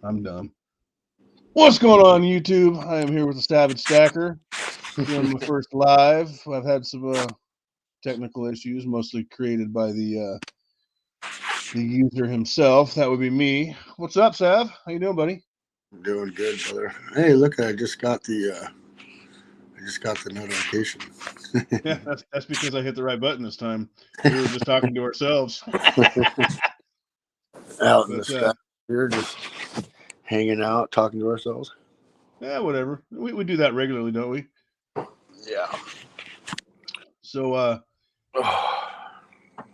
I'm dumb. What's going on, YouTube? I am here with the Savage Stacker, doing my first live. I've had some technical issues, mostly created by the user himself. That would be me. What's up, Sav? How you doing, buddy? Doing good, brother. Hey, look, I just got the notification. Yeah, that's because I hit the right button this time. We were just talking to ourselves. Out in the But sky, we're just hanging out, talking to ourselves. yeah, whatever. We do that regularly, don't we? Yeah. So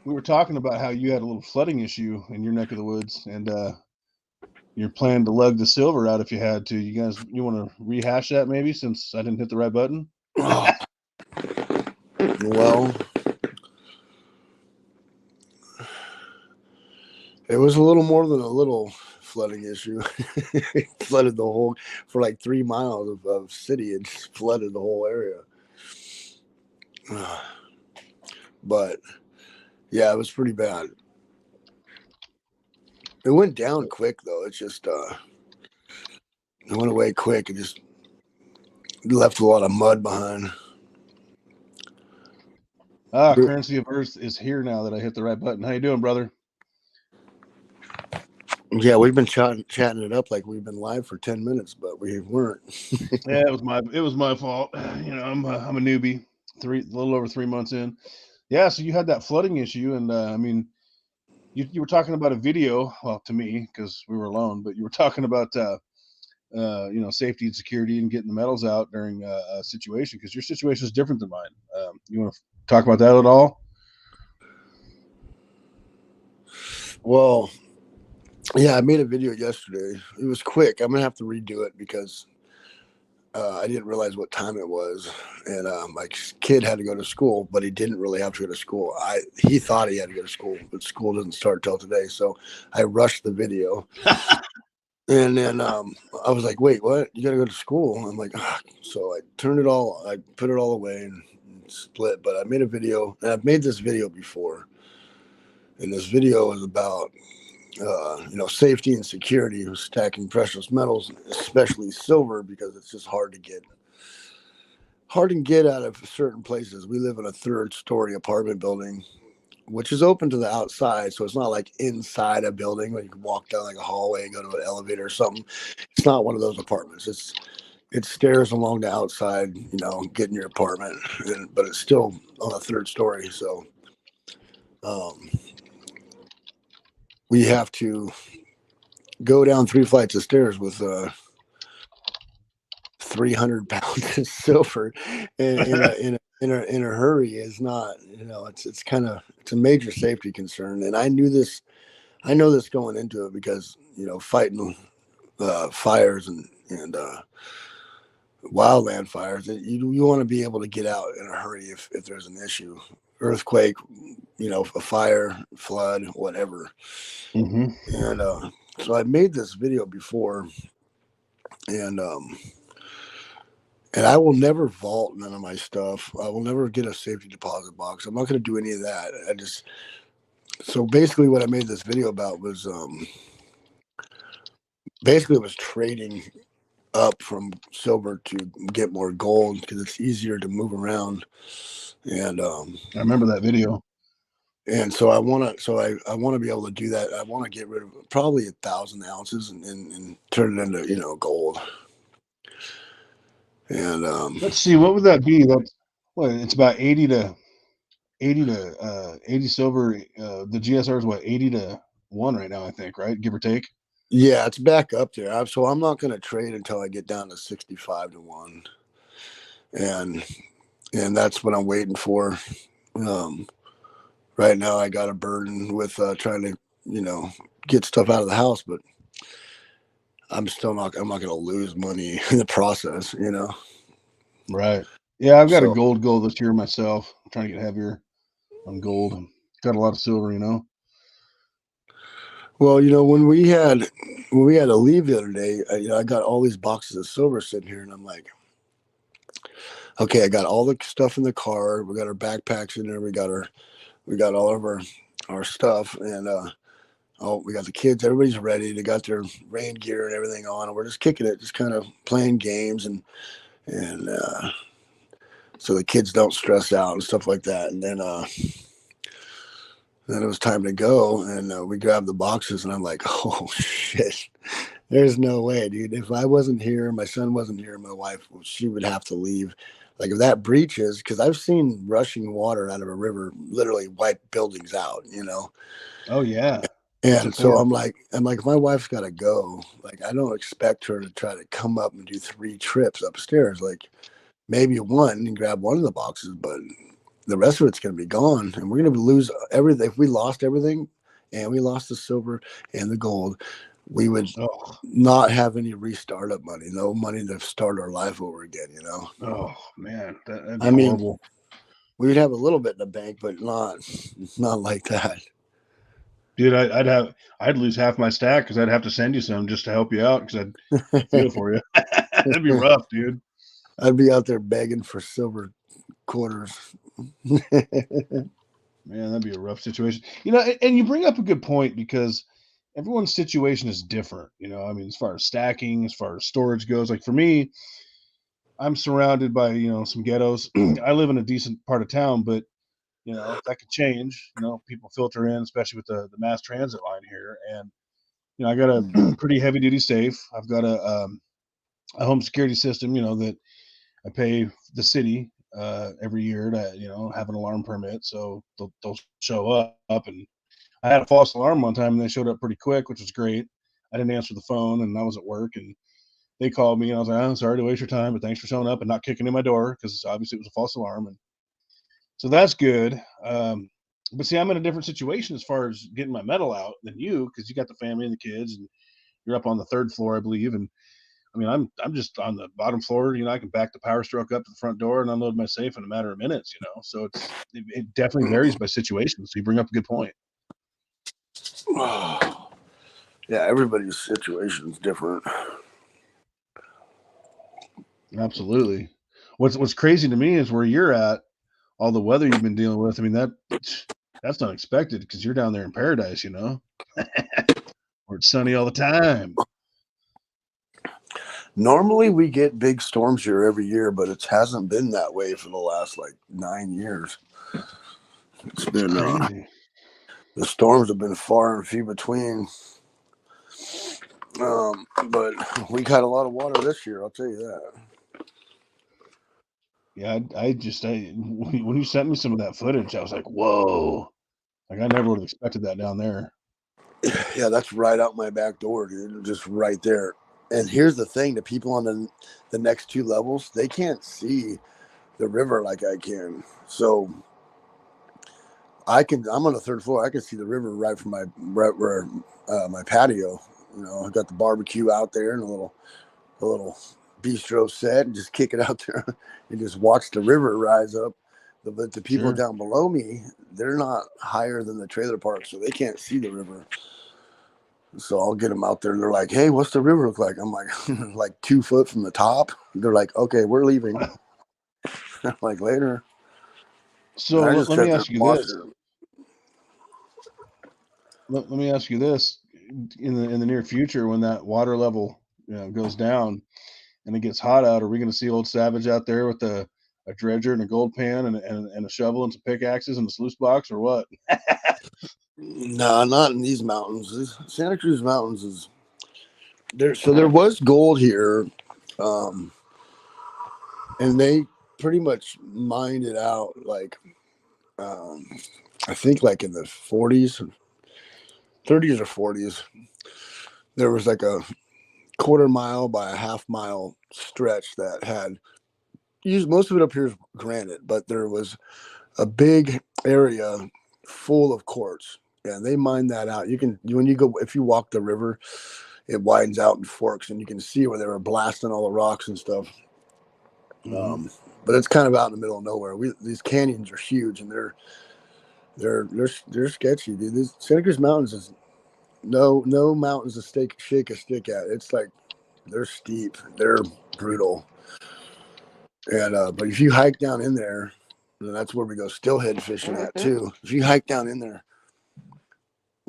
we were talking about how you had a little flooding issue in your neck of the woods, and you're planning to lug the silver out if you had to. You want to rehash that maybe, since I didn't hit the right button? Well, it was a little more than a little flooding issue. It flooded the whole, for like 3 miles of city. It just flooded the whole area. But yeah, it was pretty bad. It went down quick though. It just it went away quick. It just left a lot of mud behind. Currency of Earth is here now that I hit the right button. How you doing, brother? Yeah, we've been chatting it up like we've been live for 10 minutes, but we weren't. Yeah, it was my fault. You know, I'm a newbie, a little over 3 months in. Yeah, so you had that flooding issue, and I mean, you were talking about a video. Well, to me, because we were alone, but you were talking about safety and security and getting the metals out during a situation, because your situation is different than mine. You want to talk about that at all? Well, yeah, I made a video yesterday. It was quick. I'm gonna have to redo it because I didn't realize what time it was, and my kid had to go to school, but he didn't really have to go to school. He thought he had to go to school, but school doesn't start till today, so I rushed the video. And then I was like, "Wait, what? You got to go to school?" I'm like, ah. So I put it all away and split. But I made a video, and I've made this video before, and this video is about safety and security of stacking precious metals, especially silver, because it's just hard to get out of certain places. We live in a 3rd-story apartment building, which is open to the outside, so it's not like inside a building where you can walk down like a hallway and go to an elevator or something. It's not one of those apartments. It's stairs along the outside, get in your apartment, but it's still on a 3rd story. So we have to go down 3 flights of stairs with 300 pounds of silver in a hurry is not, it's a major safety concern. And I know this going into it because, fighting fires and wildland fires, you want to be able to get out in a hurry if there's an issue, earthquake, a fire, flood, whatever. Mm-hmm. And so I made this video before, and I will never vault none of my stuff. I will never get a safety deposit box. I'm not going to do any of that. So basically what I made this video about was trading up from silver to get more gold because it's easier to move around. And I remember that video. And so I want to be able to do that. I want to get rid of probably 1,000 ounces and turn it into, gold. And let's see, what would that be? It's about 80 silver. The GSR is what, 80 to 1 right now, I think, right? Give or take. Yeah, it's back up there. So I'm not going to trade until I get down to 65 to 1. And that's what I'm waiting for. Right now I got a burden with trying to, get stuff out of the house, but I'm not going to lose money in the process, Right. Yeah, I've got a gold goal this year myself. I'm trying to get heavier on gold. Got a lot of silver, Well, when we had to leave the other day, I got all these boxes of silver sitting here, and I'm like, okay, I got all the stuff in the car. We got our backpacks in there. We got all of our stuff, and Oh, we got the kids. Everybody's ready. They got their rain gear and everything on, and we're just kicking it, just kind of playing games and so the kids don't stress out and stuff like that. And then it was time to go, and we grabbed the boxes, and I'm like, oh shit, there's no way, dude. If I wasn't here, my son wasn't here, my wife, she would have to leave. Like if that breaches, because I've seen rushing water out of a river literally wipe buildings out, you know. Oh yeah, that's And so horrible. I'm like, if my wife's got to go, like I don't expect her to try to come up and do 3 trips upstairs. Like maybe one and grab one of the boxes, but the rest of it's going to be gone, and we're going to lose everything. If we lost everything, and we lost the silver and the gold, we would Oh, not have any restart up money, no money to start our life over again. You know, oh man, that'd be I mean, horrible. we would have a little bit in the bank, but not like that. Dude, I'd lose half my stack because I'd have to send you some just to help you out because I feel for you. That'd be rough, dude. I'd be out there begging for silver quarters. Man, that'd be a rough situation. You know, and you bring up a good point because everyone's situation is different. You know, I mean, as far as stacking, as far as storage goes, like for me, I'm surrounded by, some ghettos. I live in a decent part of town, but that could change. People filter in, especially with the mass transit line here. And, I got a pretty heavy duty safe. I've got a home security system, that I pay the city every year to, have an alarm permit. So they'll show up. And I had a false alarm one time and they showed up pretty quick, which was great. I didn't answer the phone and I was at work and they called me and I was like, I'm sorry to waste your time, but thanks for showing up and not kicking in my door because obviously it was a false alarm. And so that's good. But see, I'm in a different situation as far as getting my metal out than you because you got the family and the kids and you're up on the third floor, I believe. And I mean, I'm just on the bottom floor. I can back the power stroke up to the front door and unload my safe in a matter of minutes. So it definitely varies by situation. So you bring up a good point. Yeah, everybody's situation is different. Absolutely. What's crazy to me is where you're at, all the weather you've been dealing with. I mean that's unexpected because you're down there in paradise, where it's sunny all the time. Normally, we get big storms here every year, but it hasn't been that way for the last like 9 years. It's It's been crazy. the storms have been far and few between. But we got a lot of water this year. I'll tell you that. Yeah, when you sent me some of that footage, I was like, whoa. Like I never would have expected that down there. Yeah, that's right out my back door, dude. Just right there. And here's the thing: the people on the next 2 levels, they can't see the river like I can. So I can. I'm on the 3rd floor. I can see the river right from right where my patio. I got the barbecue out there and a little bistro set, and just kick it out there and just watch the river rise up. But the people Sure. down below me, they're not higher than the trailer park, so they can't see the river. So I'll get them out there and they're like, hey, what's the river look like? I'm like, like 2 foot from the top. They're like, okay, we're leaving. I'm like, later. And So I just let me sit there ask you this. watching. Let me ask you this. In the near future, when that water level goes down and it gets hot out, are we going to see old Savage out there with a dredger and a gold pan and a shovel and some pickaxes and a sluice box, or what? No, not in these mountains. Santa Cruz Mountains is there. So there was gold here, and they pretty much mined it out. Like, um, I think like in the 40s, 30s or 40s, there was like a quarter mile by a half mile stretch that had used most of it up here is granite, but there was a big area full of quartz. And they mined that out. When you go, if you walk the river, it widens out and forks, and you can see where they were blasting all the rocks and stuff. Hmm. But it's kind of out in the middle of nowhere. These canyons are huge, and they're sketchy, dude. These Santa Cruz Mountains is no mountains to shake a stick at. It's like they're steep, they're brutal, and but if you hike down in there, and that's where we go steelhead fishing at too. If you hike down in there,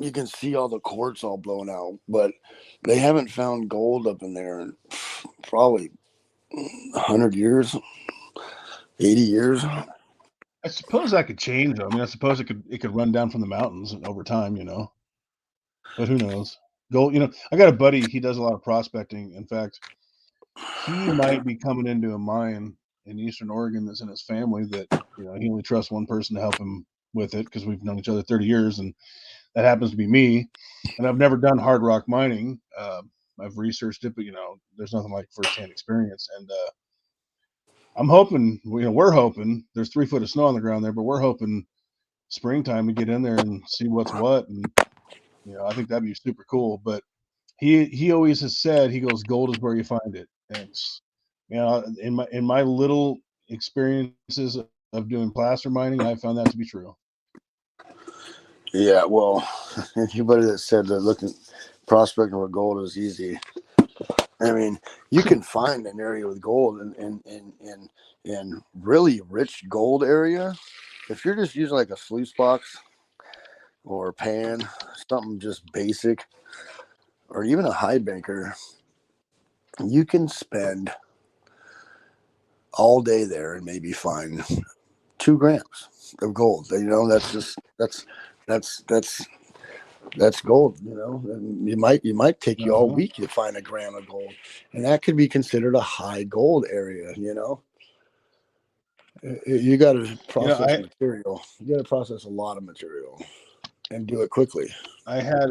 you can see all the quartz all blown out, but they haven't found gold up in there in probably 100 years, 80 years. I suppose that could change, though. I mean, I suppose it could run down from the mountains over time, but who knows? Gold, I got a buddy, he does a lot of prospecting. In fact, he might be coming into a mine in Eastern Oregon that's in his family that, he only trusts one person to help him with it because we've known each other 30 years, and that happens to be me. And I've never done hard rock mining. I've researched it, but, there's nothing like firsthand experience. And I'm hoping, we're hoping there's 3 foot of snow on the ground there, but we're hoping springtime to get in there and see what's what. And, I think that'd be super cool. But he always has said, he goes, gold is where you find it. And it's, in my little experiences of doing placer mining, I found that to be true. Yeah, well, anybody that said that looking prospecting for gold is easy. I mean, you can find an area with gold and really rich gold area. If you're just using like a sluice box or a pan, something just basic, or even a high banker, you can spend all day there and maybe find 2 grams of gold. That's gold. And you might take you all week to find a gram of gold, and that could be considered a high gold area. You got to process material. You got to process a lot of material and do it quickly. I had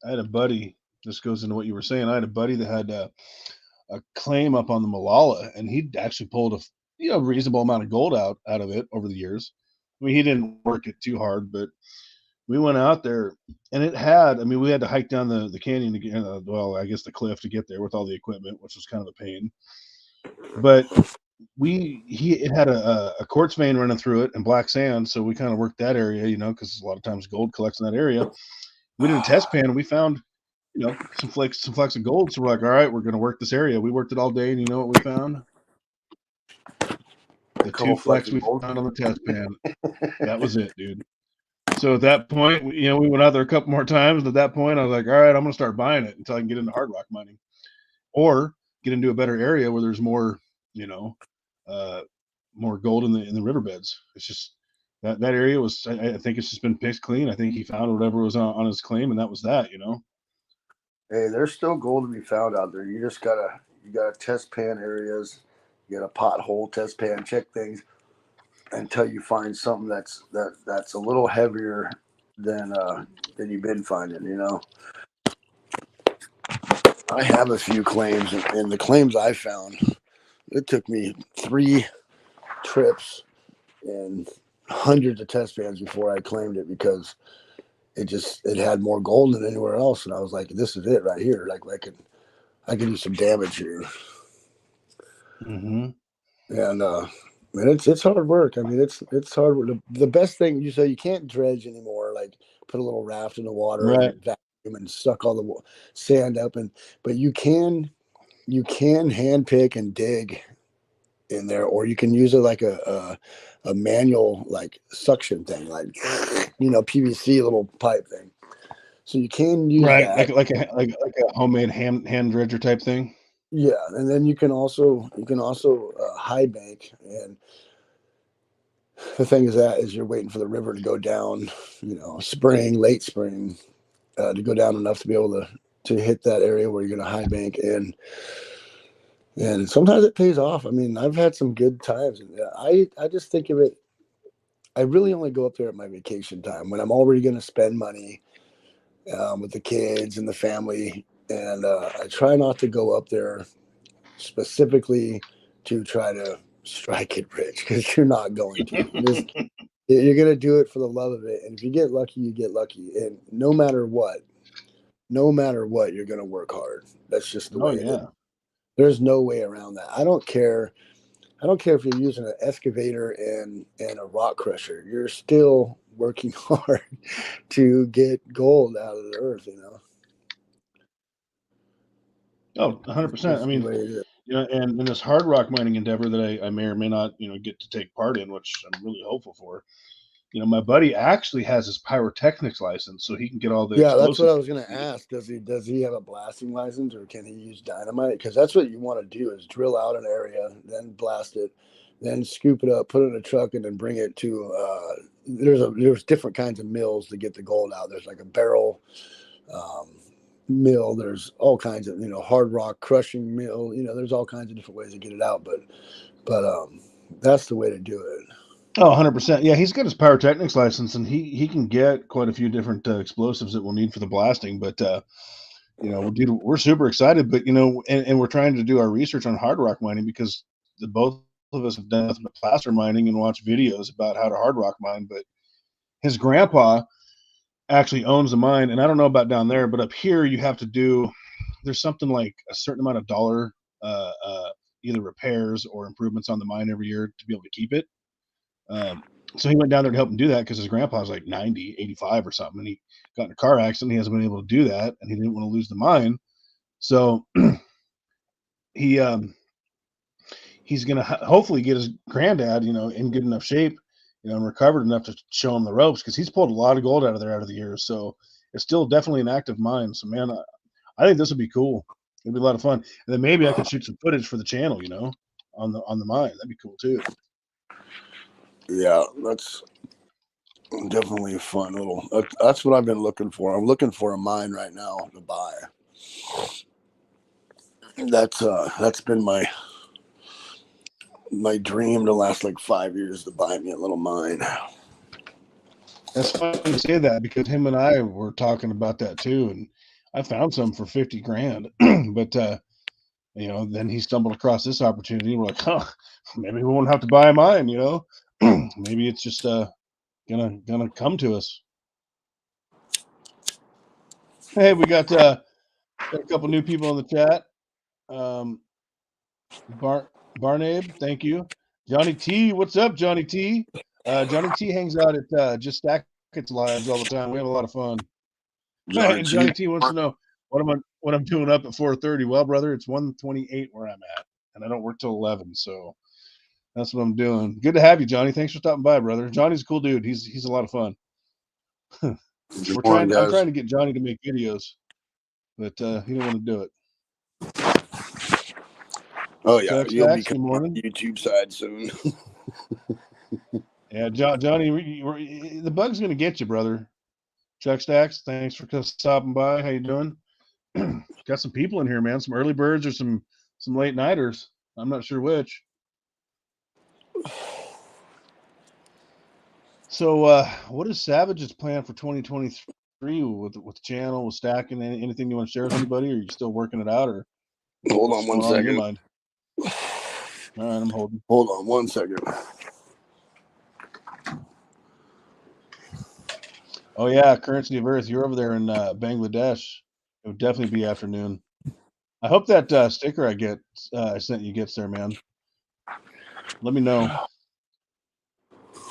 a buddy. This goes into what you were saying. I had a buddy that had a claim up on the Malala, and he'd actually pulled a reasonable amount of gold out of it over the years. I mean, he didn't work it too hard, but we went out there, and it had. I mean, we had to hike down the canyon to get. Well, I guess the cliff to get there with all the equipment, which was kind of a pain. But it had a quartz vein running through it and black sand, so we kind of worked that area, because a lot of times gold collects in that area. We did a test pan, and we found some flecks of gold. So we're like, all right, we're going to work this area. We worked it all day, and you know what we found? The 2 flecks we found on the test pan. That was it, dude. So at that point, we went out there a couple more times. And at that point, I was like, all right, I'm going to start buying it until I can get into hard rock mining, or get into a better area where there's more, more gold in the riverbeds. It's just that area was. I think it's just been picked clean. I think he found whatever was on his claim, and that was that. Hey, there's still gold to be found out there. You gotta test pan areas, you got a pothole test pan, check things until you find something that's a little heavier than you've been finding. I have a few claims, and the claims I found, it took me 3 trips and hundreds of test pans before I claimed it, because it had more gold than anywhere else, and I was like, this is it right here. Like I can do some damage here. Mm-hmm. And it's hard work. I mean, it's hard work. The best thing you say, you can't dredge anymore. Like put a little raft in the water, Right. and vacuum and suck all the sand up, but you can hand pick and dig in there, or you can use it like a manual like suction thing, like PVC little pipe thing. So you can use that, like a homemade hand dredger type thing. yeah. And then you can also high bank, and the thing is you're waiting for the river to go down, late spring, to go down enough to be able to hit that area where you're going to high bank, and sometimes it pays off. I mean, I've had some good times, and I just think of it. I really only go up there at my vacation time when I'm already going to spend money with the kids and the family, and I try not to go up there specifically to try to strike it rich, because you're not going to. You're going to do it for the love of it, and if you get lucky, you get lucky. And no matter what, you're going to work hard. That's just the way it is. There's no way around that. I don't care if you're using an excavator and a rock crusher. You're still working hard to get gold out of the earth. Oh, 100%. I mean, and in this hard rock mining endeavor that I may or may not, get to take part in, which I'm really hopeful for. my buddy actually has his pyrotechnics license, so he can get all the Yeah, that's what I explosives. was going to ask. Does he have a blasting license, or can he use dynamite? Because that's what you want to do: is drill out an area, then blast it, then scoop it up, put it in a truck, and then bring it to. There's different kinds of mills to get the gold out. There's like a barrel mill. There's all kinds of hard rock crushing mill. There's all kinds of different ways to get it out, but that's the way to do it. Oh, 100%. Yeah, he's got his pyrotechnics license, and he can get quite a few different explosives that we'll need for the blasting. But we're super excited. But and we're trying to do our research on hard rock mining because both of us have done nothing but placer mining and watch videos about how to hard rock mine. But his grandpa actually owns the mine, and I don't know about down there, but up here you have to do. There's something like a certain amount of dollar, either repairs or improvements on the mine every year to be able to keep it. So he went down there to help him do that because his grandpa's like 90, 85 or something, and he got in a car accident. He hasn't been able to do that, and he didn't want to lose the mine. So he he's gonna hopefully get his granddad, in good enough shape, and recovered enough to show him the ropes because he's pulled a lot of gold out of there out of the years. So it's still definitely an active mine. So man, I think this would be cool. It'd be a lot of fun, and then maybe I could shoot some footage for the channel, on the mine. That'd be cool too. Yeah, that's definitely a fun little. That's what I've been looking for. I'm looking for a mine right now to buy. That's been my dream the last like 5 years, to buy me a little mine. That's funny you say that because him and I were talking about that too, and I found some for 50 grand, but then he stumbled across this opportunity. We're like, huh, maybe we won't have to buy mine. Maybe it's just gonna come to us. Hey, we got a couple new people in the chat. Barnabe, thank you. Johnny T, what's up, Johnny T? Johnny T hangs out at Just Stack It's lives all the time. We have a lot of fun. And Johnny T wants to know what I'm doing up at 4:30. Well, brother, it's 1:28 where I'm at, and I don't work till 11, so that's what I'm doing. Good to have you, Johnny. Thanks for stopping by, brother. Johnny's a cool dude. He's a lot of fun. I'm trying to get Johnny to make videos, but he don't want to do it. Oh yeah, Chuck you'll be Stacks, good morning. on the YouTube side soon. Yeah, Johnny, the bug's gonna get you, brother. Chuck Stacks, thanks for stopping by. How you doing? Got some people in here, man. Some early birds or some late nighters. I'm not sure which. So, what is Savage's plan for 2023 with the channel, with stacking? Anything you want to share with anybody, or are you still working it out, or hold on one second? On in your mind? All right, I'm holding. Hold on 1 second. Oh yeah, currency of Earth. You're over there in Bangladesh. It would definitely be afternoon. I hope that sticker I sent you gets there, man. Let me know.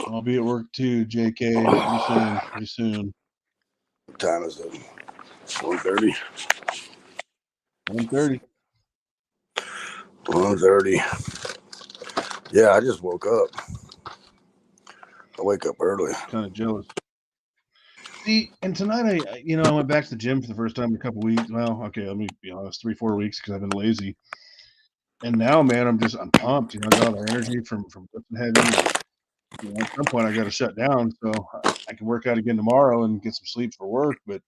I'll be at work too, JK. Pretty soon. What time is it? 1:30. 1:30. 1:30. Yeah, I just woke up. I wake up early. Kind of jealous. See, and tonight I went back to the gym for the first time in a couple weeks. Well, okay, let me be honest, 3-4 weeks because I've been lazy. And now, man, I'm pumped. I got all the energy from lifting heavy. And, at some point, I got to shut down so I can work out again tomorrow and get some sleep for work. But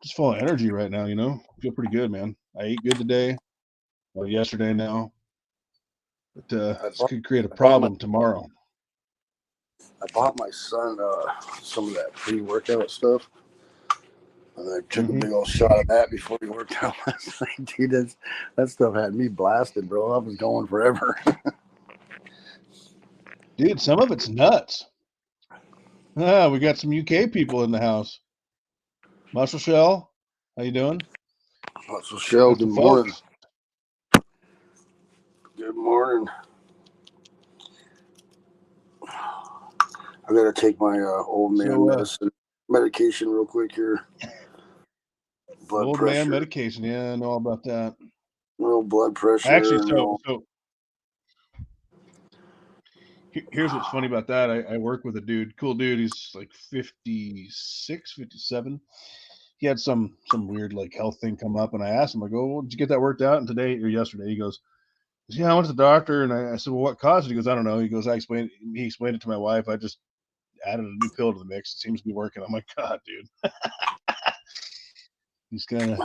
just full of energy right now. Feel pretty good, man. I ate good today. Well, yesterday now, but this could create a problem tomorrow. I bought my son some of that pre-workout stuff. And I took a big old shot of that before he worked out last night. Dude, that stuff had me blasted, bro. I was going forever. Dude, some of it's nuts. We got some UK people in the house. Muscle Shell, how you doing? Muscle Shell, good morning. Good morning. I gotta take my old man medication real quick here. Old pressure. Man medication, yeah, I know all about that. Little blood pressure. Actually, Here's what's funny about that. I work with a dude, cool dude. He's like 56, 57. He had some weird like health thing come up, and I asked him, I go, well, did you get that worked out? And today or yesterday, he goes, yeah, I went to the doctor, and I said, well, what caused it? He goes, I don't know. He goes, he explained it to my wife. I just added a new pill to the mix. It seems to be working. I'm like, God, dude. He's kind of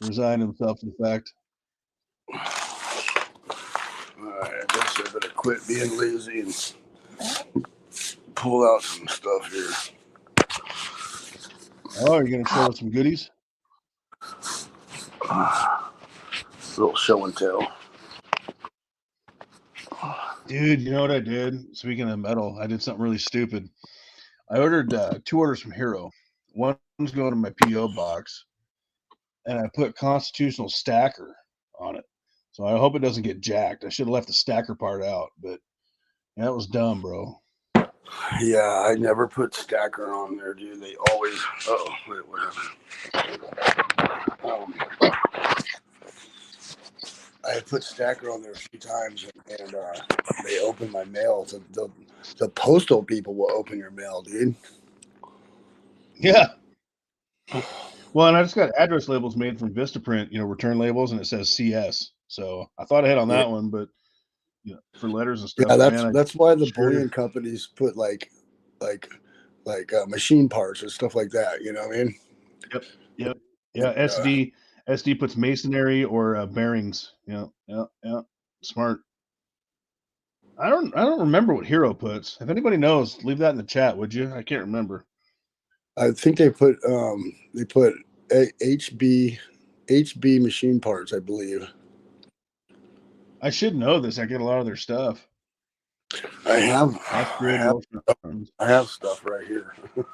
resigned himself to the fact. All right, I guess I better quit being lazy and pull out some stuff here. Oh, you're going to show us some goodies? Little show and tell. Dude, you know what I did? Speaking of metal, I did something really stupid. I ordered 2 orders from Hero. One's going to my PO.Box, and I put Constitutional Stacker on it. So I hope it doesn't get jacked. I should have left the stacker part out, but that was dumb, bro. Yeah, I never put stacker on there, dude. They always. Oh, wait, what happened? I had put stacker on there a few times, and they opened my mail. The postal people will open your mail, dude. Yeah. Well, and I just got address labels made from Vistaprint, return labels, and it says CS. So I thought ahead on that one, but for letters and stuff. Yeah, that's why the bullion companies put like machine parts and stuff like that. You know what I mean? Yep. Yeah. SD puts masonry or bearings. Yeah. Smart. I don't remember what Hero puts. If anybody knows, leave that in the chat, would you? I can't remember. I think they put HB machine parts, I believe. I should know this. I get a lot of their stuff. I have stuff right here. Let's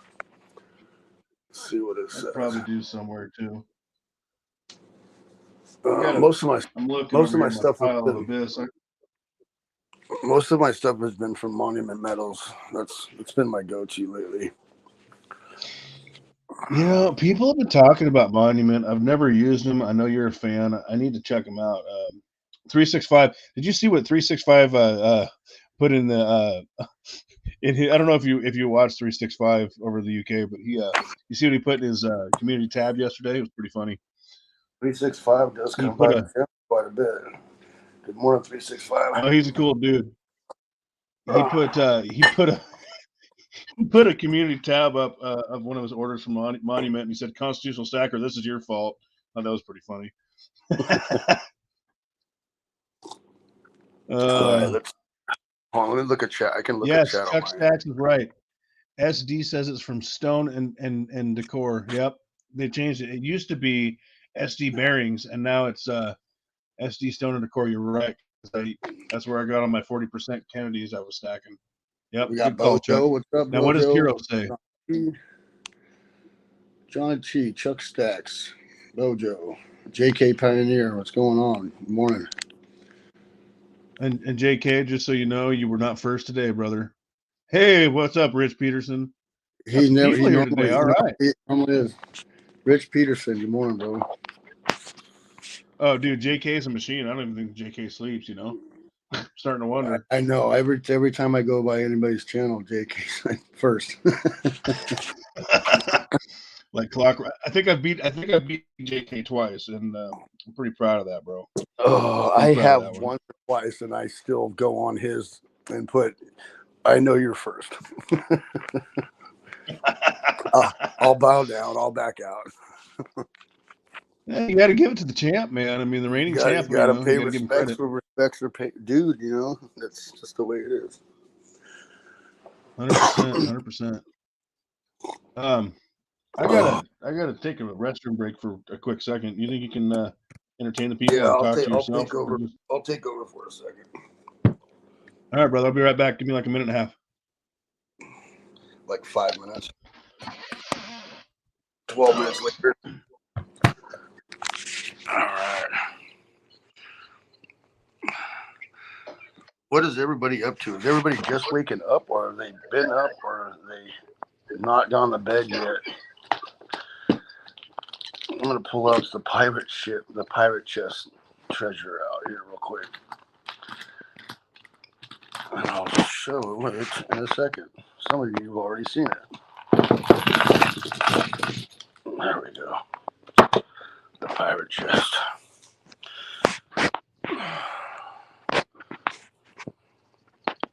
see what it says. Probably do somewhere too. Most of my stuff most of my stuff has been from Monument Metals. It's been my go-to lately. People have been talking about Monument. I've never used them. I know you're a fan. I need to check them out. 365. Did you see what 365 put in the? I don't know if you watched 365 over the UK, but you see what he put in his community tab yesterday? It was pretty funny. 365 does come by quite a bit. Good morning, 365. Oh, he's a cool dude. He put a community tab up of one of his orders from Monument, and he said, "Constitutional Stacker, this is your fault." Oh, that was pretty funny. Let me look at chat. I can look at chat. Yes, Chuck Stacks is right. SD says it's from Stone and Decor. Yep, they changed it. It used to be SD Bearings, and now it's SD Stone and Decor. You're right. That's where I got on my 40% Kennedys I was stacking. Yep. We got Bojo. What's up, now, Bojo? What does Hero say? John Chi, Chuck Stacks, Bojo, JK Pioneer. What's going on? Good morning. And JK, just so you know, you were not first today, brother. Hey, what's up, Rich Peterson? He normally today. All right. He normally is. Rich Peterson. Good morning, bro. Oh, dude, JK is a machine. I don't even think JK sleeps. I'm starting to wonder. I know. Every time I go by anybody's channel, JK's first. Like clockwork. I think I beat JK twice, and I'm pretty proud of that, bro. Oh, I have once or twice, and I still go on his and put, I know you're first. I'll bow down. I'll back out. You got to give it to the champ, man. I mean, the reigning champ. You got to pay respects for respects or pay, dude. That's just the way it is. 100%. I gotta take a restroom break for a quick second. You think you can entertain the people and talk to yourself? I'll take over for a second. All right, brother. I'll be right back. Give me like a minute and a half. Like 5 minutes. 12 minutes later. All right. What is everybody up to? Is everybody just waking up, or have they been up, or have they not gone to bed yet? I'm gonna pull out the pirate chest treasure out here real quick, and I'll just show it in a second. Some of you have already seen it. There we go. The pirate chest.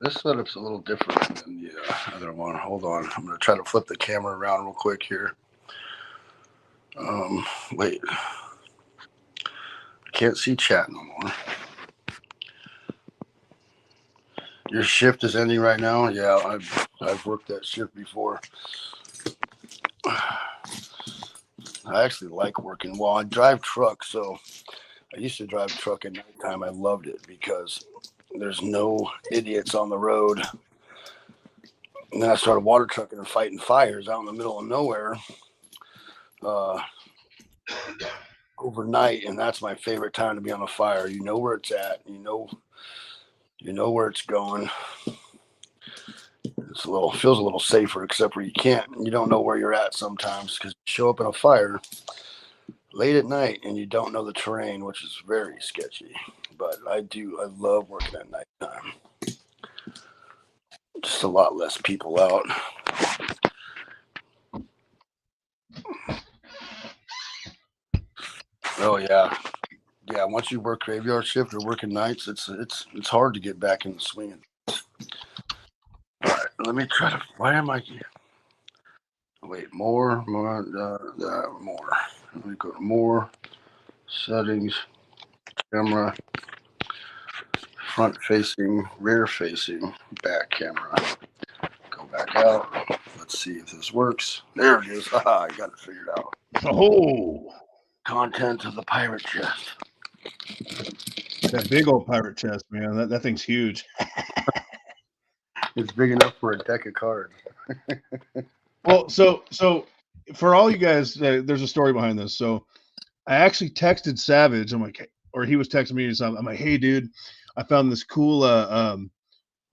This setup's a little different than the other one. Hold on. I'm going to try to flip the camera around real quick here. Wait. I can't see chat no more. Your shift is ending right now? Yeah, I've worked that shift before. I actually like working. Well, I drive truck, so I used to drive truck at nighttime. I loved it because there's no idiots on the road. And then I started water trucking and fighting fires out in the middle of nowhere overnight, and that's my favorite time to be on a fire. You know where it's at. You know where it's going. It's feels a little safer, except where you don't know where you're at sometimes because you show up in a fire late at night and you don't know the terrain, which is very sketchy. But I love working at nighttime. Just a lot less people out. Oh yeah. Yeah, once you work graveyard shift or working nights, it's hard to get back in the swing. All right, let me try to. Why am I here? Wait, more. Let me go to more settings, camera, front facing, rear facing, back camera. Go back out. Let's see if this works. There it is. I got it figured out. Oh, Content of the pirate chest. That big old pirate chest, man. That thing's huge. It's big enough for a deck of cards. Well, so for all you guys, there's a story behind this. So I actually texted Savage. I'm like, or he was texting me or something. I'm like, hey, dude, I found this cool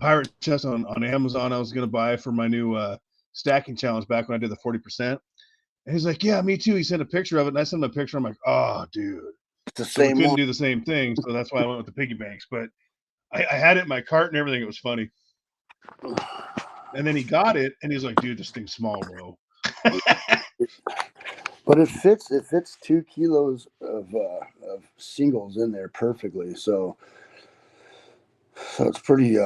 pirate chest on Amazon I was going to buy for my new stacking challenge back when I did the 40%. And he's like, yeah, me too. He sent a picture of it, and I sent him a picture. I'm like, oh, dude. It's the So we same couldn't one. do the same thing, so that's why I went with the piggy banks. But I had it in my cart and everything. It was funny. And then he got it, and he's like, dude, this thing's small, bro. But it fits 2 kilos of singles in there perfectly. So it's pretty.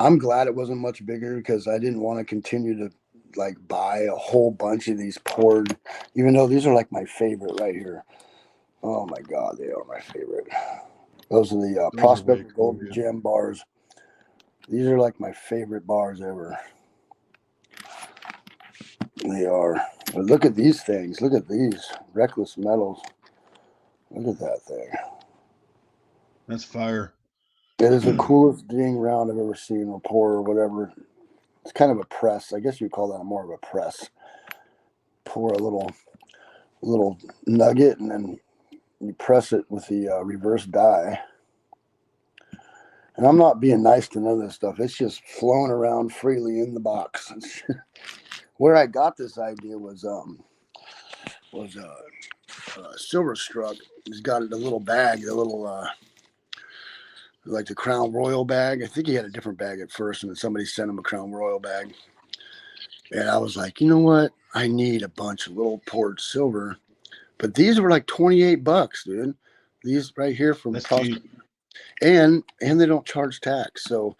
I'm glad it wasn't much bigger because I didn't want to continue to like buy a whole bunch of these poured, even though these are like my favorite right here. Oh my God, they are my favorite. Those are the Prospector Cool, Gold Gem bars. These are like my favorite bars ever. They are. But look at these things. Look at these Reckless Metals. Look at that thing. That's fire. It is the coolest ding round I've ever seen, or pour, or whatever. It's kind of a press. I guess you'd call that more of a press. Pour a little nugget, and then you press it with the reverse die. And I'm not being nice to none of this stuff. It's just flowing around freely in the box. Where I got this idea was Silver Struck. He's got a little bag, a little like the Crown Royal bag. I think he had a different bag at first, and then somebody sent him a Crown Royal bag. And I was like, you know what? I need a bunch of little poured silver. But these were like $28, dude. These right here from Prospect. And they don't charge tax. So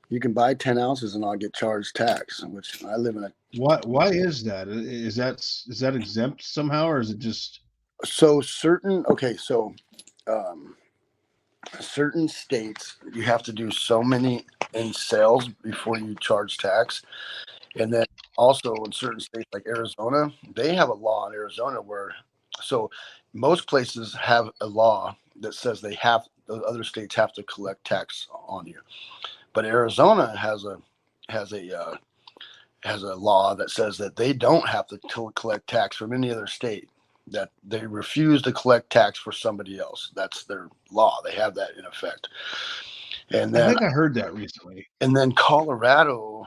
you can buy 10 ounces and not get charged tax, which I live in a. Why is that? Is that exempt somehow, or is it just so certain? Okay, so certain states you have to do so many in sales before you charge tax, and then also in certain states like Arizona, they have a law in Arizona where, so most places have a law that says the other states have to collect tax on you, but Arizona has a law that says that they don't have to collect tax from any other state, that they refuse to collect tax for somebody else. That's their law. They have that in effect. And then I think I heard that recently. And then Colorado,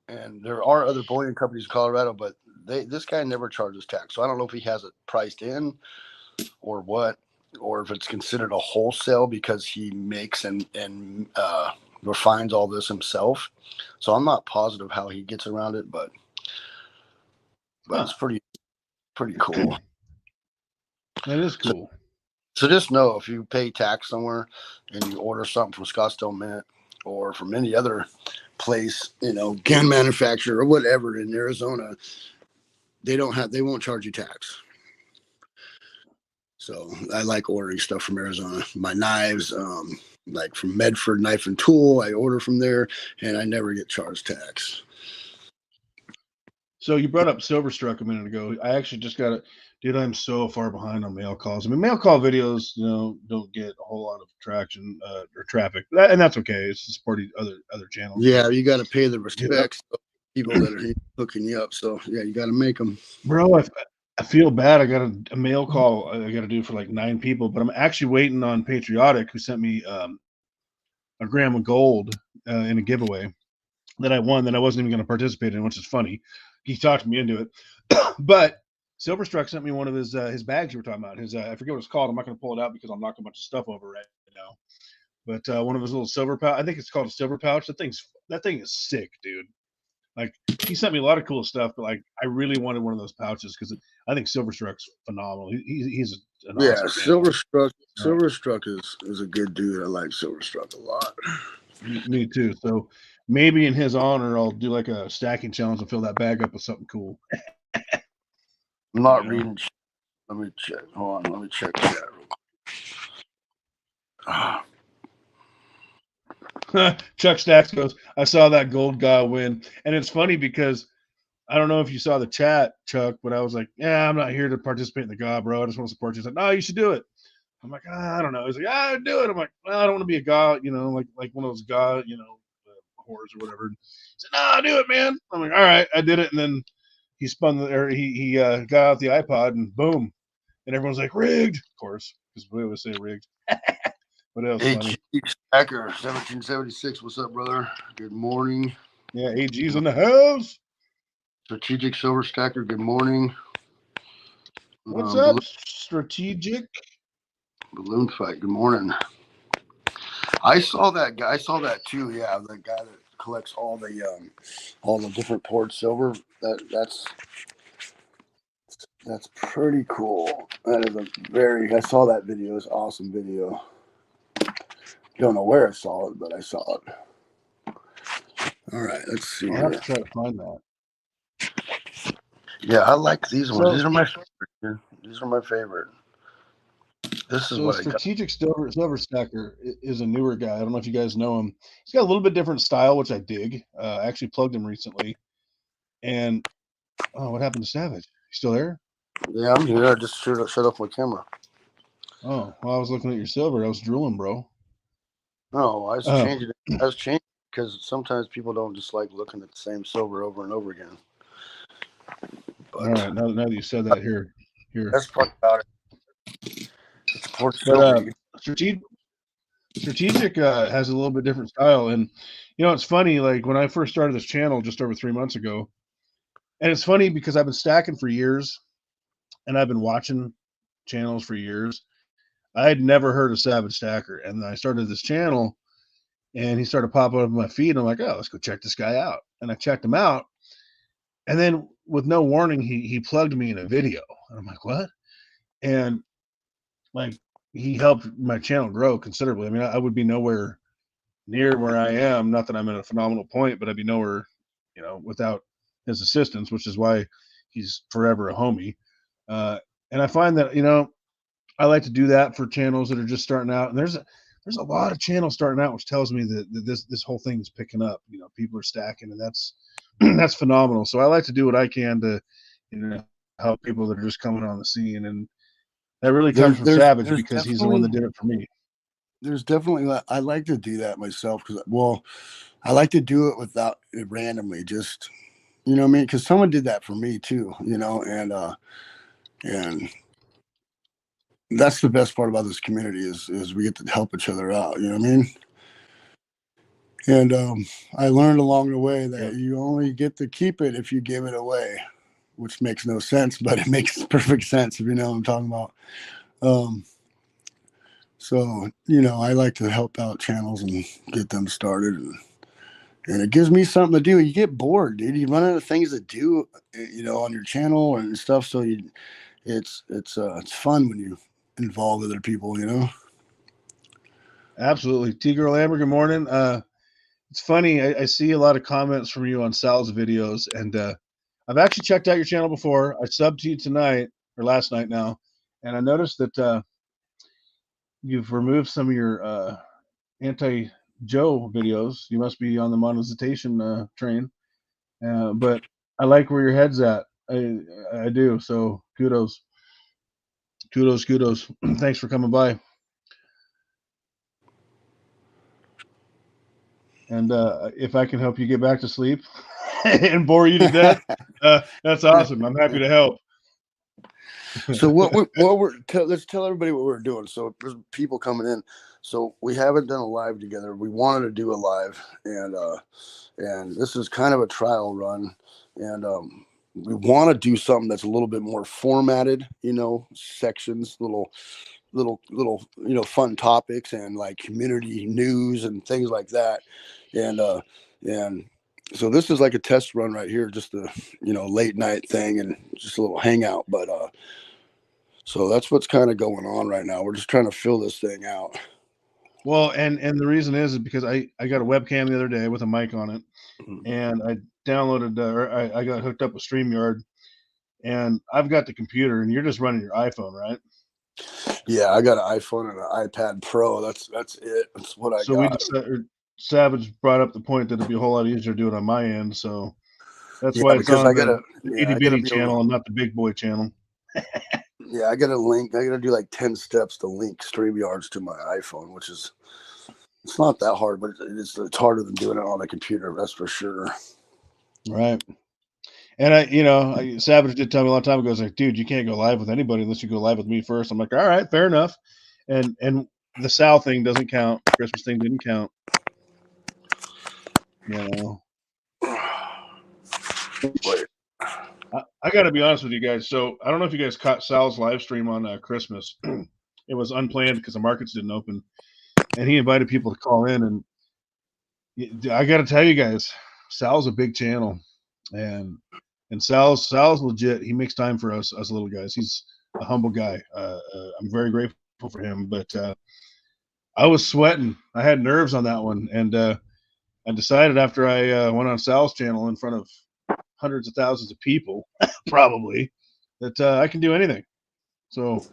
and there are other bullion companies in Colorado, but this guy never charges tax. So I don't know if he has it priced in or what, or if it's considered a wholesale because he makes and refines all this himself. So I'm not positive how he gets around it, but it's pretty cool. That is cool. So just know, if you pay tax somewhere and you order something from Scottsdale Mint or from any other place, gun manufacturer or whatever in Arizona, they won't charge you tax. So I like ordering stuff from Arizona. My knives, like from Medford Knife and Tool, I order from there, and I never get charged tax. So you brought up Silverstruck a minute ago. I actually just got it. Dude, I'm so far behind on mail calls. I mean, mail call videos, don't get a whole lot of traction or traffic, and that's okay. It's to support other channels. Yeah, you got to pay the respects of people that are hooking you up. So yeah, you got to make them. Bro, I feel bad. I got a mail call I got to do for like 9 people, but I'm actually waiting on Patriotic, who sent me a gram of gold in a giveaway that I won that I wasn't even going to participate in, which is funny. He talked me into it, but Silverstruck sent me one of his bags you were talking about. His I forget what it's called. I'm not going to pull it out because I'm knocking a bunch of stuff over right now. But one of his little silver pouch. I think it's called a silver pouch. That thing is sick, dude. Like, he sent me a lot of cool stuff, but like I really wanted one of those pouches because I think Silverstruck's phenomenal. He's an awesome Silverstruck is a good dude. I like Silverstruck a lot. Me too. So maybe in his honor, I'll do like a stacking challenge and fill that bag up with something cool. I'm not reading. Let me check. Hold on. Let me check that real quick. Chuck Stacks goes, I saw that gold guy win. And it's funny because I don't know if you saw the chat, Chuck, but I was like, yeah, I'm not here to participate in the GA, bro. I just want to support you. He's like, no, you should do it. I'm like, I don't know. He's like, yeah, do it. I'm like, well, I don't want to be a GA, like one of those GA, whores or whatever. He said, no, do it, man. I'm like, all right, I did it. And then he got out the iPod and boom. And everyone's like, rigged, of course, because we always say rigged. What else? AG Stacker, 1776. What's up, brother? Good morning. Yeah, AG's in the house. Strategic Silver Stacker, good morning. What's up, Strategic? Balloon Fight, good morning. I saw that guy. I saw that too. Yeah, the guy that collects all the different poured silver. That's pretty cool. That is I saw that video. It's an awesome video. Don't know where I saw it, but I saw it. All right, let's see. I'll have to try to find that. Yeah, I like these ones. These are my favorite. These are my favorite. This is what Strategic Silver Stacker is a newer guy. I don't know if you guys know him. He's got a little bit different style, which I dig. I actually plugged him recently. And what happened to Savage? You still there? Yeah, I'm here. I just shut off my camera. Oh, well, I was looking at your silver. I was drooling, bro. No, I was changing it. I was changing because sometimes people don't just like looking at the same silver over and over again. But, all right, now that you said that, here. That's part about it. It's poured silver. Strategic has a little bit different style, and it's funny. Like when I first started this channel just over 3 months ago, and it's funny because I've been stacking for years, and I've been watching channels for years. I had never heard of Savage Stacker, and I started this channel, and he started popping up on my feed. And I'm like, oh, let's go check this guy out. And I checked him out, and then with no warning, he plugged me in a video, and I'm like, what? And like he helped my channel grow considerably. I mean, I would be nowhere near where I am. Not that I'm at a phenomenal point, but I'd be nowhere, without his assistance, which is why he's forever a homie. And I find that, I like to do that for channels that are just starting out. And there's a lot of channels starting out, which tells me that this whole thing is picking up. People are stacking, and that's that's phenomenal. So I like to do what I can to, help people that are just coming on the scene. And that really comes from Savage because he's the one that did it for me. There's definitely, I like to do that myself because, I like to do it without it randomly, just, what I mean? Because someone did that for me too, and that's the best part about this community is we get to help each other out, you know what I mean? And I learned along the way that you only get to keep it if you give it away, which makes no sense, but it makes perfect sense if you know what I'm talking about. So, you know, I like to help out channels and get them started, and it gives me something to do. You get bored, dude. You run out of things to do, you know, on your channel and stuff. So it's fun when you involve other people, you know. Absolutely. T-Girl Amber, good morning. It's funny. I see a lot of comments from you on Sal's videos, and I've actually checked out your channel before. I subbed to you tonight or last night now, and I noticed that you've removed some of your anti-Joe videos. You must be on the monetization train, but I like where your head's at. I do. So kudos. Thanks for coming by. And if I can help you get back to sleep and bore you to death, that's awesome. I'm happy to help. So let's tell everybody what we're doing. So there's people coming in. So we haven't done a live together. We wanted to do a live, and this is kind of a trial run, and we want to do something that's a little bit more formatted, you know, sections, little you know, fun topics and like community news and things like that, and so this is like a test run right here, just a, you know, late night thing and just a little hangout, but so that's what's kind of going on right now. We're just trying to fill this thing out. Well, and the reason is because I got a webcam the other day with a mic on it, and I downloaded or I got hooked up with StreamYard, and I've got the computer, and you're just running your iPhone, right? Yeah, I got an iPhone and an iPad Pro. That's it. That's what I So we got. decided, Savage brought up the point that it'd be a whole lot easier to do it on my end, so that's Yeah, why it's because on I the gotta itty I gotta bitty be able channel and not the big boy channel. yeah, I gotta link. I gotta do like 10 steps to link StreamYards to my iPhone, which is, it's not that hard, but it's harder than doing it on a computer. That's for sure. Right. And Savage did tell me a long time ago, he's like, dude, you can't go live with anybody unless you go live with me first. I'm like, all right, fair enough. And the Sal thing doesn't count. The Christmas thing didn't count. You know. Wait. I got to be honest with you guys. So I don't know if you guys caught Sal's live stream on Christmas. It was unplanned because the markets didn't open, and he invited people to call in. And I got to tell you guys, Sal's a big channel, and Sal's legit. He makes time for us little guys. He's a humble guy. I'm very grateful for him. But I was sweating. I had nerves on that one, and I decided after I went on Sal's channel in front of hundreds of thousands of people, probably, that I can do anything. So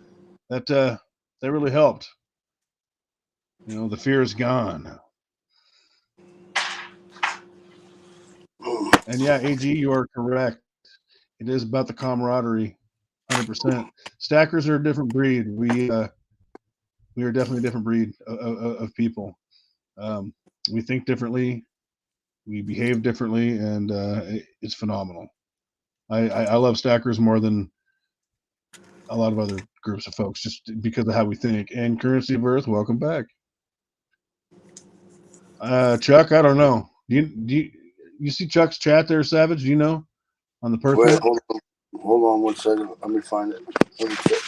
that really helped. You know, the fear is gone. And yeah, AG, you are correct. It is about the camaraderie, 100%. Stackers are a different breed. We are definitely a different breed of people. Um, we think differently, we behave differently, and it's phenomenal. I love stackers more than a lot of other groups of folks just because of how we think. And Currency of Earth, welcome back. Chuck, I don't know. You see Chuck's chat there, Savage? Do you know on the Perth Wait, net? hold on 1 second. Let me find it. Let me check.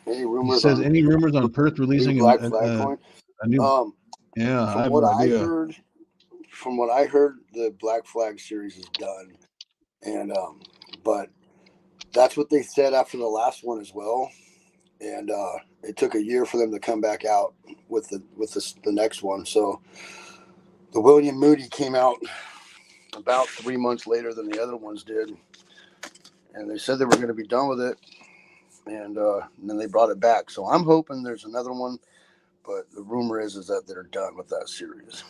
Any He rumors says on any rumors on Perth new releasing Black Flag coin? a new? Yeah, I From have what no I idea. heard, the Black Flag series is done, and but that's what they said after the last one as well. And it took a year for them to come back out with the next one. So the William Moody came out about 3 months later than the other ones did, and they said they were going to be done with it, and then they brought it back. So I'm hoping there's another one, but the rumor is that they're done with that series.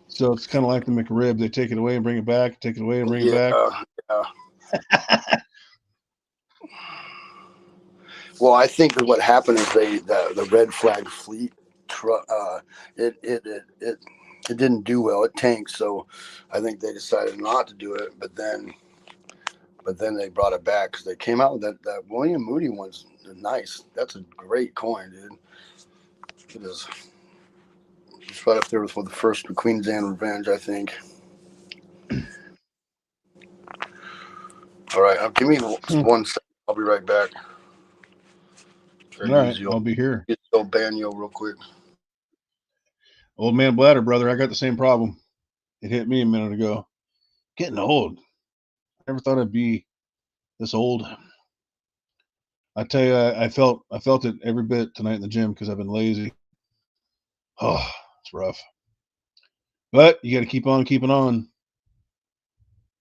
So it's kind of like the McRib. They take it away and bring it back. Take it away and bring it back. Yeah. Well, I think that what happened is the Red Flag fleet it didn't do well. It tanked, so I think they decided not to do it. But then they brought it back because they came out with that William Moody one's nice. That's a great coin, dude. It is. It's right up there with the first Queen's Anne Revenge, I think. All right, give me 1 second. I'll be right back. All right, I'll be here. Go banyo real quick. Old man bladder, brother. I got the same problem. It hit me a minute ago. Getting old. I never thought I'd be this old. I tell you, I felt it every bit tonight in the gym because I've been lazy. Oh, it's rough. But you got to keep on keeping on.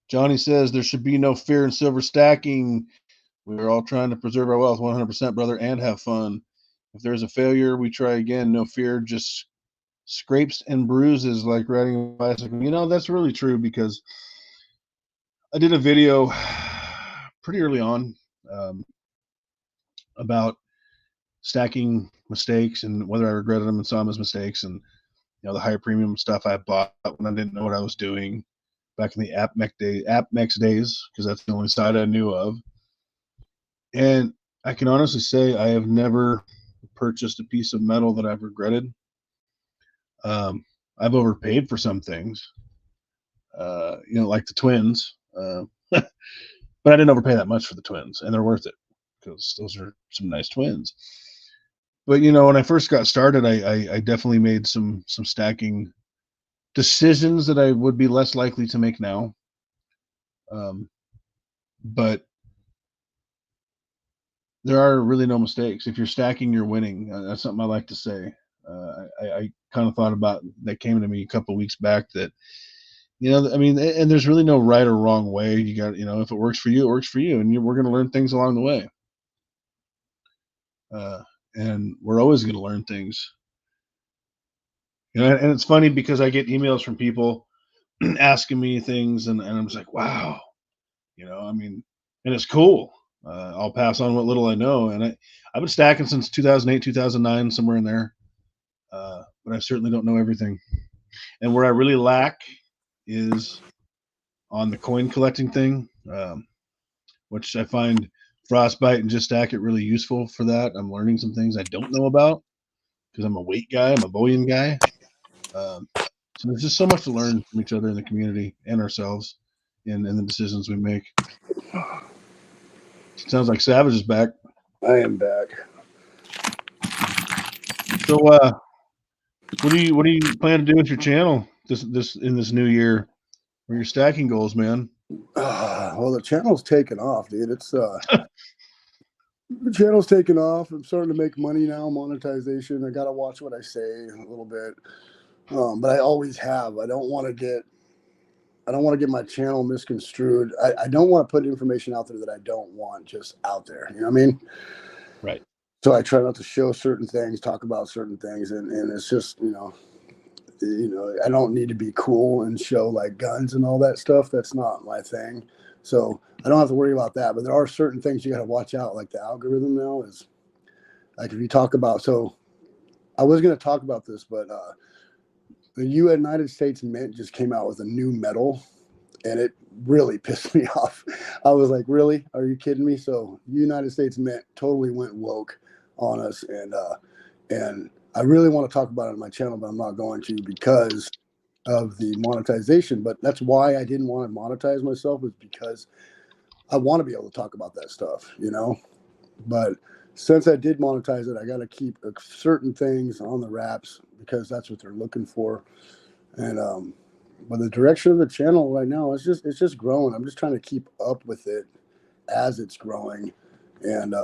Johnny says there should be no fear in silver stacking. We're all trying to preserve our wealth 100%, brother, and have fun. If there's a failure, we try again. No fear, just scrapes and bruises like riding a bicycle. You know, that's really true because I did a video pretty early on about stacking mistakes and whether I regretted them and saw them as mistakes, and the higher premium stuff I bought when I didn't know what I was doing back in the AppMex days, because that's the only side I knew of. And I can honestly say I have never purchased a piece of metal that I've regretted. I've overpaid for some things, like the twins, but I didn't overpay that much for the twins, and they're worth it because those are some nice twins. But when I first got started, I definitely made some stacking decisions that I would be less likely to make now. But there are really no mistakes. If you're stacking, you're winning. That's something I like to say. I kind of thought about that, came to me a couple of weeks back, that and there's really no right or wrong way. You got, if it works for you, it works for you, and we're going to learn things along the way. And we're always going to learn things. And it's funny because I get emails from people asking me things, and I'm just like, wow, and it's cool. I'll pass on what little I know, and I've been stacking since 2008, 2009, somewhere in there. But I certainly don't know everything. And where I really lack is on the coin collecting thing, which I find Frostbite and Just Stack It really useful for that. I'm learning some things I don't know about because I'm a weight guy, I'm a bullion guy. So there's just so much to learn from each other in the community and ourselves in the decisions we make. Sounds like Savage is back. I am back. So, what do you plan to do with your channel this in this new year? What are your stacking goals, man? Well, the channel's taken off, dude. It's the channel's taken off. I'm starting to make money now, monetization. I gotta watch what I say a little bit, but I always have. I don't want to get my channel misconstrued. I don't want to put information out there that I don't want just out there. You know what I mean? Right. So I try not to show certain things, talk about certain things, and it's just I don't need to be cool and show like guns and all that stuff. That's not my thing. So I don't have to worry about that. But there are certain things you got to watch out. Like the algorithm now is like, if you talk about, so I was going to talk about this, but the United States Mint just came out with a new metal, and it really pissed me off. I was like, really? Are you kidding me? So United States Mint totally went woke on us. And I really want to talk about it on my channel, but I'm not going to because of the monetization. But that's why I didn't want to monetize myself, was because I want to be able to talk about that stuff, But since I did monetize it, I got to keep certain things on the wraps because that's what they're looking for. And but the direction of the channel right now is just growing. I'm just trying to keep up with it as it's growing, and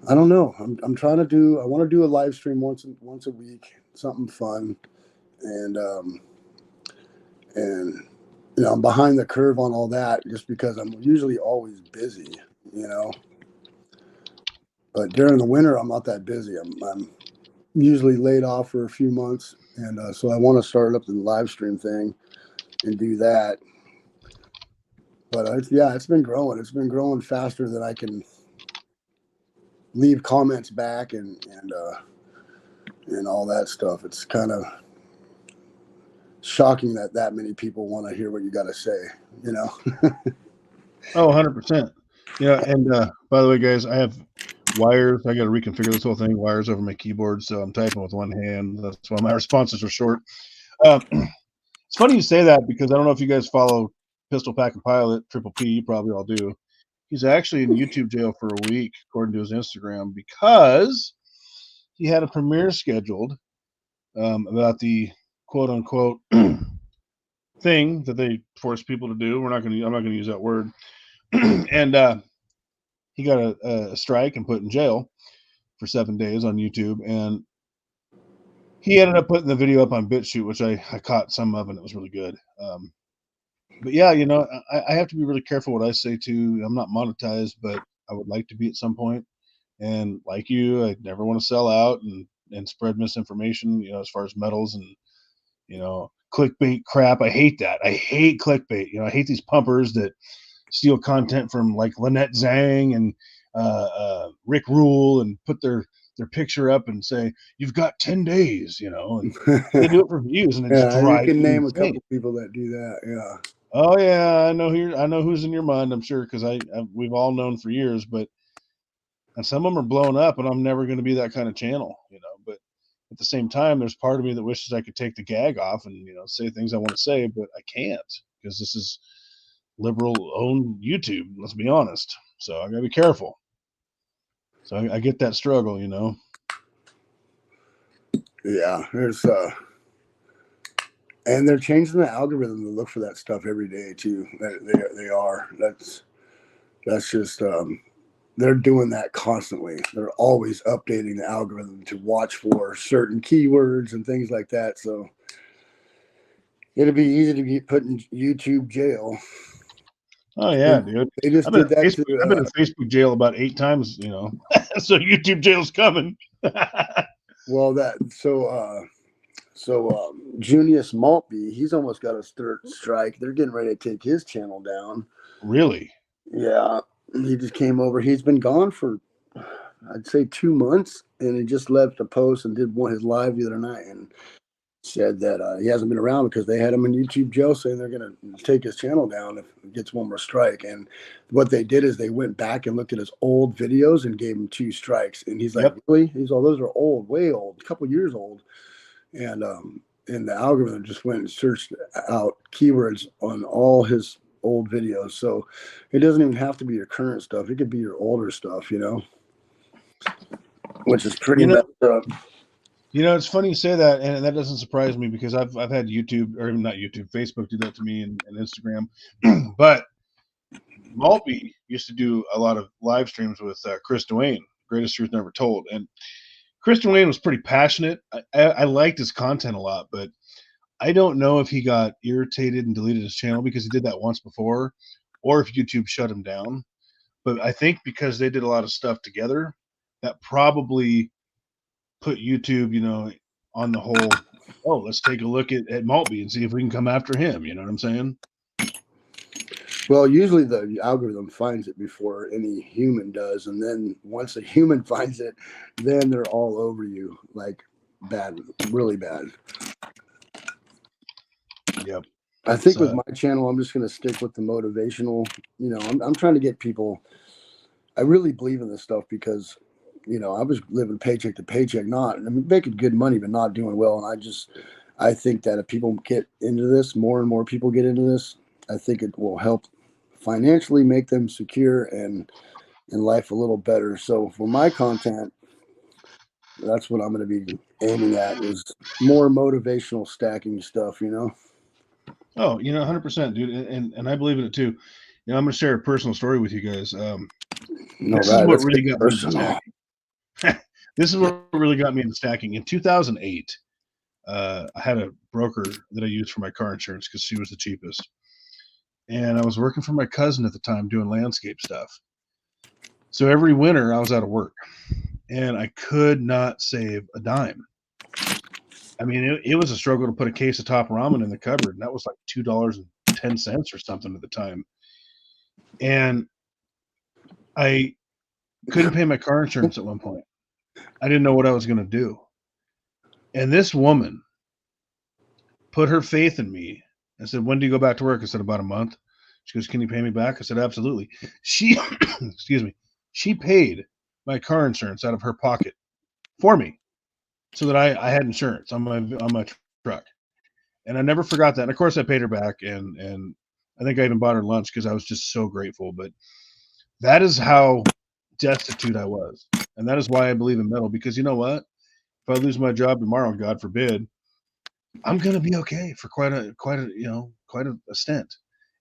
I don't know. I'm trying to do. I want to do a live stream once a week, something fun, and I'm behind the curve on all that just because I'm usually always busy, But during the winter, I'm not that busy. I'm usually laid off for a few months, and so I want to start up the live stream thing and do that. But it's been growing. It's been growing faster than I can leave comments back and all that stuff. It's kind of shocking that many people want to hear what you got to say, Oh, 100%. And by the way, guys, I have wires. I got to reconfigure this whole thing. Wires over my keyboard, so I'm typing with one hand. That's why my responses are short. It's funny you say that because I don't know if you guys follow Pistol Pack and Pilot, Triple P. You probably all do. He's actually in YouTube jail for a week, according to his Instagram, because he had a premiere scheduled about the quote unquote thing that they force people to do. I'm not going to use that word. And he got a strike and put in jail for 7 days on YouTube. And he ended up putting the video up on BitChute, which I caught some of, and it was really good. But yeah, I have to be really careful what I say too. I'm not monetized, but I would like to be at some point. And like you, I never want to sell out and spread misinformation, as far as metals and, clickbait crap. I hate that. I hate clickbait. I hate these pumpers that steal content from like Lynette Zhang and Rick Rule and put their picture up and say, you've got 10 days, and they do it for views, and it just Yeah, you drives can me name a insane. couple people that do that. Yeah. Oh yeah, I know who's in your mind, I'm sure, because we've all known for years, and some of them are blown up, and I'm never going to be that kind of channel, but at the same time, there's part of me that wishes I could take the gag off and, say things I want to say, but I can't, because this is liberal owned YouTube, let's be honest. So I gotta be careful. So I get that struggle, Yeah, there's and they're changing the algorithm to look for that stuff every day too. They are. That's just they're doing that constantly. They're always updating the algorithm to watch for certain keywords and things like that. So it'd be easy to be put in YouTube jail. Oh yeah, dude. They just did that to. I've been in Facebook jail about 8 times, so YouTube jail's coming. Well, Junius Maltby, he's almost got a third strike. They're getting ready to take his channel down. Really? Yeah, he just came over. He's been gone for, I'd say, 2 months, and he just left a post and did his live the other night and said that he hasn't been around because they had him in YouTube jail, saying they're going to take his channel down if he gets one more strike. And what they did is they went back and looked at his old videos and gave him 2 strikes. And he's like, Yep. really? He's all, those are old, way old, a couple years old. And the algorithm just went and searched out keywords on all his old videos. So it doesn't even have to be your current stuff. It could be your older stuff, which is pretty messed up. It's funny you say that, and that doesn't surprise me because I've had YouTube, or not YouTube, Facebook do that to me, and Instagram. But Maltby used to do a lot of live streams with Chris Duane, Greatest Truth Never Told, and Chris Duane was pretty passionate. I liked his content a lot, but I don't know if he got irritated and deleted his channel because he did that once before, or if YouTube shut him down. But I think because they did a lot of stuff together, that probably put YouTube, on the whole, oh, let's take a look at Maltby and see if we can come after him. You know what I'm saying? Well, usually the algorithm finds it before any human does. And then once a human finds it, then they're all over you, like bad, really bad. Yep. I think with my channel, I'm just going to stick with the motivational. I'm trying to get people. I really believe in this stuff because, I was living paycheck to paycheck, making good money, but not doing well. And I think that if people get into this, more and more people get into this, I think it will help financially make them secure and in life a little better. So for my content, that's what I'm going to be aiming at, is more motivational stacking stuff, Oh, 100%, dude. And I believe in it too. I'm going to share a personal story with you guys. This is what really got me into stacking. This is what really got me into stacking. In 2008, I had a broker that I used for my car insurance because she was the cheapest. And I was working for my cousin at the time doing landscape stuff. So every winter I was out of work and I could not save a dime. I mean, it was a struggle to put a case of top ramen in the cupboard, and that was like $2.10 or something at the time. And I couldn't pay my car insurance at one point. I didn't know what I was going to do. And this woman put her faith in me and said, when do you go back to work? I said, about a month. She goes, can you pay me back? I said, absolutely. She, excuse me, she paid my car insurance out of her pocket for me so that I had insurance on my truck. And I never forgot that. And of course I paid her back, and I think I even bought her lunch because I was just so grateful. But That is how destitute I was. And that is why I believe in metal, because you know what? If I lose my job tomorrow, God forbid, I'm gonna be okay for quite a stint.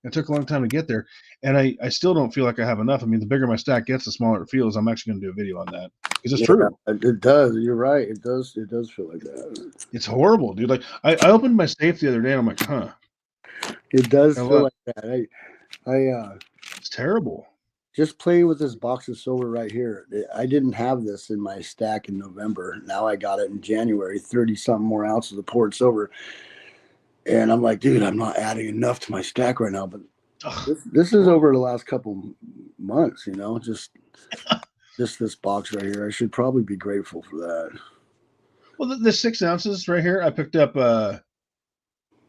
It took a long time to get there, and I still don't feel like I have enough. I mean, the bigger my stack gets, the smaller it feels. I'm actually gonna do a video on that because it's Yeah, true. it does. You're right. It does feel like that. It's horrible, dude. Like I opened my safe the other day and I'm like, huh, It does got a feel lot. like that. I It's terrible. just playing with this box of silver right here. I didn't have this in my stack in November. Now I got it in January, 30 something more ounces of poured silver. And I'm like, dude, I'm not adding enough to my stack right now. But Ugh, this is over the last couple months, just this box right here. I should probably be grateful for that. well, the 6 ounces right here, I picked up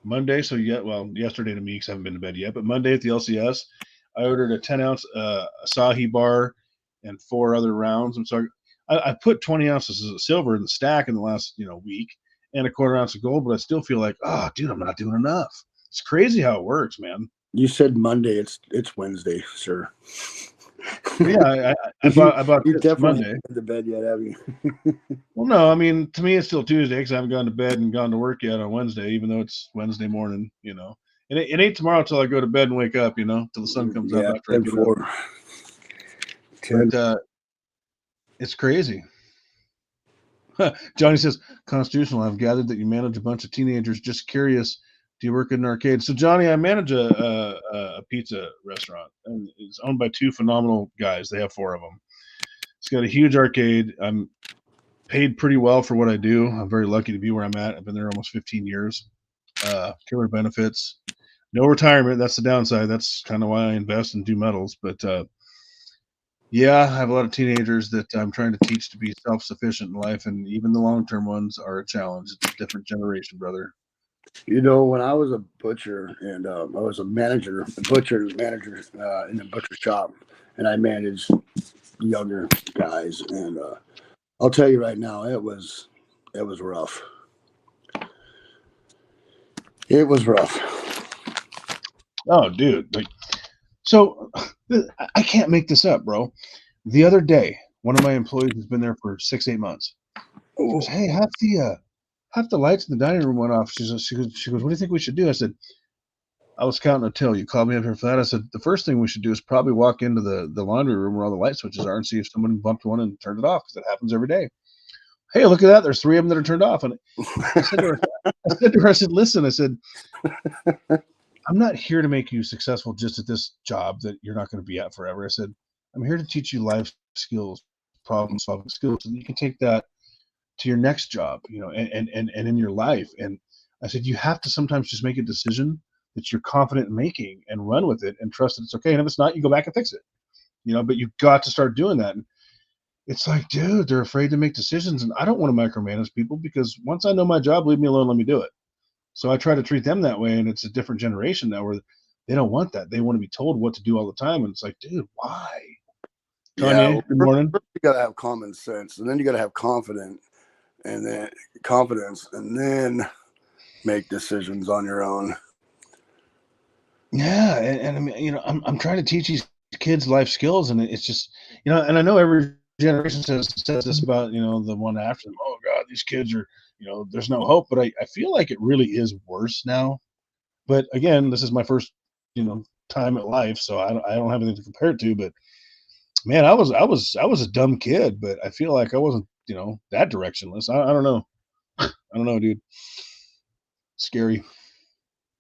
Monday. So yesterday to me because I haven't been to bed yet. But Monday at the LCS, I ordered a 10 ounce Asahi bar and 4 other rounds. And so I put 20 ounces of silver in the stack in the last week and a quarter ounce of gold. But I still feel like, oh, dude, I'm not doing enough. It's crazy how it works, man. You said Monday. It's Wednesday, sir. Well, yeah, you I bought you this definitely Monday. haven't been to bed yet, have you? Well, no, I mean to me it's still Tuesday because I haven't gone to bed and gone to work yet on Wednesday, even though it's Wednesday morning. It ain't tomorrow till I go to bed and wake up. Till the sun comes up Yeah, after I 10 get up. 4. 10. But it's crazy. Johnny says, "Constitutional. I've gathered that you manage a bunch of teenagers. Just curious, do you work in an arcade?" So, Johnny, I manage a pizza restaurant, and it's owned by two phenomenal guys. They have four of them. It's got a huge arcade. I'm paid pretty well for what I do. I'm very lucky to be where I'm at. I've been there almost 15 years. Killer benefits. No retirement. That's the downside. That's kind of why I invest and do metals. But yeah, I have a lot of teenagers that I'm trying to teach to be self-sufficient in life, and even the long-term ones are a challenge. It's a different generation, brother. When I was a butcher and I was a butcher manager in a butcher shop, and I managed younger guys, and I'll tell you right now, it was rough. It was rough. Oh, dude. So I can't make this up, bro. The other day, one of my employees has been there for 6, 8 months. She goes, "Hey, half the lights in the dining room went off." She goes, "What do you think we should do?" I said, "I was counting until you called me up here for that." I said, "The first thing we should do is probably walk into the laundry room where all the light switches are and see if someone bumped one and turned it off because it happens every day." Hey, look at that! There's three of them that are turned off. And I said, "Listen," I said, "I'm not here to make you successful just at this job that you're not going to be at forever." I said, "I'm here to teach you life skills, problem solving skills, so that you can take that to your next job, and in your life." And I said, "You have to sometimes just make a decision that you're confident in making and run with it and trust that it's okay. And if it's not, you go back and fix it, but you've got to start doing that." And it's like, dude, they're afraid to make decisions. And I don't want to micromanage people because once I know my job, leave me alone, let me do it. So I try to treat them that way. And it's a different generation now where they don't want that. They want to be told what to do all the time. And it's like, dude, why? Yeah, Kanye, well, good first morning. you got to have common sense, and then you got to have confidence, and then make decisions on your own. Yeah. And I mean, I'm trying to teach these kids life skills. And it's just, and I know every generation says this about, the one after them. Oh, God, these kids are, there's no hope. But I feel like it really is worse now. But again, this is my first, time at life, so I don't have anything to compare it to. But man, I was a dumb kid, but I feel like I wasn't, that directionless. I don't know. I don't know, dude. Scary.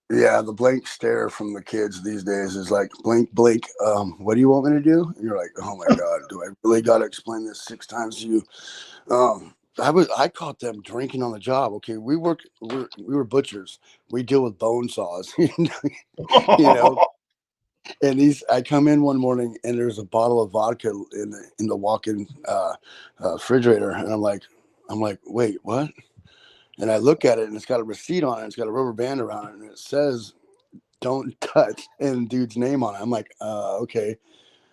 Yeah, the blank stare from the kids these days is like, blink, Blake, what do you want me to do? And you're like, oh my God, do I really got to explain this 6 times to you? I caught them drinking on the job. Okay, we were butchers. We deal with bone saws, you know. And I come in one morning and there's a bottle of vodka in the walk-in refrigerator, and I'm like, wait, what? And I look at it and it's got a receipt on it. It's got a rubber band around it, and it says "Don't touch" and dude's name on it. I'm like, okay.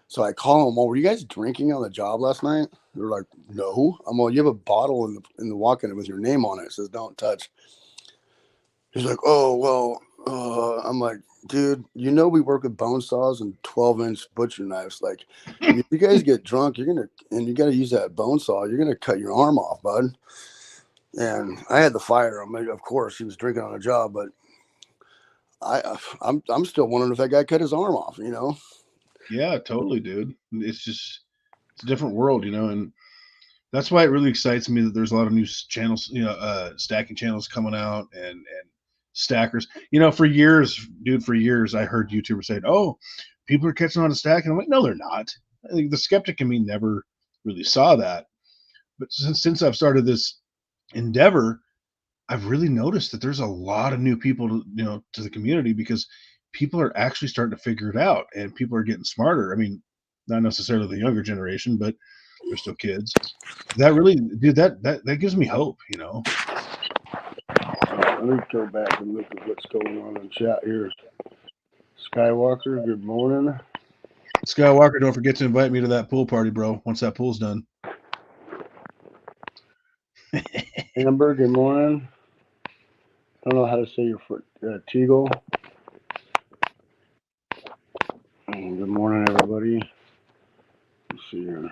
So I call them. Well, were you guys drinking on the job last night? They're like, no. I'm, well, you have a bottle in the walk-in with your name on it. It says "Don't touch." He's like, oh, well, I'm like, dude, we work with bone saws and 12-inch butcher knives. Like, if you guys get drunk, you got to use that bone saw, you're going to cut your arm off, bud. And I had to fire him. Of course, he was drinking on a job, but I'm still wondering if that guy cut his arm off, Yeah, totally, dude. It's a different world, and that's why it really excites me that there's a lot of new channels, stacking channels coming out and stackers. For years, dude, I heard YouTubers saying, "Oh, people are catching on to stack," and I'm like, "No, they're not." I think the skeptic in me never really saw that, but since I've started this endeavor, I've really noticed that there's a lot of new people, to the community because people are actually starting to figure it out, and people are getting smarter. I mean, not necessarily the younger generation, but they're still kids. That really, dude, that gives me hope. Let me go back and look at what's going on in chat here. Skywalker, good morning. Skywalker, don't forget to invite me to that pool party, bro. Once that pool's done. Amber, good morning. I don't know how to say your foot, Teagle. Good morning, everybody. Let's see here.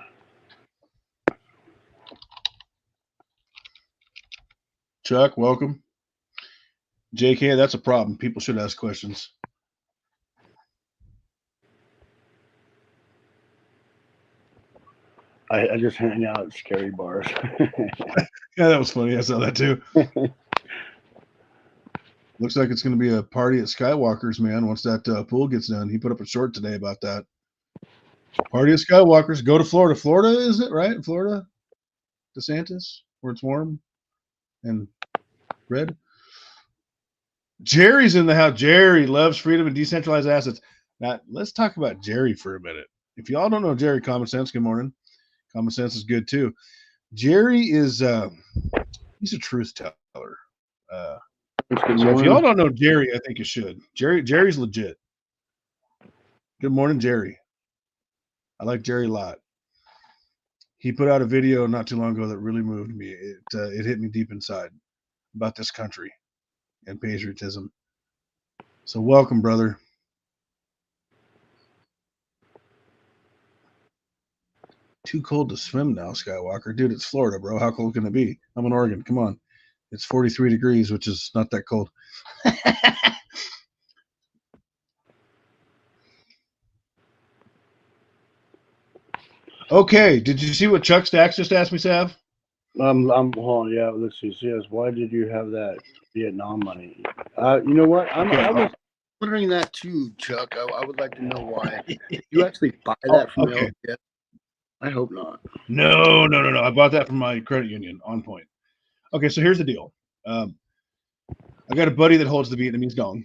Chuck, welcome. JK, that's a problem. People should ask questions. I just hang out at scary bars. Yeah, that was funny. I saw that too. Looks like it's going to be a party at Skywalker's, man. Once that pool gets done, he put up a short today about that. Party at Skywalker's. Go to Florida. Florida, is it right? Florida, DeSantis, where it's warm and red. Jerry's in the house. Jerry loves freedom and decentralized assets. Now, let's talk about Jerry for a minute. If y'all don't know Jerry, Common Sense, good morning. Common Sense is good too. Jerry is he's a truth teller. So if y'all don't know Jerry, I think you should. Jerry's legit. Good morning, Jerry. I like Jerry a lot. He put out a video not too long ago that really moved me. It hit me deep inside about this country and patriotism. So welcome, brother. Too cold to swim now, Skywalker. Dude, it's Florida, bro. How cold can it be? I'm in Oregon. Come on. It's 43 degrees, which is not that cold. Okay. Did you see what Chuck Stacks just asked me, Sav? Hold on, yeah, let's see. Yes, why did you have that Vietnam money? You know what? I was wondering that too, Chuck. I would like to know why. Did you actually buy that from okay. the I hope not. No. I bought that from my credit union. On point. Okay, so here's the deal. I got a buddy that holds the Vietnamese dong,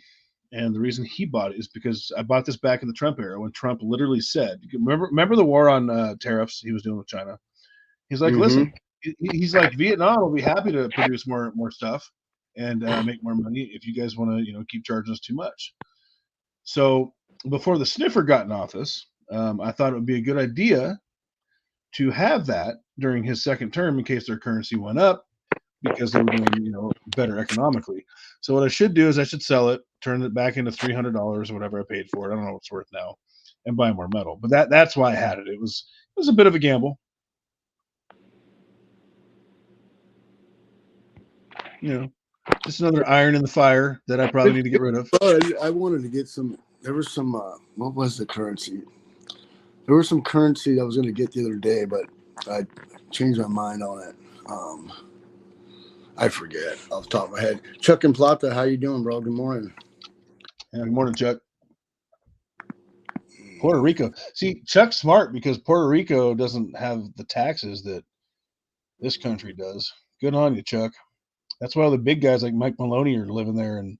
and the reason he bought it is because I bought this back in the Trump era when Trump literally said, "Remember the war on tariffs he was doing with China?" He's like, "Listen, he's like, Vietnam will be happy to produce more stuff and make more money if you guys want to, keep charging us too much." So before the sniffer got in office, I thought it would be a good idea to have that during his second term in case their currency went up because they were doing, better economically. So what I should do is I should sell it, turn it back into $300 or whatever I paid for it. I don't know what it's worth now, and buy more metal. But that's why I had it. It was a bit of a gamble. Just another iron in the fire that I probably need to get rid of. I wanted to get some. There was some. What was the currency? There was some currency that I was going to get the other day, but I changed my mind on it. I forget off the top of my head. Chuck and Plata, how you doing, bro? Good morning. Yeah, good morning, Chuck. Puerto Rico. See, Chuck's smart because Puerto Rico doesn't have the taxes that this country does. Good on you, Chuck. That's why all the big guys like Mike Maloney are living there. And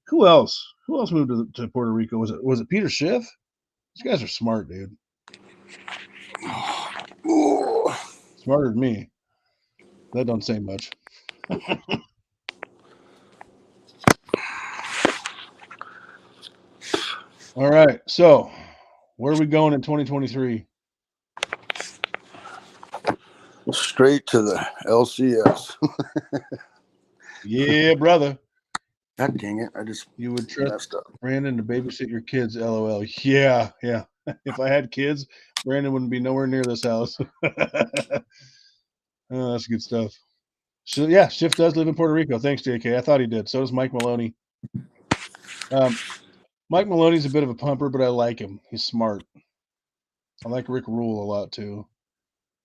who else? Who else moved to Puerto Rico? Was it Peter Schiff? These guys are smart, dude. Smarter than me. That don't say much. All right. So, where are we going in 2023? Straight to the LCS. Yeah, brother. God dang it! I just You would trust messed up. Brandon to babysit your kids, LOL. Yeah. If I had kids, Brandon wouldn't be nowhere near this house. Oh, that's good stuff. So yeah, Schiff does live in Puerto Rico. Thanks, JK. I thought he did. So does Mike Maloney. Mike Maloney's a bit of a pumper, but I like him. He's smart. I like Rick Rule a lot too.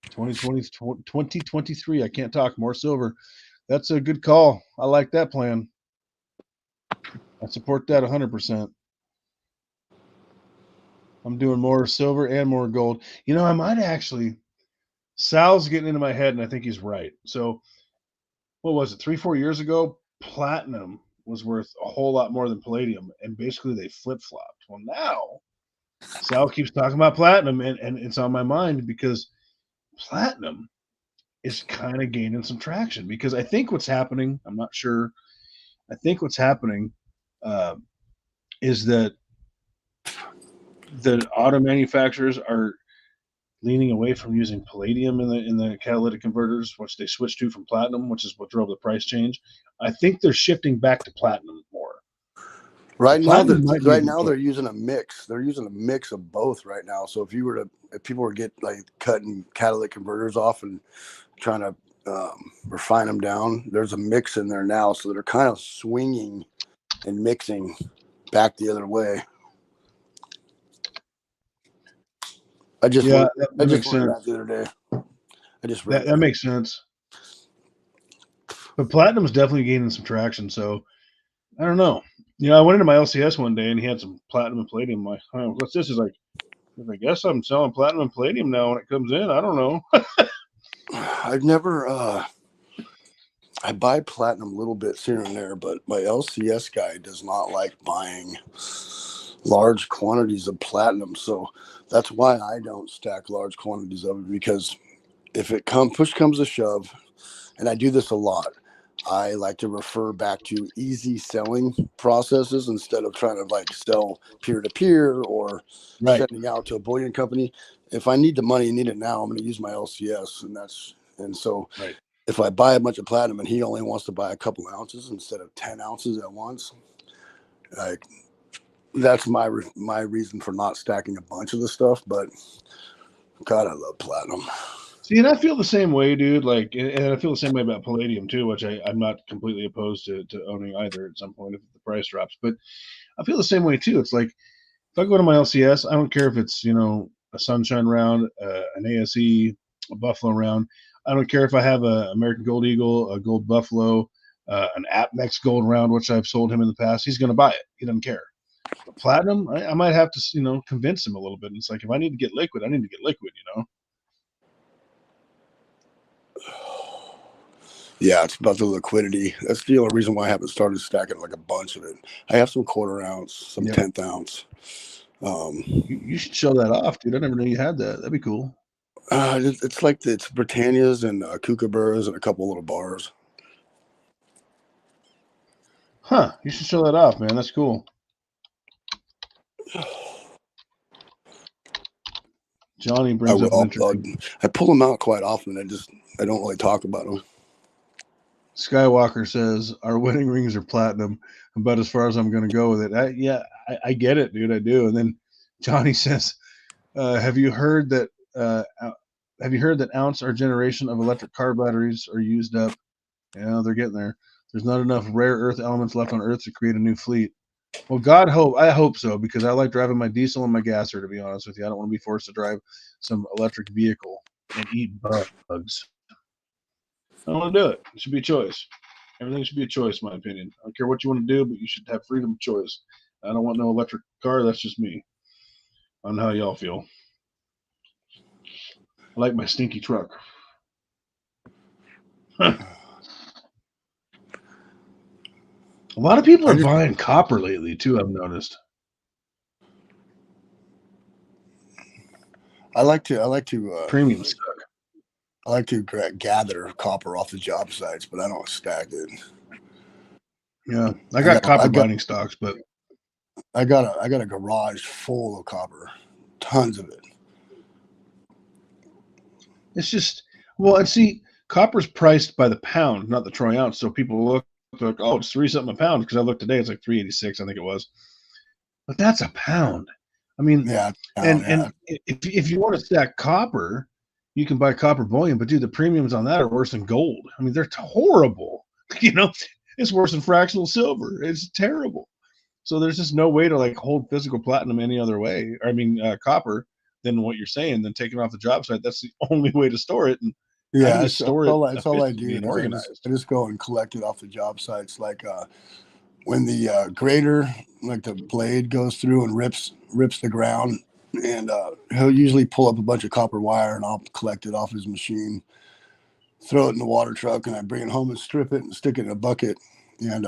2023. I can't talk more silver. That's a good call. I like that plan. I support that 100%. I'm doing more silver and more gold. You know, I might actually. Sal's getting into my head, and I think he's right. So, what was it? 3-4 years ago, platinum was worth a whole lot more than palladium, and basically they flip flopped. Well, now Sal keeps talking about platinum, and it's on my mind because platinum is kind of gaining some traction. Because I think what's happening, I'm not sure. I think what's happening is that the auto manufacturers are leaning away from using palladium in the catalytic converters, which they switched to from platinum, which is what drove the price change. I think they're shifting back to platinum more. Right now, they're using a mix. They're using a mix of both right now. So if people were cutting catalytic converters off and trying to refine them down, there's a mix in there now. So they're kind of swinging and mixing back the other way. I just learned that the other day. I just read that makes sense. But platinum's definitely gaining some traction. So I don't know. You know, I went into my LCS one day and he had some platinum and palladium. I'm like, oh, what's this? He's like, I guess I'm selling platinum and palladium now when it comes in. I don't know. I've never. I buy platinum a little bit here and there, but my LCS guy does not like buying large quantities of platinum. So that's why I don't stack large quantities of it, because if push comes to shove, and I do this a lot, I like to refer back to easy selling processes instead of trying to sell peer to peer or sending out to a bullion company. If I need the money and need it now, I'm going to use my LCS, and so if I buy a bunch of platinum and he only wants to buy a couple ounces instead of 10 ounces at once, that's my reason for not stacking a bunch of the stuff. But God, I love platinum. See, and I feel the same way, dude. And I feel the same way about palladium too, which I'm not completely opposed to owning either at some point if the price drops. But I feel the same way too. It's like if I go to my LCS, I don't care if it's a Sunshine round, an ASE, a Buffalo round. I don't care if I have a American Gold Eagle, a Gold Buffalo, an AppMex Gold round, which I've sold him in the past. He's going to buy it. He doesn't care. But platinum, I might have to convince him a little bit. And it's like if I need to get liquid, I need to get liquid. Yeah, it's about the liquidity. That's the only reason why I haven't started stacking a bunch of it. I have some 1/4 ounce, some 10th ounce. You should show that off, dude. I never knew you had that. That'd be cool. It's Britannias and Kookaburras and a couple little bars. Huh? You should show that off, man. That's cool. Johnny brings up an interesting. I pull them out quite often. I don't really talk about them. Skywalker says our wedding rings are platinum. About as far as I'm going to go with it. I get it, dude. I do. And then Johnny says, "Have you heard that? Have you heard that ounce or generation of electric car batteries are used up? Yeah, they're getting there. There's not enough rare earth elements left on Earth to create a new fleet. Well, I hope so, because I like driving my diesel and my gasser, to be honest with you. I don't want to be forced to drive some electric vehicle and eat bugs. I don't want to do it. It should be a choice. Everything should be a choice, in my opinion. I don't care what you want to do, but you should have freedom of choice. I don't want no electric car. That's just me. I don't know how y'all feel. I like my stinky truck. A lot of people are buying copper lately, too, I've noticed. I like to premium stock. I like to gather copper off the job sites, but I don't stack it. Yeah, I got copper binding stocks, but I got a garage full of copper, tons of it. It's just, well, and see, copper's priced by the pound, not the troy ounce. So people look like, oh, it's 3 something a pound, because I looked today, it's like 386, I think it was. But that's a pound. I mean, Yeah. and if you want to stack copper, you can buy copper bullion, but dude, the premiums on that are worse than gold. I mean, they're horrible. It's worse than fractional silver. It's terrible. So there's just no way to like hold physical platinum any other way. I mean, copper than what you're saying, than taking off the job site. That's the only way to store it. And how do Yeah, you it's store it all I efficiently do and is organized? I just go and collect it off the job sites. Like when the grader, like the blade goes through and rips the ground, and he'll usually pull up a bunch of copper wire, and I'll collect it off his machine, throw it in the water truck, and I bring it home and strip it and stick it in a bucket. And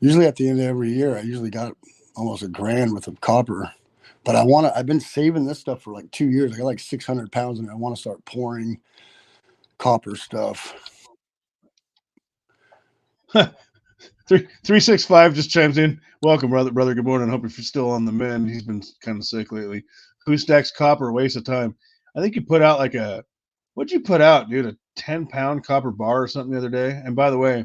usually at the end of every year, I usually got almost $1,000 worth of copper. But I've been saving this stuff for like 2 years. I got like 600 pounds, and I want to start pouring copper stuff. 365 just chimes in. Welcome, brother. Good morning. I hope you're still on the mend. He's been kind of sick lately. Who stacks copper? Waste of time. I think you put out what'd you put out, dude? A 10-pound copper bar or something the other day. And by the way,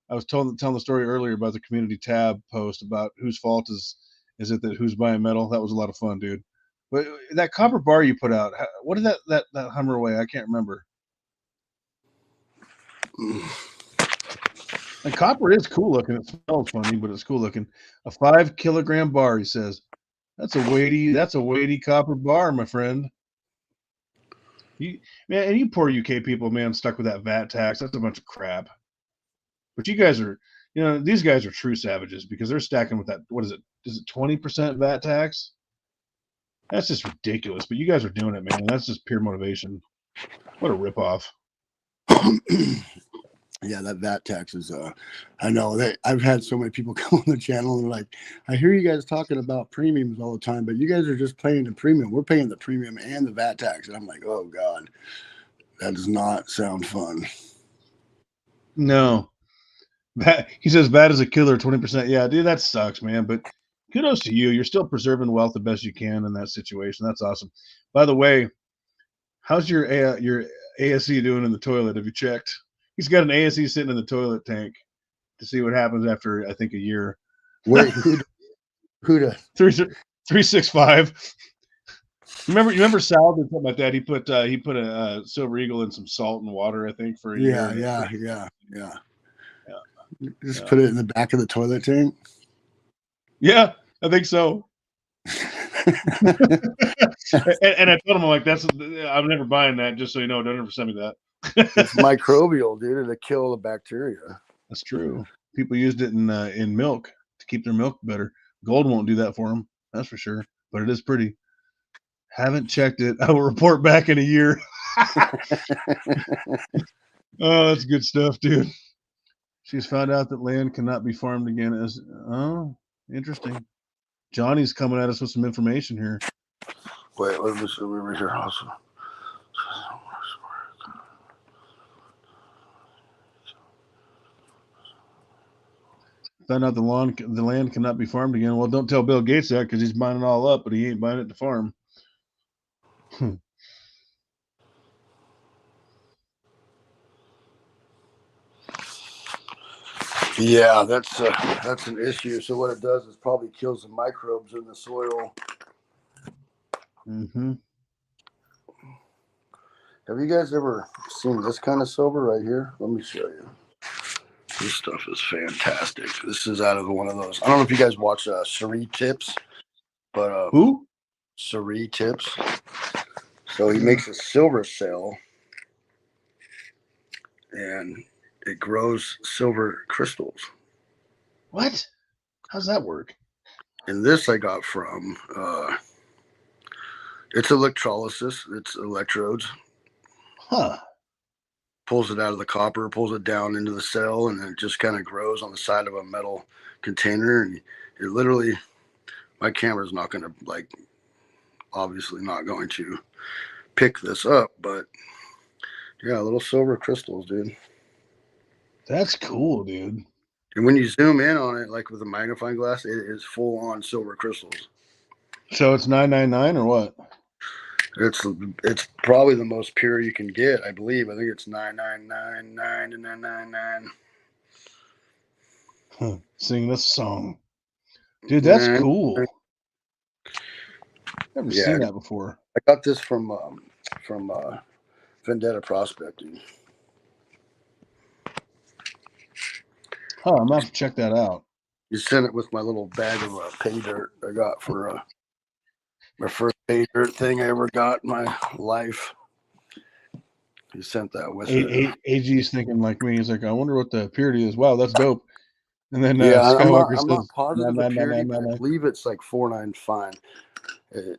I was telling the story earlier about the community tab post about whose fault is it that who's buying metal. That was a lot of fun, dude. But that copper bar you put out, what did that Hummer weigh? I can't remember. And copper is cool looking. It smells funny, but it's cool looking. A 5-kilogram bar, he says. That's a weighty copper bar, my friend. And you poor UK people, man, stuck with that VAT tax. That's a bunch of crap. But you guys are, these guys are true savages because they're stacking with that. What is it? Is it 20% VAT tax? That's just ridiculous. But you guys are doing it, man. That's just pure motivation. What a ripoff. Yeah, that VAT tax is. I know I've had so many people come on the channel and like, I hear you guys talking about premiums all the time, but you guys are just paying the premium. We're paying the premium and the VAT tax, and I'm like, oh god, that does not sound fun. No, he says VAT is a killer, 20%. Yeah, dude, that sucks, man. But kudos to you. You're still preserving wealth the best you can in that situation. That's awesome. By the way, how's your ASE doing in the toilet? Have you checked? He's got an ASE sitting in the toilet tank to see what happens after, I think, a year. Wait, who to 365. Remember Sal did something like that. He put a silver eagle in some salt and water, I think, for a year. Yeah. Just put it in the back of the toilet tank. Yeah, I think so. and I told him, I'm like, I'm never buying that. Just so you know, don't ever send me that. It's microbial, dude. It'll kill the bacteria. That's true. People used it in milk to keep their milk better. Gold won't do that for them. That's for sure. But it is pretty. Haven't checked it. I will report back in a year. Oh, that's good stuff, dude. She's found out that land cannot be farmed again. Interesting. Johnny's coming at us with some information here. Wait, let me see over here also. Found out the land cannot be farmed again. Well, don't tell Bill Gates that because he's buying it all up, but he ain't buying it to farm. Yeah, that's an issue. So what it does is probably kills the microbes in the soil. Mm-hmm. Have you guys ever seen this kind of silver right here? Let me show you. This stuff is fantastic. This is out of one of those. I don't know if you guys watch Suri Tips, but who? Suri Tips. So he makes a silver cell, and it grows silver crystals. What? How's that work? And this I got from it's electrolysis. It's electrodes. Huh. Pulls it out of the copper, pulls it down into the cell, and it just kind of grows on the side of a metal container. And it literally, my camera's not going to, like, obviously not going to pick this up, but yeah, little silver crystals, dude. That's cool, dude. And when you zoom in on it, like with a magnifying glass, it is full on silver crystals. So it's 999 or what? It's probably the most pure you can get, I believe. I think it's 9999 to 999. Singing us a song. Dude, that's cool. Never seen that before. I got this from Vendetta Prospecting. Huh, I'm gonna have to check that out. You sent it with my little bag of pay dirt I got for my first pay dirt thing I ever got in my life. You sent that with it. AG's thinking like me. He's like, I wonder what the purity is. Wow, that's dope. And then Skywalker I'm not positive the purity, but I believe it's like 4.9 fine.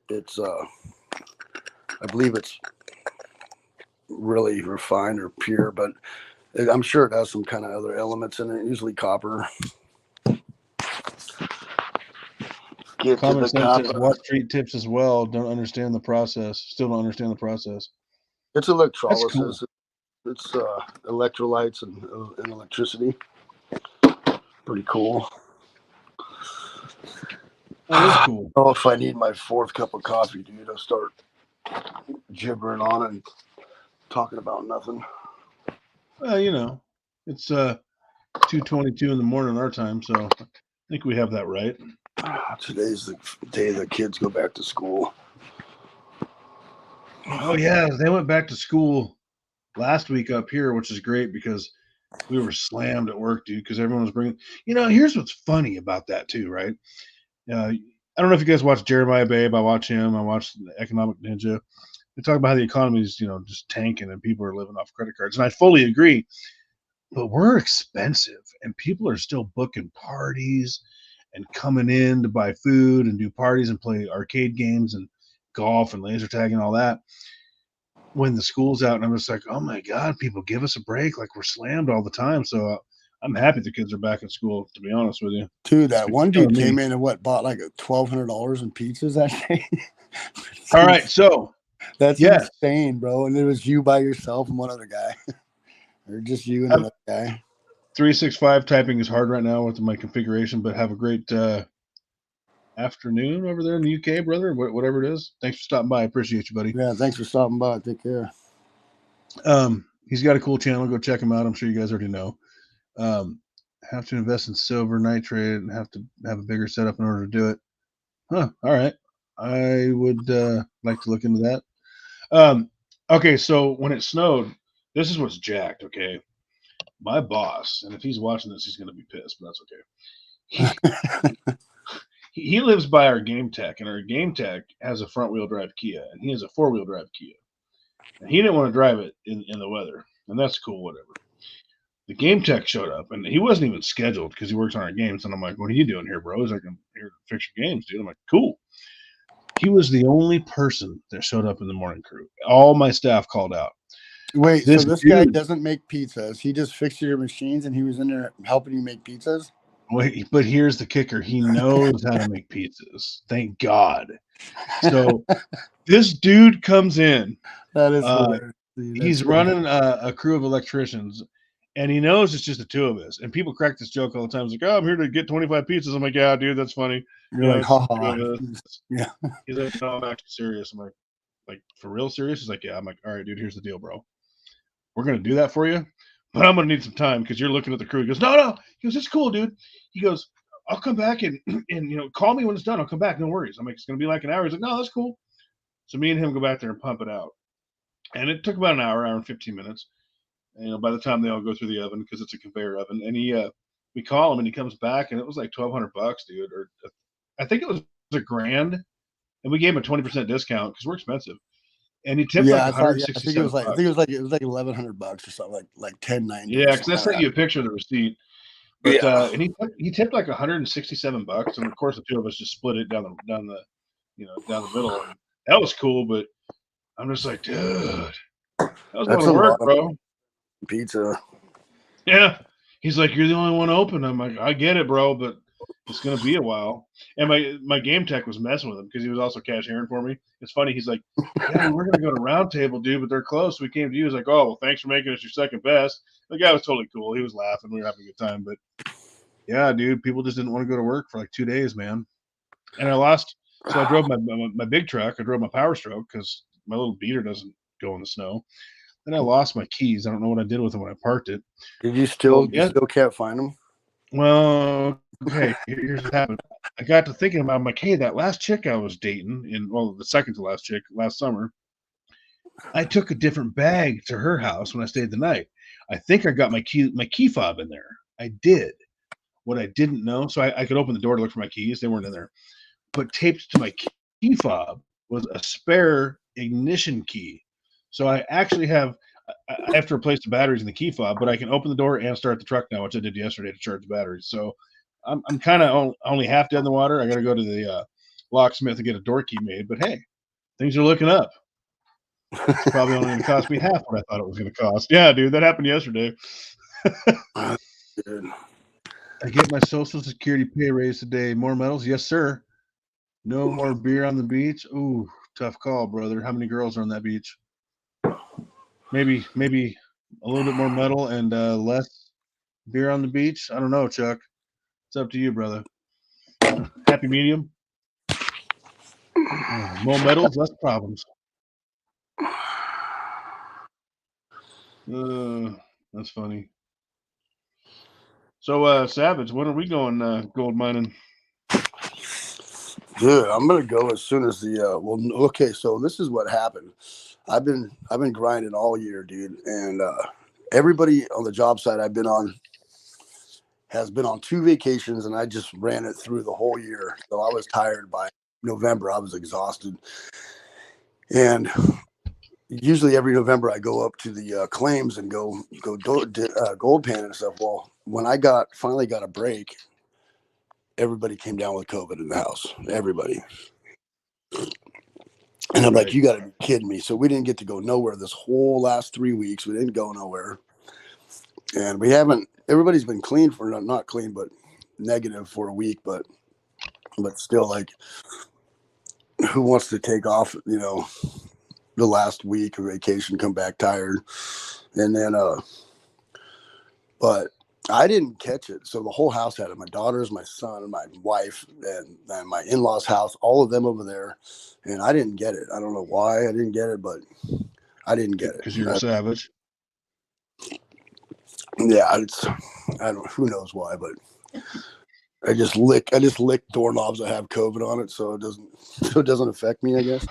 It's I believe it's really refined or pure, but I'm sure it has some kind of other elements in it. Usually copper. Common sense says wash treat tips as well. Don't understand the process. Still don't understand the process. It's electrolysis. Cool. It's electrolytes and electricity. Pretty cool. That is cool. Oh, if I need my fourth cup of coffee, dude, I'll start gibbering on and talking about nothing. You know, it's 2:22 in the morning our time, so I think we have that right. Today's the day the kids go back to school. Oh yeah, they went back to school last week up here, which is great because we were slammed at work, dude, because everyone was bringing. Here's what's funny about that too, right? I don't know if you guys watch Jeremiah Babe. I watch him. I watch the Economic Ninja. They talk about how the economy is, just tanking and people are living off credit cards, and I fully agree. But we're expensive, and people are still booking parties and coming in to buy food and do parties and play arcade games and golf and laser tag and all that. When the school's out, and I'm just like, oh my God, people give us a break. Like we're slammed all the time. So I'm happy the kids are back at school, to be honest with you. Dude, that one dude came in and bought like $1,200 in pizzas that day. All right. So that's insane, bro. And it was you by yourself and one other guy. Or just you and another guy. 365 typing is hard right now with my configuration, but have a great afternoon over there in the UK, brother. Whatever it is. Thanks for stopping by. I appreciate you, buddy. Yeah, thanks for stopping by. Take care. He's got a cool channel. Go check him out. I'm sure you guys already know. Have to invest in silver nitrate and have to have a bigger setup in order to do it. Huh. All right. I would like to look into that. Okay, so when it snowed, this is what's jacked, okay? My boss, and if he's watching this, he's going to be pissed, but that's okay. He lives by our game tech, and our game tech has a front-wheel drive Kia, and he has a four-wheel drive Kia. And he didn't want to drive it in the weather, and that's cool, whatever. The game tech showed up, and he wasn't even scheduled because he works on our games. And I'm like, what are you doing here, bro? He's like, I'm here to fix your games, dude. I'm like, cool. He was the only person that showed up in the morning crew. All my staff called out. Wait, so this guy doesn't make pizzas. He just fixed your machines, and he was in there helping you make pizzas? Wait, but here's the kicker. He knows how to make pizzas. Thank God. So this dude comes in. That is hilarious. He's running a crew of electricians, and he knows it's just the two of us. And people crack this joke all the time. It's like, oh, I'm here to get 25 pizzas. I'm like, yeah, dude, that's funny. You're like, haha. Yeah. He's like, no, I'm actually serious. I'm like, for real serious? He's like, yeah. I'm like, all right, dude, here's the deal, bro. We're going to do that for you, but I'm going to need some time because you're looking at the crew. He goes, no. He goes, it's cool, dude. He goes, I'll come back and call me when it's done. I'll come back. No worries. I'm like, it's going to be like an hour. He's like, no, that's cool. So me and him go back there and pump it out. And it took about an hour and 15 minutes. And, by the time they all go through the oven, because it's a conveyor oven, and we call him and he comes back and it was like $1,200, dude. Or I think it was $1,000, and we gave him a 20% discount because we're expensive. And he tipped like $167. I think it was like $1,100 or something, like $10.90. Yeah, because I sent you a picture of the receipt. But and he tipped like $167, and of course the two of us just split it down the middle. And that was cool, but I'm just like, dude, that was a lot of work, bro. Pizza. Yeah. He's like, you're the only one open. I'm like, I get it, bro, but it's gonna be a while. And my game tech was messing with him because he was also cashiering for me. It's funny. He's like, yeah, we're gonna go to Round Table, dude, but they're closed. So we came to you. He's like, oh, well, thanks for making us your second best. The guy was totally cool. He was laughing. We were having a good time. But yeah, dude, people just didn't want to go to work for like 2 days, man. And I lost. So I drove my big truck. I drove my Power Stroke because my little beater doesn't go in the snow. Then I lost my keys. I don't know what I did with them when I parked it. Did you still? You still can't find them? Well, okay, here's what happened. I got to thinking about, I'm like, hey, that last chick I was dating, the second to last chick last summer, I took a different bag to her house when I stayed the night. I think I got my key fob in there. I did. What I didn't know, so I could open the door to look for my keys. They weren't in there. But taped to my key fob was a spare ignition key. So I actually I have to replace the batteries in the key fob, but I can open the door and start the truck now, which I did yesterday to charge the batteries. So I'm kind of only half dead in the water. I got to go to the locksmith and get a door key made. But hey, things are looking up. It's probably only going to cost me half what I thought it was going to cost. Yeah, dude, that happened yesterday. Dude. I get my Social Security pay raise today. More medals? Yes, sir. No more beer on the beach? Ooh, tough call, brother. How many girls are on that beach? Maybe a little bit more metal and less beer on the beach. I don't know, Chuck. It's up to you, brother. Happy medium. More medals, less problems. That's funny. So, Savage, when are we going gold mining? Dude, I'm gonna go as soon as the okay, so this is what happened. I've been grinding all year, dude, and everybody on the job site I've been on has been on 2 vacations, and I just ran it through the whole year. So I was tired by November. I was exhausted, and usually every November I go up to the claims and go gold pan and stuff. Well, when I finally got a break, everybody came down with COVID in the house. Everybody. And I'm like, you got to be kidding me. So we didn't get to go nowhere this whole last 3 weeks. We didn't go nowhere. And we haven't, everybody's been clean for, not clean, but negative for a week. But still, like, who wants to take off, the last week of vacation, come back tired? And then, but I didn't catch it. So the whole house had it. My daughters, my son, my wife, and my in-laws' house, all of them over there. And I didn't get it. I don't know why I didn't get it, but I didn't get it. Because you're a savage. Yeah, I don't. Who knows why, but I just lick doorknobs that have COVID on it, so it doesn't affect me, I guess.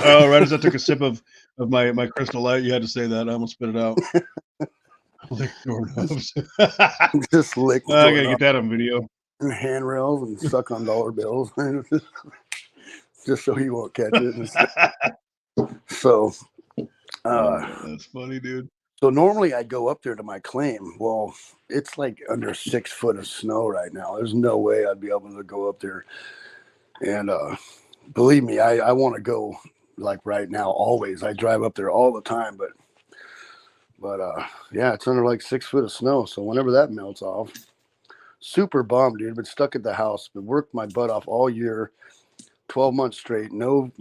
Oh, right as I took a sip of my Crystal Light, you had to say that. I almost spit it out. Lick doorknobs. Just lick. I gotta get that on video. And handrails and suck on dollar bills, just so he won't catch it. So, that's funny, dude. So normally I go up there to my claim. Well, it's like under 6 foot of snow right now. There's no way I'd be able to go up there. And believe me, I want to go like right now. Always, I drive up there all the time. But yeah, it's under like 6 foot of snow. So whenever that melts off, super bummed, dude. Been stuck at the house. Been worked my butt off all year, 12 months straight. No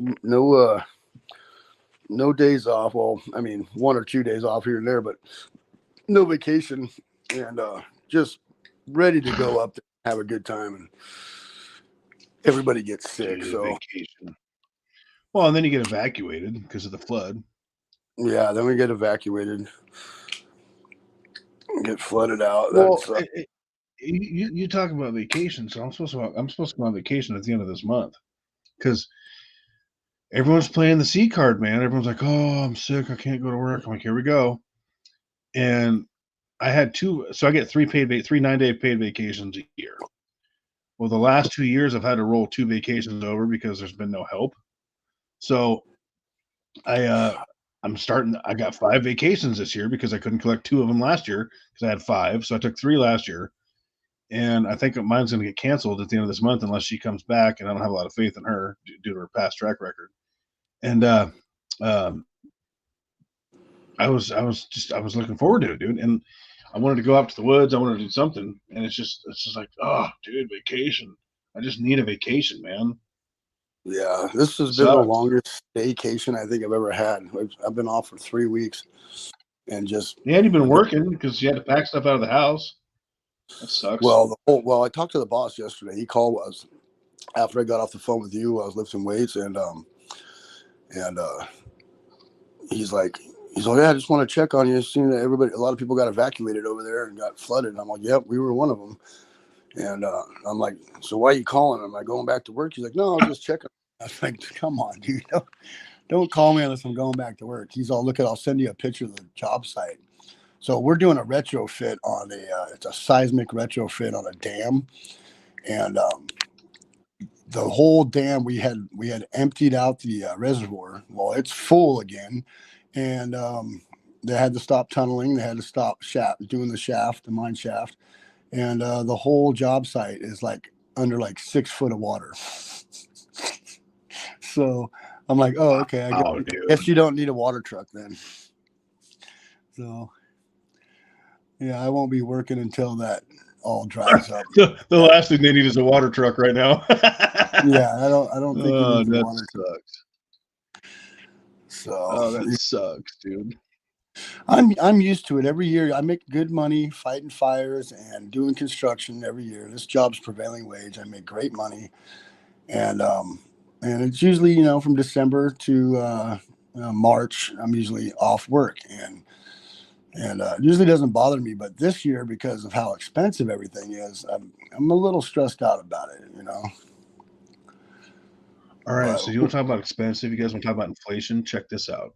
days off. Well, I mean, 1 or 2 days off here and there, but no vacation, and just ready to go up there, have a good time, and everybody gets sick. So vacation. Well, and then you get evacuated because of the flood. Yeah, then we get evacuated, get flooded out. Well, you talk about vacation, so I'm supposed to go on vacation at the end of this month because everyone's playing the C card, man. Everyone's like, "Oh, I'm sick. I can't go to work." I'm like, "Here we go." And I had 2, so I get 3 9-day paid vacations a year. Well, the last 2 years I've had to roll 2 vacations over because there's been no help. So I'm starting. I got 5 vacations this year because I couldn't collect 2 of them last year because I had 5. So I took 3 last year, and I think mine's going to get canceled at the end of this month unless she comes back, and I don't have a lot of faith in her due to her past track record. And I was looking forward to it, dude, and I wanted to go out to the woods. I wanted to do something, and it's just like, oh, dude, vacation. I just need a vacation, man. Yeah, this has been the longest vacation I think I've ever had. I've been off for 3 weeks, and just you've been working because you had to pack stuff out of the house. That sucks. Well, I talked to the boss yesterday. He called us after I got off the phone with you. I was lifting weights, and he's like, He's like, yeah, I just want to check on you. Seeing that a lot of people got evacuated over there and got flooded. And I'm like, yep, we were one of them. And I'm like, so why are you calling? Am I going back to work? He's like, no, I was just checking. I was like, come on, dude. Don't call me unless I'm going back to work. He's all, look at, I'll send you a picture of the job site. So we're doing a retrofit on it's a seismic retrofit on a dam. And the whole dam, we had emptied out the reservoir. Well, it's full again. And they had to stop tunneling. They had to stop doing the mine shaft. And the whole job site is like under like 6 foot of water. So I'm like, oh, okay. I guess you don't need a water truck then. So yeah, I won't be working until that all dries up. The last thing they need is a water truck right now. Yeah, I don't think he needs a water truck. So that sucks, dude. I'm used to it. Every year I make good money fighting fires and doing construction every year. This job's prevailing wage. I make great money. And it's usually, from December to March, I'm usually off work, and it usually doesn't bother me. But this year, because of how expensive everything is, I'm a little stressed out about it, All right, so you want to talk about expensive? You guys want to talk about inflation? Check this out.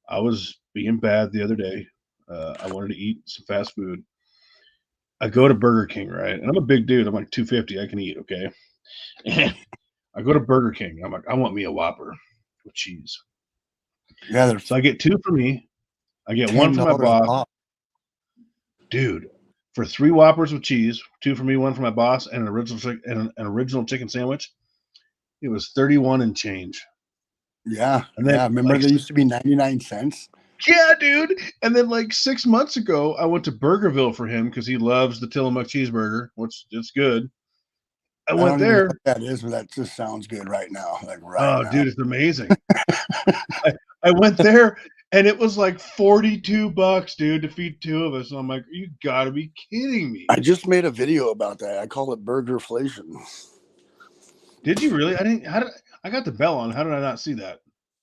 I was being bad the other day. I wanted to eat some fast food. I go to Burger King, right? And I'm a big dude. I'm like 250. I can eat, okay? And I go to Burger King. I'm like, I want me a Whopper with cheese. Yeah. So I get 2 for me. I get 1 for my boss. Dude, for 3 Whoppers with cheese, 2 for me, 1 for my boss, and an original chicken sandwich, it was 31 and change. Yeah. And then, remember they used to be 99 cents? Yeah, dude. And then like 6 months ago, I went to Burgerville for him because he loves the Tillamook cheeseburger, which it's good. I went there. Even know what that is, but that just sounds good right now. Now. Dude, it's amazing. I went there and it was like $42, dude, to feed 2 of us. And I'm like, you gotta be kidding me. I just made a video about that. I call it burgerflation. Did you really? I got the bell on. How did I not see that?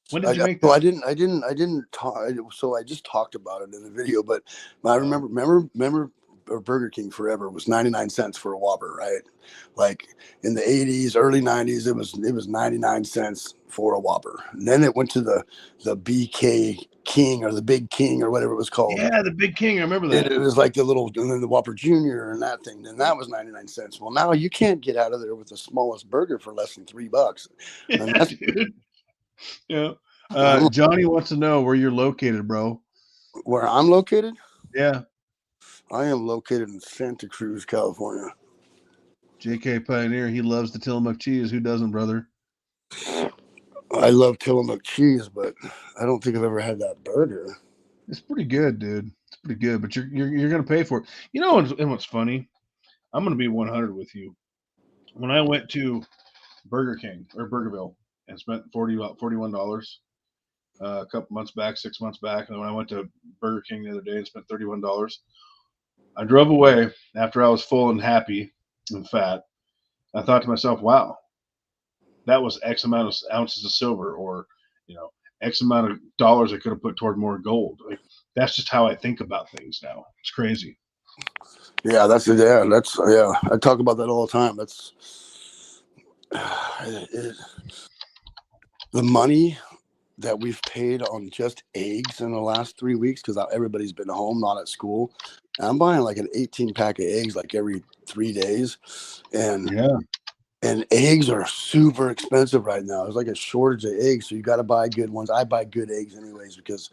When did you make that? Well, I didn't talk. So I just talked about it in the video, but I remember Burger King forever was 99 cents for a Whopper, right? Like in the 80s, early 90s, it was 99 cents for a Whopper. And then it went to the BK King or the Big King or whatever it was called. Yeah, the Big King. I remember that. It was like and then the Whopper Junior and that thing. Then that was 99 cents. Well, now you can't get out of there with the smallest burger for less than $3. Yeah, dude. Yeah. Johnny wants to know where you're located, bro. Where I'm located? Yeah. I am located in Santa Cruz, California. JK Pioneer, he loves the Tillamook cheese. Who doesn't, brother? I love Tillamook cheese, but I don't think I've ever had that burger. It's pretty good, dude. It's pretty good, but you're gonna pay for it. You know, and what's funny? I'm gonna be 100 with you. When I went to Burger King or Burgerville and spent $41 a couple months back, 6 months back, and then when I went to Burger King the other day and spent $31, I drove away after I was full and happy and fat. I thought to myself, wow, that was X amount of ounces of silver, or X amount of dollars I could have put toward more gold. Like, that's just how I think about things now. It's crazy. Yeah, I talk about that all the time. That's the money that we've paid on just eggs in the last 3 weeks because everybody's been home, not at school. And I'm buying like an 18-pack of eggs like every 3 days, and eggs are super expensive right now. There's like a shortage of eggs, so you got to buy good ones. I buy good eggs anyways because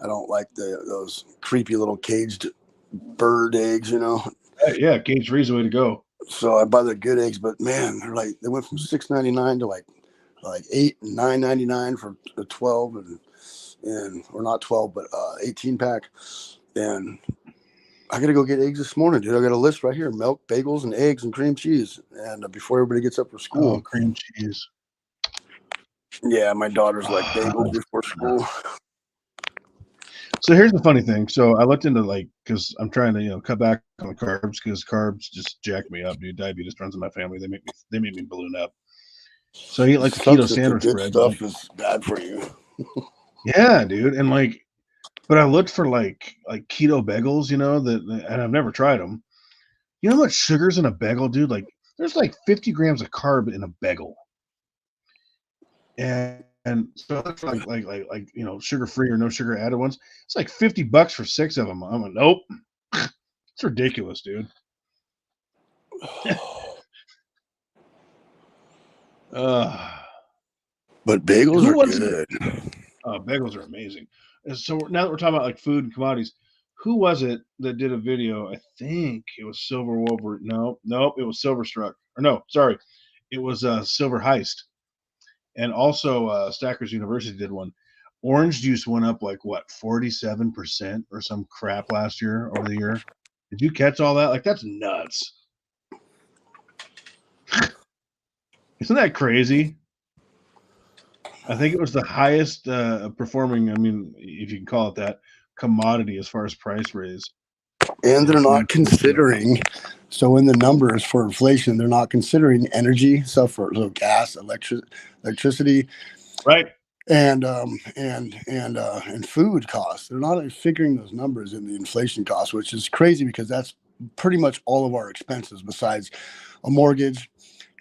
I don't like those creepy little caged bird eggs, Yeah, caged free is the way to go. So I buy the good eggs, but man, they went from $6.99 to like $8 and $9.99 for a 12 and or not 12, but 18-pack. And I got to go get eggs this morning, dude. I got a list right here: milk, bagels, and eggs and cream cheese. And before everybody gets up for school, cream cheese. Yeah, my daughter's like bagels before school. So here's the funny thing. So I looked into because I'm trying to cut back on the carbs because carbs just jack me up, dude. Diabetes runs in my family. They make me balloon up. So I eat like the keto sandwich bread. Stuff is bad for you. Yeah, dude, and But I looked for like keto bagels, you know, and I've never tried them. You know how much sugar's in a bagel, dude? Like there's like 50 grams of carb in a bagel. And so I looked for like you know, sugar free or no sugar added ones. It's like $50 for 6 of them. I'm like, nope. It's ridiculous, dude. But bagels Who are was it? good. Bagels are amazing. And so now that we're talking about like food and commodities, who was it that did a video? I think it was Silver Wolver. No, nope, it was Silverstruck. Or no, sorry, it was Silver Heist. And also Stackers University did one. Orange juice went up like what 47% or some crap last year over the year. Did you catch all that? Like that's nuts. Isn't that crazy? I think it was the highest performing. I mean, if you can call it that, commodity as far as price raise. And they're not considering. So in the numbers for inflation, they're not considering energy stuff for so gas, electricity, right, and food costs. They're not figuring those numbers in the inflation costs, which is crazy because that's pretty much all of our expenses besides a mortgage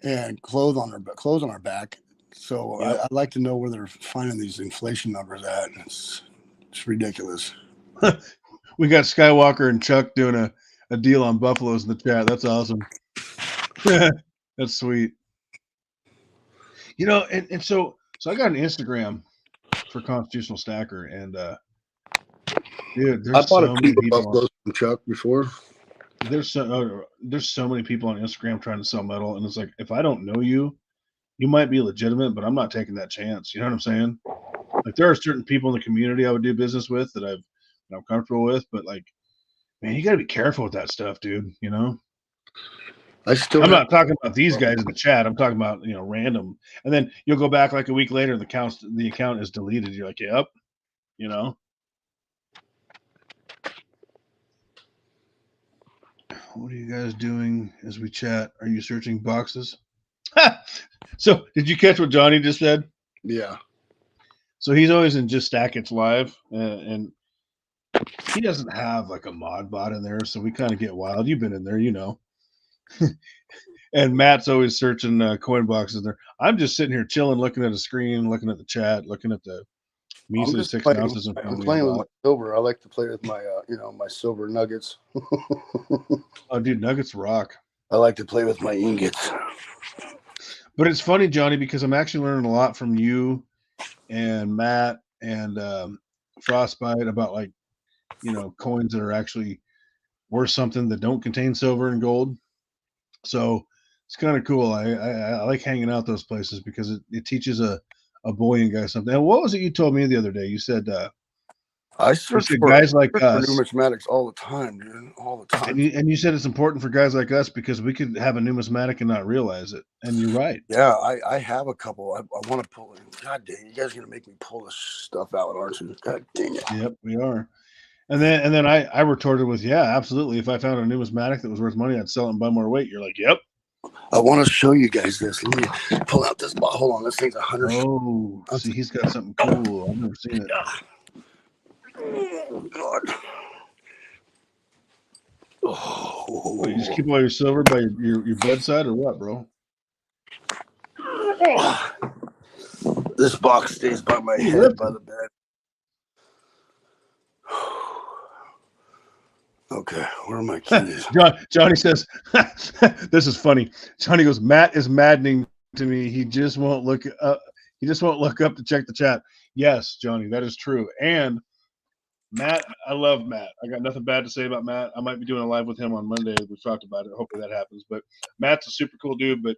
and clothes on our back. So Yep. I'd like to know where they're finding these inflation numbers at. It's ridiculous. We got Skywalker and Chuck doing a deal on buffaloes in the chat. That's awesome. That's sweet. You know, and so I got an Instagram for Constitutional Stacker, and dude, there's so many people from Chuck before. There's so many people on Instagram trying to sell metal, and it's like if I don't know you, you might be legitimate, but I'm not taking that chance. You know what I'm saying? Like there are certain people in the community I would do business with that I'm comfortable with, but like, man, you got to be careful with that stuff, dude. You know. I'm not talking about these guys in the chat. I'm talking about random, and then you'll go back like a week later, and the account is deleted. You're like, yep, you know. What are you guys doing as we chat? Are you searching boxes? So, did you catch what Johnny just said? Yeah. So he's always in Just Stack It's Live, and he doesn't have like a mod bot in there, so we kind of get wild. You've been in there, you know. And Matt's always searching coin boxes there. I'm just sitting here chilling, looking at a screen, looking at the chat, looking at the measly 6 ounces in front of me. I'm playing with my silver. I like to play with my, my silver nuggets. Oh, dude, nuggets rock. I like to play with my ingots. But it's funny, Johnny, because I'm actually learning a lot from you and Matt and Frostbite about like, coins that are actually worth something that don't contain silver and gold. So it's kind of cool. I like hanging out those places because it teaches a bullion guy something. And what was it you told me the other day? You said I search for guys like us for numismatics all the time, dude. All the time. And you said it's important for guys like us because we could have a numismatic and not realize it. And you're right. Yeah, I have a couple. I want to pull it. God dang, you guys are gonna make me pull this stuff out, aren't you? God dang it. Yep, we are. And then I retorted with, yeah, absolutely. If I found a numismatic that was worth money, I'd sell it and buy more weight. You're like, yep. I want to show you guys this. Let me pull out this bottle. Hold on, this thing's 100. Oh, see, he's got something cool. I've never seen it. Oh God. Oh, you just keep all your silver by your bedside or what, bro? This box stays by my head by the bed. Okay, where are my keys? Johnny says, this is funny. Johnny goes, Matt is maddening to me. He just won't look up. He just won't look up to check the chat. Yes, Johnny, that is true. And Matt, I love Matt. I got nothing bad to say about Matt. I might be doing a live with him on Monday. We've talked about it. Hopefully that happens. But Matt's a super cool dude, but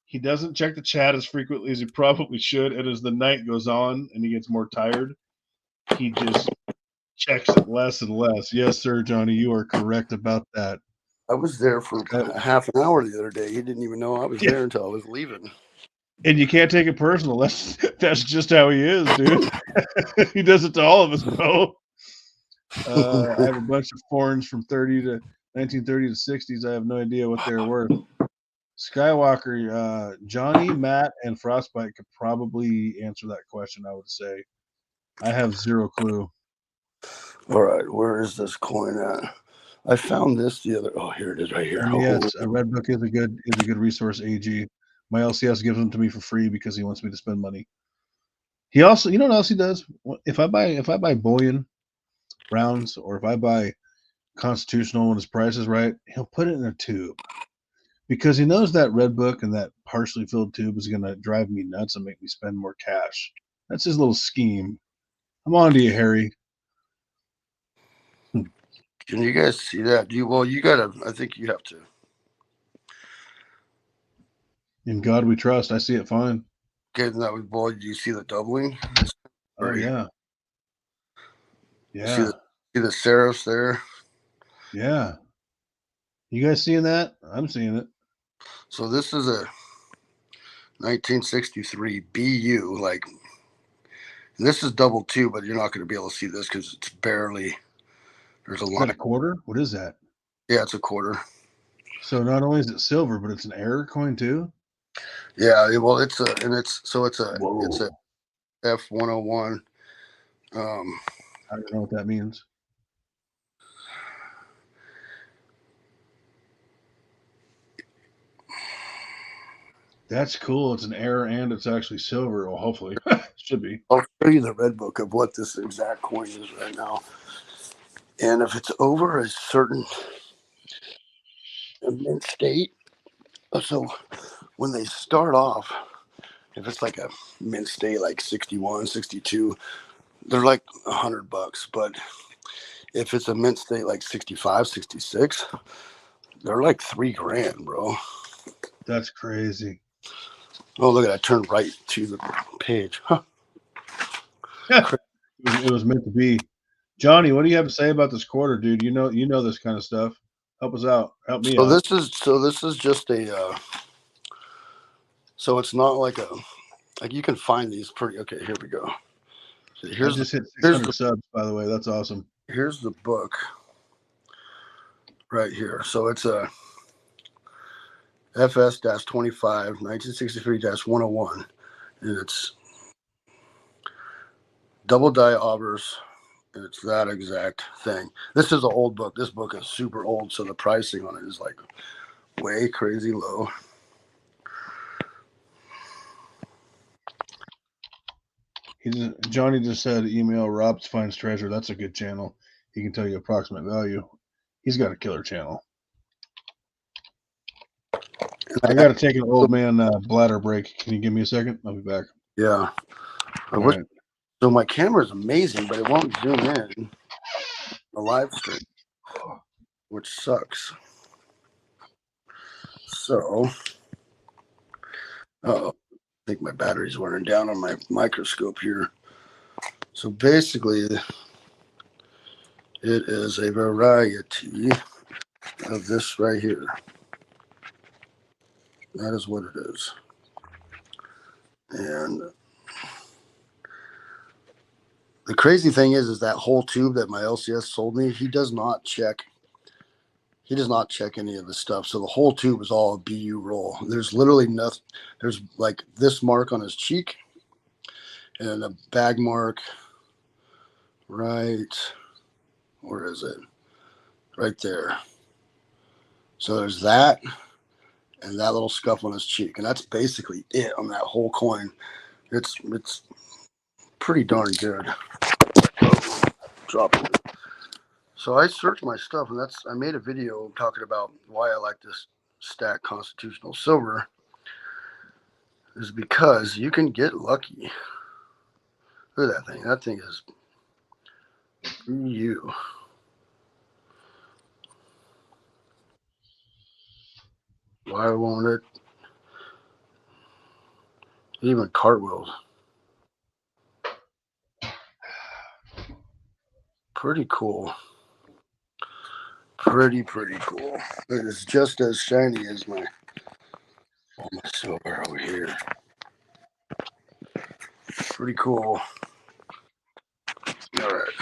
he doesn't check the chat as frequently as he probably should. And as the night goes on and he gets more tired, he just checks it less and less. Yes, sir, Johnny, you are correct about that. I was there for half an hour the other day. He didn't even know I was there until I was leaving. And you can't take it personal. That's just how he is, dude. He does it to all of us, bro. I have a bunch of foreigns from 1930 to 60s. I have no idea what they're worth. Skywalker, Johnny, Matt, and Frostbite could probably answer that question, I would say. I have zero clue. All right, where is this coin at? I found this the other. Oh, here it is, right here. And yes, a red book is a good resource. AG, my LCS gives them to me for free because he wants me to spend money. He also, you know what else he does? If I buy bullion rounds, or if I buy constitutional when his price is right, he'll put it in a tube because he knows that red book and that partially filled tube is going to drive me nuts and make me spend more cash. That's his little scheme. I'm on to you, Harry. Can you guys see that? You gotta. I think you have to. In God we trust. I see it fine. Getting that with boy, do you see the doubling? Oh yeah, You yeah, see the serifs there. yeah. You guys seeing that? I'm seeing it. So this is a 1963 BU. Like, this is double two, but you're not going to be able to see this because it's barely. There's a Is line. that a quarter? What is that? Yeah, it's a quarter. So not only is it silver, but it's an error coin too. Yeah, well, it's a Whoa. F101. I don't know what that means. That's cool. It's an error and it's actually silver. Well, hopefully, should be. I'll show you the red book of what this exact coin is right now. And if it's over a certain mint state, so when they start off, if it's like a mint state like 61, 62, they're like $100. But if it's a mint state like 65, 66, they're like $3,000, bro. That's crazy. Oh, look at that. I turned right to the page. Huh. It was meant to be. Johnny, what do you have to say about this quarter, dude? You know this kind of stuff. Help us out. Help me out. This is just a so it's not like you can find these pretty. Okay, here we go. So I just hit 600 subs, by the way. That's awesome. Here's the book right here. So it's a FS-25 1963-101, and it's double die obverse, and it's that exact thing. This is an old book. This book is super old, so the pricing on it is like way crazy low. Johnny just said email Rob's Finds Treasure. That's a good channel. He can tell you approximate value. He's got a killer channel. I got to take an old man bladder break. Can you give me a second? I'll be back. Yeah. Right. So my camera is amazing, but it won't zoom in a live stream, which sucks. So, I think my battery's wearing down on my microscope here. So basically, it is a variety of this right here. That is what it is. And the crazy thing is that whole tube that my LCS sold me, he does not check any of the stuff. So the whole tube is all a BU roll. There's literally nothing. There's like this mark on his cheek and a bag mark right, where is it? Right there. So there's that and that little scuff on his cheek. And that's basically it on that whole coin. It's pretty darn good. Drop it. So I searched my stuff, and I made a video talking about why I like this stack constitutional silver. Is because you can get lucky. Look at that thing. That thing is BU. Why won't it? Even cartwheels. Pretty cool. Pretty cool. It is just as shiny as my silver over here. Pretty cool. All right.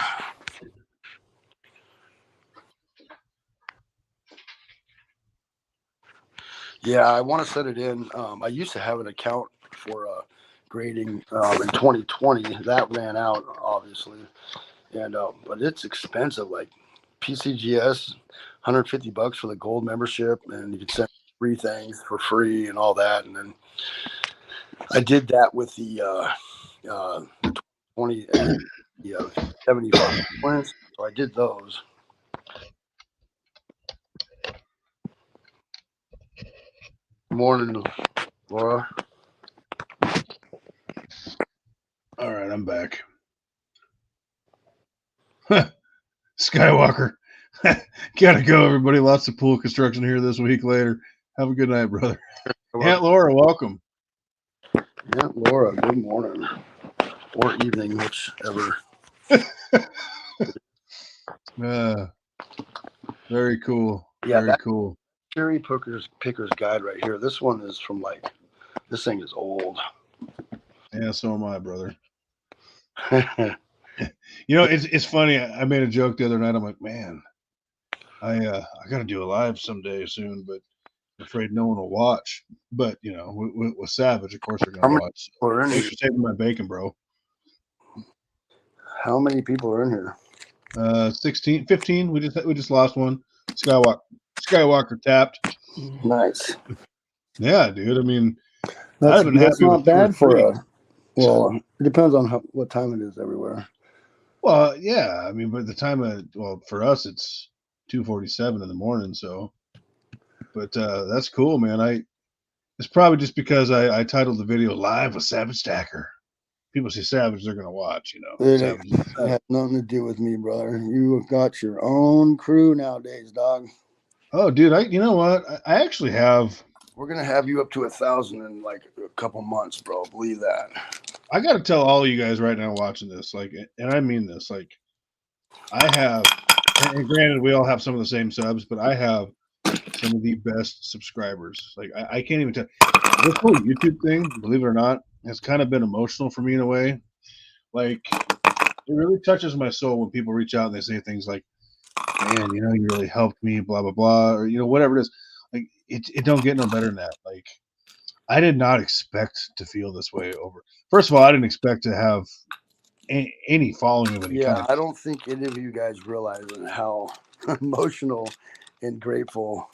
Yeah, I want to set it in. I used to have an account for grading in 2020. That ran out, obviously. And but it's expensive. Like PCGS, $150 for the gold membership, and you can send 3 things for free and all that. And then I did that with the 20 and the 75 points. So I did those. Morning, Laura. All right, I'm back. Skywalker. Gotta go, everybody. Lots of pool construction here this week later. Have a good night, brother. Aunt Laura, welcome. Aunt Laura, good morning. Or evening, whichever. Very cool. Yeah, very cool. Cherry Picker's Guide right here. This one is from this thing is old. Yeah, so am I, brother. It's funny. I made a joke the other night. I'm like, man, I got to do a live someday soon, but I'm afraid no one will watch. But with Savage, of course they're gonna watch. So thanks for saving my bacon, bro. How many people are in here? 16, 15. We just lost one. Skywalker tapped. Nice. Yeah, dude. I mean, that's not bad for well, it depends on what time it is everywhere. Well, yeah. I mean, but the time for us it's 2:47 in the morning. So, but that's cool, man. It's probably just because I titled the video "Live with Savage Stacker." People say Savage, they're gonna watch. It has nothing to do with me, brother. You have got your own crew nowadays, dog. Oh, dude, you know what? I actually have. We're gonna have you up to 1,000 in like a couple months, bro. Believe that. I got to tell all of you guys right now watching this, and I mean this, I have, and granted, we all have some of the same subs, but I have some of the best subscribers. I can't even tell. This whole YouTube thing, believe it or not, has kind of been emotional for me in a way. It really touches my soul when people reach out and they say things like, man, you really helped me, blah, blah, blah, or, whatever it is. It don't get no better than that. I did not expect to feel this way over. First of all, I didn't expect to have any following of any kind. Yeah, I don't think any of you guys realize how emotional and grateful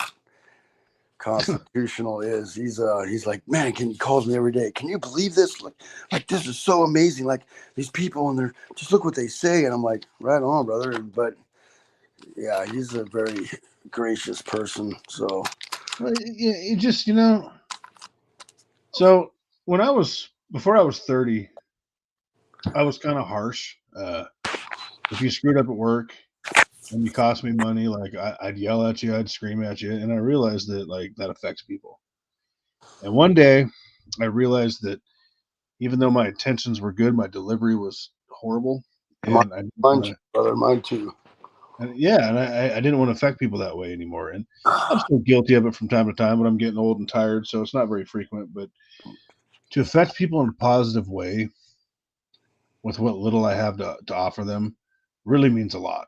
Constitutional is. He's like, man, he calls me every day. Can you believe this? Like this is so amazing. Like these people and they're just look what they say. And I'm like, right on, brother. But yeah, he's a very gracious person. So it just, so before I was 30, I was kind of harsh. If you screwed up at work and you cost me money, I'd yell at you, I'd scream at you, and I realized that that affects people. And one day, I realized that even though my intentions were good, my delivery was horrible. And mine too. And I didn't want to affect people that way anymore. And I'm still guilty of it from time to time, but I'm getting old and tired, so it's not very frequent. But to affect people in a positive way with what little I have to offer them really means a lot.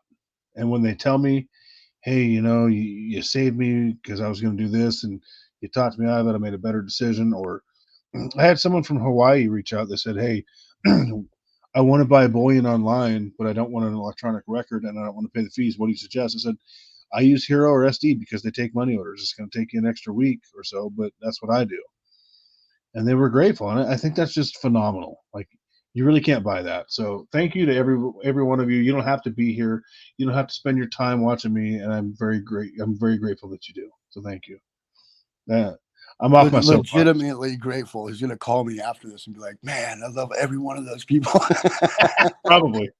And when they tell me, hey, you saved me because I was going to do this and you talked me out of it, I made a better decision. Or I had someone from Hawaii reach out that said, hey, I want to buy a bullion online, but I don't want an electronic record and I don't want to pay the fees. What do you suggest? I said, I use Hero or SD because they take money orders. It's going to take you an extra week or so, but that's what I do. And they were grateful. And I think that's just phenomenal. You really can't buy that. So thank you to every one of you. You don't have to be here. You don't have to spend your time watching me. And I'm very grateful that you do. So thank you. I'm off my soapbox. Legitimately grateful. He's going to call me after this and be like, man, I love every one of those people. Probably.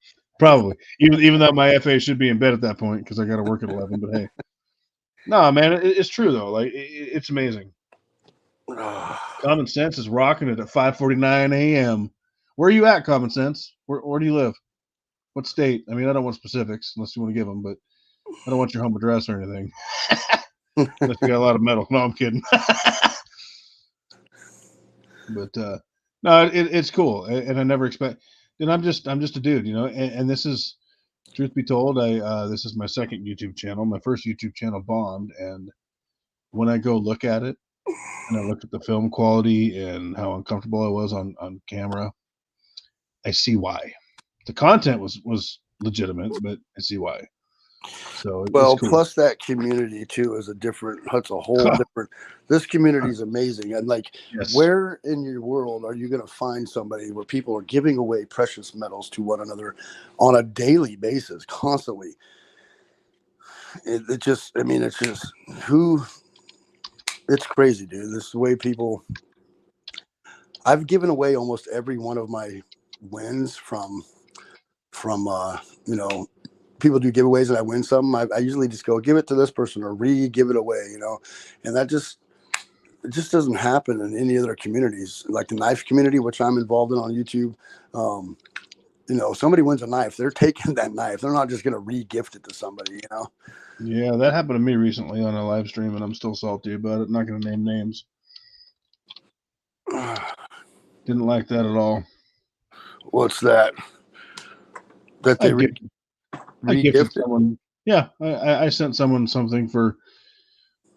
Even though my FA should be in bed at that point because I got to work at 11. But hey, no, man, it's true though. It's amazing. Common Sense is rocking it at 5:49 a.m. Where are you at, Common Sense? Where do you live? What state? I mean, I don't want specifics unless you want to give them, but I don't want your home address or anything. Unless you got a lot of metal. No, I'm kidding. But no, it's cool, and I never expect. And I'm just a dude, And this is, truth be told, this is my second YouTube channel. My first YouTube channel bombed, and when I go look at it, and I look at the film quality and how uncomfortable I was on camera, I see why. The content was legitimate, but I see why. So Well, it's cool. plus that community too is that's a whole different. This community is amazing, and like, Yes. where in your world are you going to find somebody where people are giving away precious metals to one another on a daily basis, constantly? It just, I mean, it's just it's crazy, dude. This is the way people. I've given away almost every one of my wins from people do giveaways and I win something. I usually just go give it to this person or give it away, and it just doesn't happen in any other communities, like the knife community, which I'm involved in on YouTube. Somebody wins a knife, they're taking that knife. They're not just going to re-gift it to somebody. Yeah, that happened to me recently on a live stream, and I'm still salty about it. Not going to name names. Didn't like that at all. What's that? That they I gifted re-gifted? someone. Yeah, I sent someone something for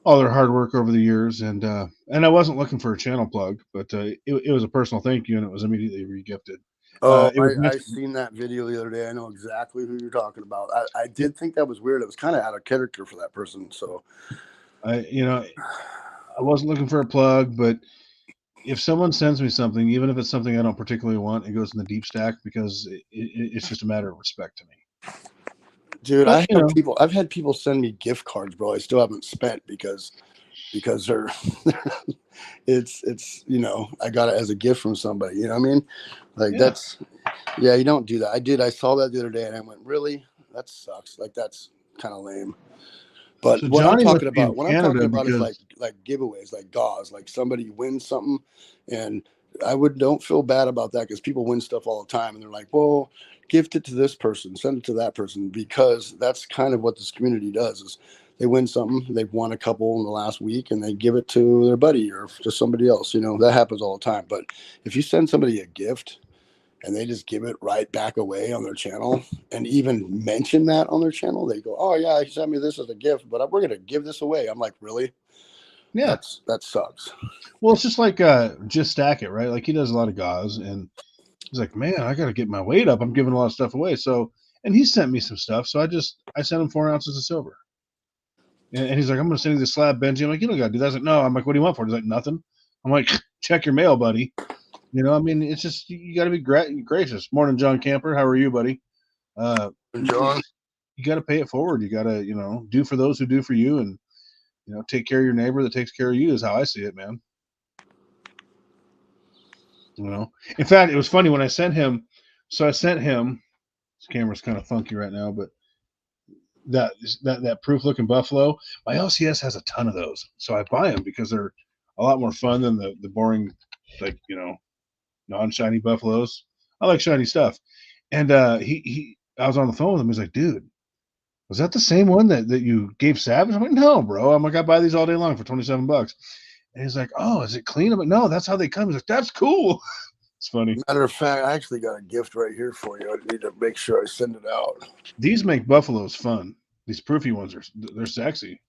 all their hard work over the years, and I wasn't looking for a channel plug, but it was a personal thank you, and it was immediately re-gifted. Oh, It was I seen that video the other day. I know exactly who you're talking about. I did think that was weird. It was kind of out of character for that person. So I wasn't looking for a plug, but if someone sends me something, even if it's something I don't particularly want, it goes in the deep stack because it's just a matter of respect to me. dude, But I've had people send me gift cards, bro. I still haven't spent because they're it's I got it as a gift from somebody. You know what I mean? Like you don't do that. I saw that the other day and I went, really? That sucks. Like, that's kind of lame. But so what I'm Johnny must talking be in about, Canada is because like giveaways, like gauze, like somebody wins something, and don't feel bad about that because people win stuff all the time, and they're like, well, gift it to this person, send it to that person, because that's kind of what this community does. Is they win something, they've won a couple in the last week, and they give it to their buddy or to somebody else. That happens all the time. But if you send somebody a gift and they just give it right back away on their channel and even mention that on their channel, they go, oh yeah, he sent me this as a gift, but we're going to give this away. I'm like, really? yeah, That sucks. well, it's just like just stack it, right? Like he does a lot of gauze, and he's like, man, I got to get my weight up. I'm giving a lot of stuff away. So, and he sent me some stuff, so I sent him 4 ounces of silver, and he's like, I'm going to send you the slab, Benji. I'm like, you don't got to do that. He's like, no. I'm like, what do you want for it? He's like, nothing. I'm like, check your mail, buddy. I mean, it's just you got to be gracious. Morning, John Camper. How are you, buddy? John, You got to pay it forward. You got to do for those who do for you, and take care of your neighbor that takes care of you is how I see it, man. In fact, it was funny when I sent him. So I sent him. This camera's kind of funky right now, but that proof looking buffalo. My LCS has a ton of those, so I buy them because they're a lot more fun than the boring, like non-shiny buffaloes. I like shiny stuff. And I was on the phone with him. He's like, dude, was that the same one that you gave Savage? I'm like, no, bro. I'm like, I buy these all day long for $27. And he's like, oh, is it clean? I'm like, no, that's how they come. He's like, that's cool. It's funny. matter of fact, I actually got a gift right here for you. I need to make sure I send it out. These make buffaloes fun. These proofy ones they're sexy,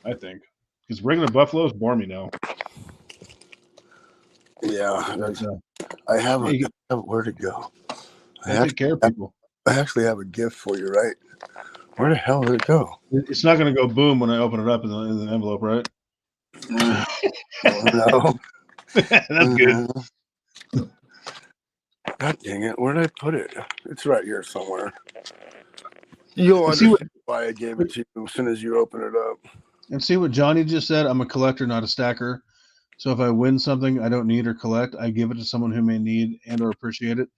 I think. Because regular buffaloes bore me now. Yeah, I have where to go. I take care of people. I actually have a gift for you, right? Where the hell did it go? It's not going to go boom when I open it up in the envelope, right? No. That's good. God dang it. Where did I put it? It's right here somewhere. You'll understand why I gave it to you as soon as you open it up. And see what Johnny just said? I'm a collector, not a stacker. So if I win something I don't need or collect, I give it to someone who may need and or appreciate it.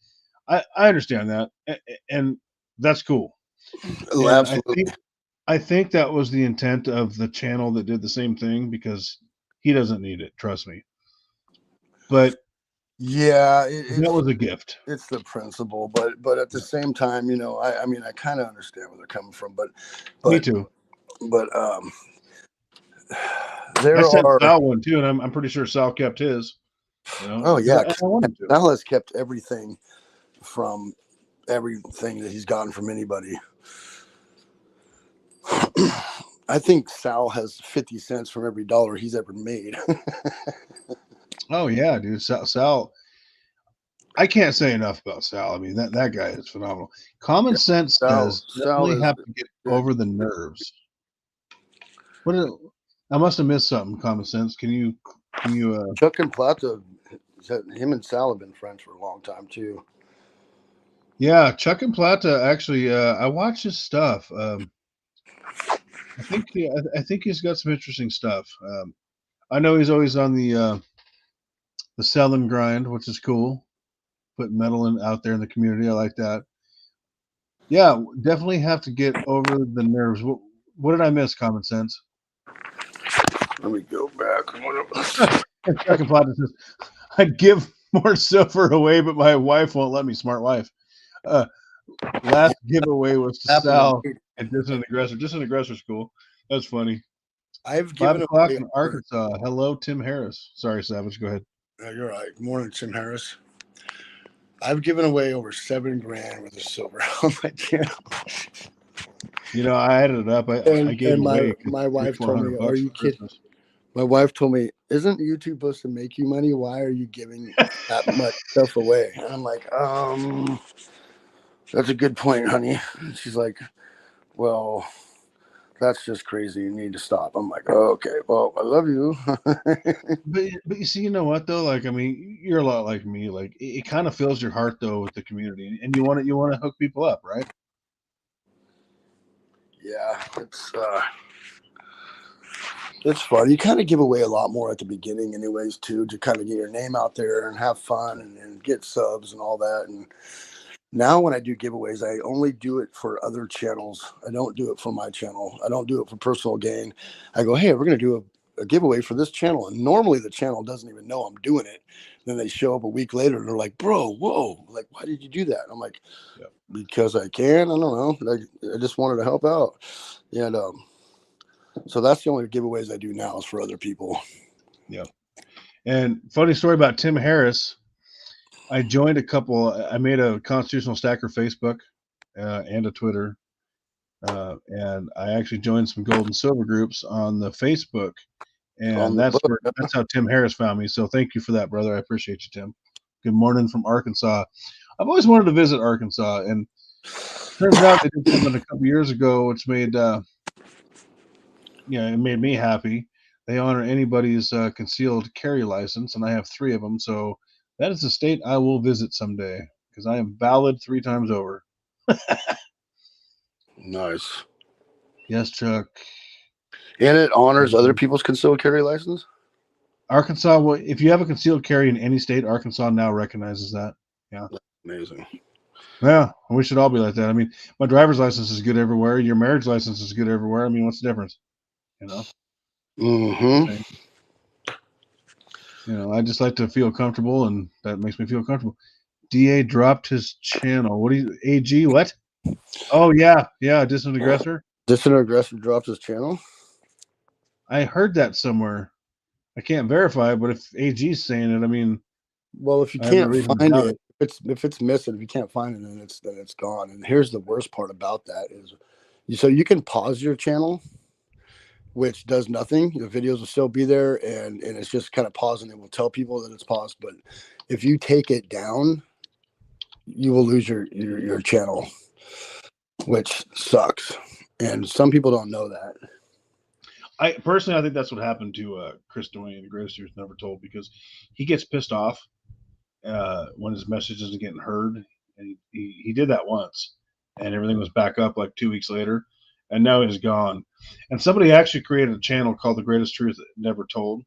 I understand that. And that's cool. Oh, And absolutely. I think that was the intent of the channel that did the same thing, because he doesn't need it, trust me. But yeah, that was a gift. It's the principle, but at the same time, I mean, I kind of understand where they're coming from, but Me too. But I sent Sal one too, and I'm pretty sure Sal kept his. Oh yeah, Sal has kept everything from everything that he's gotten from anybody. I think Sal has 50 cents from every dollar he's ever made. Oh yeah, dude. Sal. I can't say enough about Sal. I mean, that guy is phenomenal. Common sense says Sal definitely is have to get over the nerves. What is, I must have missed something. Common sense. Can you Chuck and Plata, him and Sal have been friends for a long time too. Yeah, Chuck and Plata actually. I watch his stuff. I think he's got some interesting stuff. I know he's always on the sell and grind, which is cool. Put metal out there in the community. I like that. Yeah, definitely have to get over the nerves. What did I miss? Common sense. Let me go back. Chuck and Plata says, "I'd give more silver away, but my wife won't let me." Smart wife. Last giveaway was to Sal and Distant Aggressor. Distant Aggressor's cool. That's funny. I've 5 given o'clock away. in Arkansas. Hello, Tim Harris. Sorry, Savage. Go ahead. You're right. Morning, Tim Harris. I've given away over $7 grand worth of silver on my channel. You know, I added it up. I gave and away my wife told me, "Are you kidding?" Christmas. My wife told me, "Isn't YouTube supposed to make you money? Why are you giving that much stuff away?" And I'm like, that's a good point, honey. And she's like, "Well, that's just crazy. You need to stop." I'm like, "Oh, okay, well, I love you." But you see, you know what though? Like, I mean, you're a lot like me. Like, it kind of fills your heart though with the community, and you want to hook people up, right? Yeah, it's fun. You kind of give away a lot more at the beginning, anyways, too, to kind of get your name out there and have fun and get subs and all that. And now when I do giveaways, I only do it for other channels. I don't do it for my channel. I don't do it for personal gain. I go, "Hey, we're going to do a giveaway for this channel." And normally the channel doesn't even know I'm doing it. Then they show up a week later and they're like, "Bro, whoa, like, why did you do that?" And I'm like, Yep. "Because I can. I don't know. I just wanted to help out." And so that's the only giveaways I do now is for other people. Yeah. And funny story about Tim Harris. I joined a couple. I made a Constitutional Stacker Facebook and a Twitter, and I actually joined some gold and silver groups on the Facebook, and that's how Tim Harris found me. So thank you for that, brother. I appreciate you, Tim. Good morning from Arkansas. I've always wanted to visit Arkansas, and turns out they did something a couple years ago, which made it made me happy. They honor anybody's concealed carry license, and I have 3 of them. So that is a state I will visit someday because I am valid 3 times over. Nice. Yes, Chuck. And it honors other people's concealed carry license? Arkansas, well, if you have a concealed carry in any state, Arkansas now recognizes that. Yeah. That's amazing. Yeah, we should all be like that. I mean, my driver's license is good everywhere. Your marriage license is good everywhere. I mean, what's the difference? You know? Mm-hmm. You know, I just like to feel comfortable, and that makes me feel comfortable. DA dropped his channel. What do you, AG, what? Oh, yeah, Distant Aggressor. Distant Aggressor dropped his channel? I heard that somewhere. I can't verify, but if AG's saying it, I mean, well, if you can't find it, if it's missing, if you can't find it, then it's gone. And here's the worst part about that is, so you can pause your channel, which does nothing. The videos will still be there, and it's just kind of pausing. It will tell people that it's paused. But if you take it down, you will lose your channel, which sucks. And some people don't know that. I think that's what happened to Chris Goin, the greatest truth never told, because he gets pissed off when his message isn't getting heard, and he did that once, and everything was back up like 2 weeks later, and now he's gone. And somebody actually created a channel called The Greatest Truth Never Told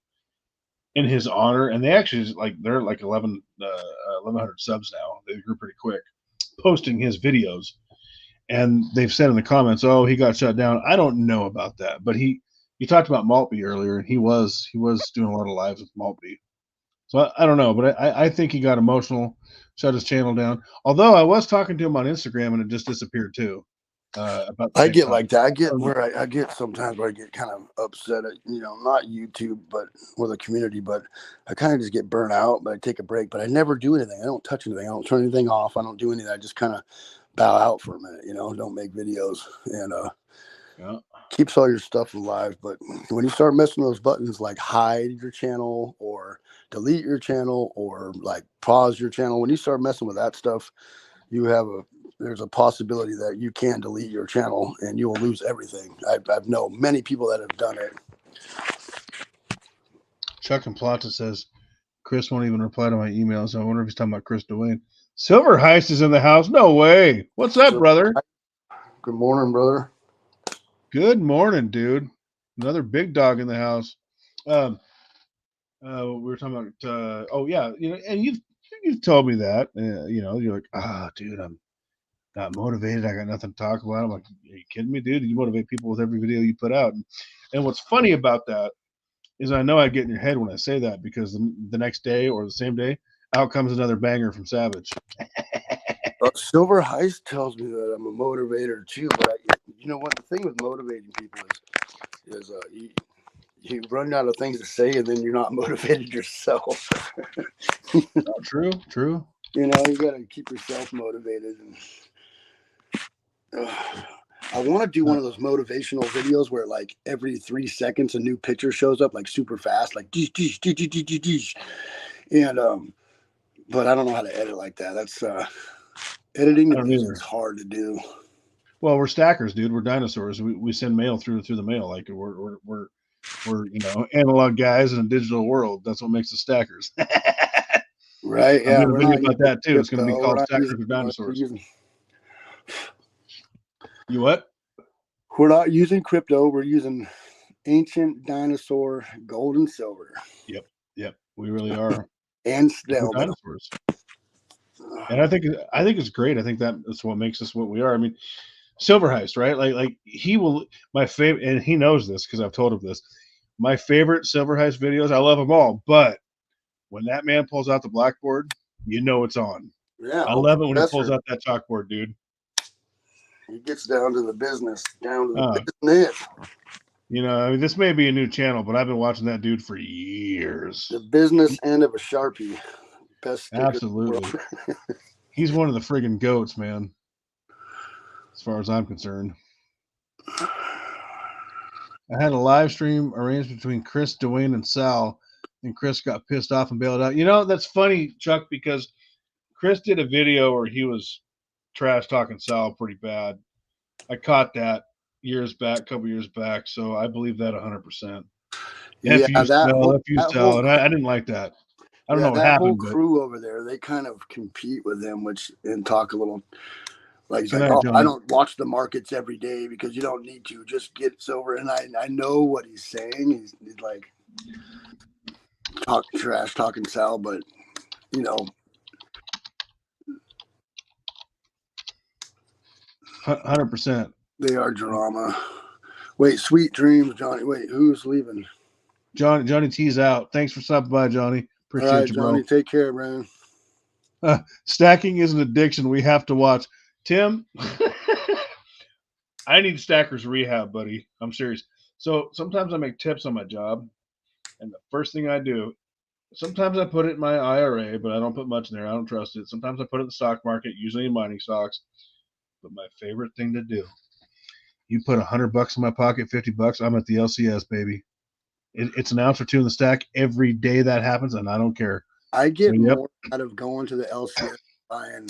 in his honor, and they're like 1,100 subs now. They grew pretty quick, posting his videos, and they've said in the comments, "Oh, he got shut down." I don't know about that, but you talked about Maltby earlier, and he was doing a lot of lives with Maltby. So I don't know, but I think he got emotional, shut his channel down. Although I was talking to him on Instagram, and it just disappeared too. I get like that. I get sometimes where I get kind of upset at, not YouTube, but or the community, but I kind of just get burnt out. But I take a break, but I never do anything. I don't touch anything. I don't turn anything off. I don't do anything. I just kind of bow out for a minute. Don't make videos, and keeps all your stuff alive. But when you start messing those buttons like hide your channel or delete your channel or like pause your channel. When you start messing with that stuff, there's a possibility that you can delete your channel and you will lose everything. I've known many people that have done it. Chuck and Plata says Chris won't even reply to my emails. I wonder if he's talking about Chris Dwayne. Silver Heist is in the house. No way. What's up, brother? Good morning, brother. Good morning, dude. Another big dog in the house. We were talking about. Oh yeah, and you've told me that. You're like, dude, I'm not motivated. I got nothing to talk about. I'm like, are you kidding me, dude? You motivate people with every video you put out. And what's funny about that is I know I get in your head when I say that because the next day or the same day, out comes another banger from Savage. Silver Heist tells me that I'm a motivator too, but you know what? The thing with motivating people is you run out of things to say and then you're not motivated yourself. Oh, true. You know, you got to keep yourself motivated. And I want to do one of those motivational videos where like every 3 seconds a new picture shows up like super fast, like and but I don't know how to edit like that. That's editing the music is hard to do. Well, we're stackers, dude. We're dinosaurs. We send mail through the mail. Like we're analog guys in a digital world. That's what makes us stackers. Right? Yeah. I'm doing a video about that too. It's going to be called Stackers or Dinosaurs. You what? We're not using crypto. We're using ancient dinosaur gold and silver. Yep. We really are. And still dinosaurs. And I think it's great. I think that's what makes us what we are. I mean, Silver Heist, right? Like he will. My favorite, and he knows this because I've told him this. My favorite Silver Heist videos. I love them all, but when that man pulls out the blackboard, you know it's on. Yeah, I love it when he pulls out that chalkboard, dude. He gets down to the business, business. I mean, this may be a new channel, but I've been watching that dude for years. The business end of a Sharpie. Best sticker. Absolutely. He's one of the friggin' goats, man. As far as I'm concerned. I had a live stream arranged between Chris, Dwayne, and Sal, and Chris got pissed off and bailed out. That's funny, Chuck, because Chris did a video where he was trash talking Sal pretty bad. I caught that a couple years back, so I believe that 100%. Sal, and I didn't like that. I don't know what happened. That whole crew over there, they kind of compete with him, and talk a little. Like, he's like, I don't watch the markets every day because you don't need to. Just get silver. And I know what he's saying. He's like talking Sal, but 100%. They are drama. Wait, sweet dreams, Johnny. Wait, who's leaving? Johnny T's out. Thanks for stopping by, Johnny. Appreciate you, bro. Johnny. Take care, man. Stacking is an addiction we have to watch. Tim, I need stackers rehab, buddy. I'm serious. So sometimes I make tips on my job, and the first thing I do, sometimes I put it in my IRA, but I don't put much in there. I don't trust it. Sometimes I put it in the stock market, usually in mining stocks. But my favorite thing to do, you put $100 in my pocket, $50, I'm at the LCS, baby. It's an ounce or two in the stack every day that happens, and I don't care. I get more out of going to the LCS buying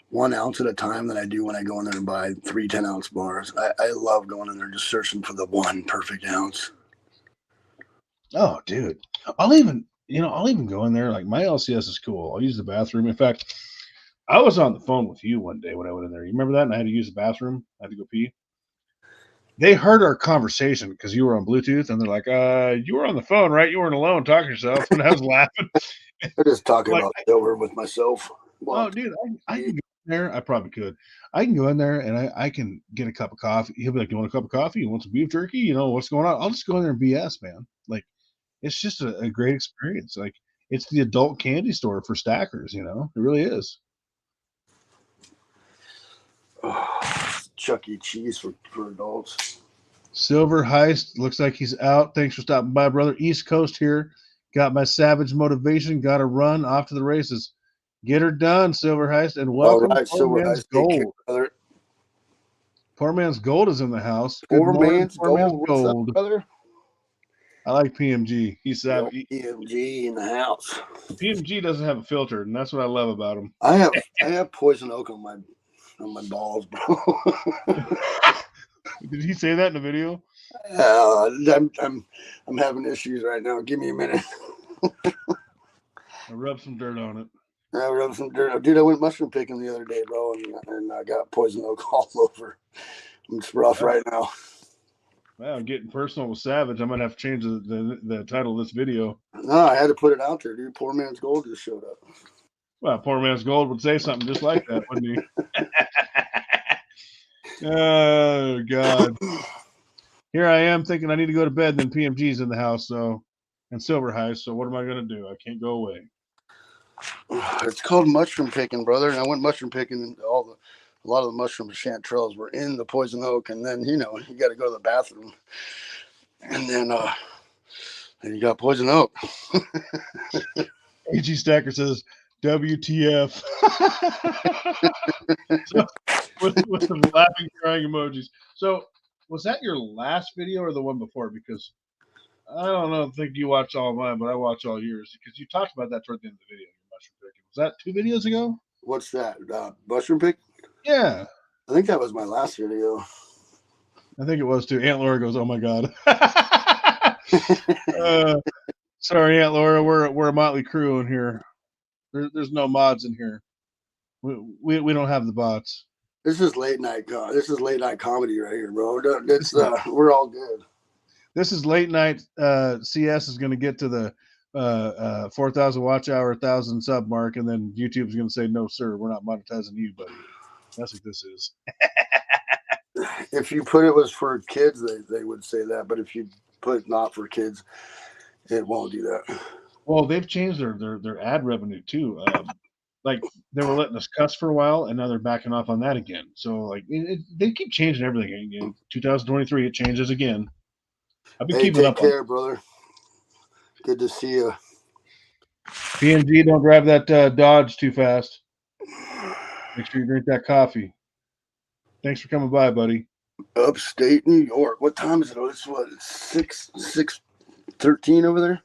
1 ounce at a time than I do when I go in there and buy 3 10-ounce bars. I love going in there just searching for the one perfect ounce. Oh, dude. I'll even go in there. Like, my LCS is cool. I'll use the bathroom. In fact, I was on the phone with you one day when I went in there. You remember that? And I had to use the bathroom. I had to go pee. They heard our conversation because you were on Bluetooth, and they're like, you were on the phone, right? You weren't alone talking to yourself. And I was laughing. I'm just talking about silver with myself. Well, dude, I can go in there. I probably could. I can go in there, and I can get a cup of coffee. He'll be like, you want a cup of coffee? You want some beef jerky? What's going on? I'll just go in there and BS, man. Like, it's just a great experience. Like, it's the adult candy store for stackers, It really is. Chuck E. Cheese for adults. Silver Heist looks like he's out. Thanks for stopping by, brother. East Coast here. Got my savage motivation. Got to run off to the races. Get her done, Silver Heist, and welcome. All right, Silver Heist. Gold. Care, Poor Man's Gold is in the house. Poor Man's Gold. What's up, brother? I like PMG. He's The old savage. PMG in the house. PMG doesn't have a filter, and that's what I love about him. I have poison oak on my balls, bro. Did he say that in the video? I'm having issues right now. Give me a minute. I rubbed some dirt on it. I rubbed some dirt. Dude, I went mushroom picking the other day, bro, and I got poison oak all over. It's rough right now. Wow, getting personal with Savage. I might have to change the title of this video. No, I had to put it out there, dude. Poor man's gold just showed up. Well, poor man's gold would say something just like that, wouldn't he? Oh God! Here I am thinking I need to go to bed. And then PMG's in the house, and Silver High. So what am I gonna do? I can't go away. It's called mushroom picking, brother. And I went mushroom picking, and a lot of the mushroom chanterelles were in the poison oak, and then you got to go to the bathroom, and then you got poison oak. AG Stacker says WTF so, with some laughing, crying emojis. So was that your last video or the one before? Because I don't think you watch all mine, but I watch all yours because you talked about that toward the end of the video. Mushroom picking. Was that 2 videos ago? What's that? Mushroom pick? Yeah. I think that was my last video. I think it was too. Aunt Laura goes, "Oh my God." Sorry, Aunt Laura. We're a motley crew in here. There's no mods in here. We don't have the bots. This is late night. This is late night comedy right here, bro. We're all good. This is late night. CS is going to get to the 4,000 watch hour, 1,000 sub mark, and then YouTube's going to say, "No, sir, we're not monetizing you, buddy." That's what this is. If you put it was for kids, they would say that. But if you put not for kids, it won't do that. Well, they've changed their ad revenue too. Like they were letting us cuss for a while, and now they're backing off on that again. So like they keep changing everything. In 2023, it changes again. I've been keeping up. Take care, brother. Good to see you. PNG, don't grab that Dodge too fast. Make sure you drink that coffee. Thanks for coming by, buddy. Upstate New York. What time is it? Oh, it's what? It's 6:13 over there.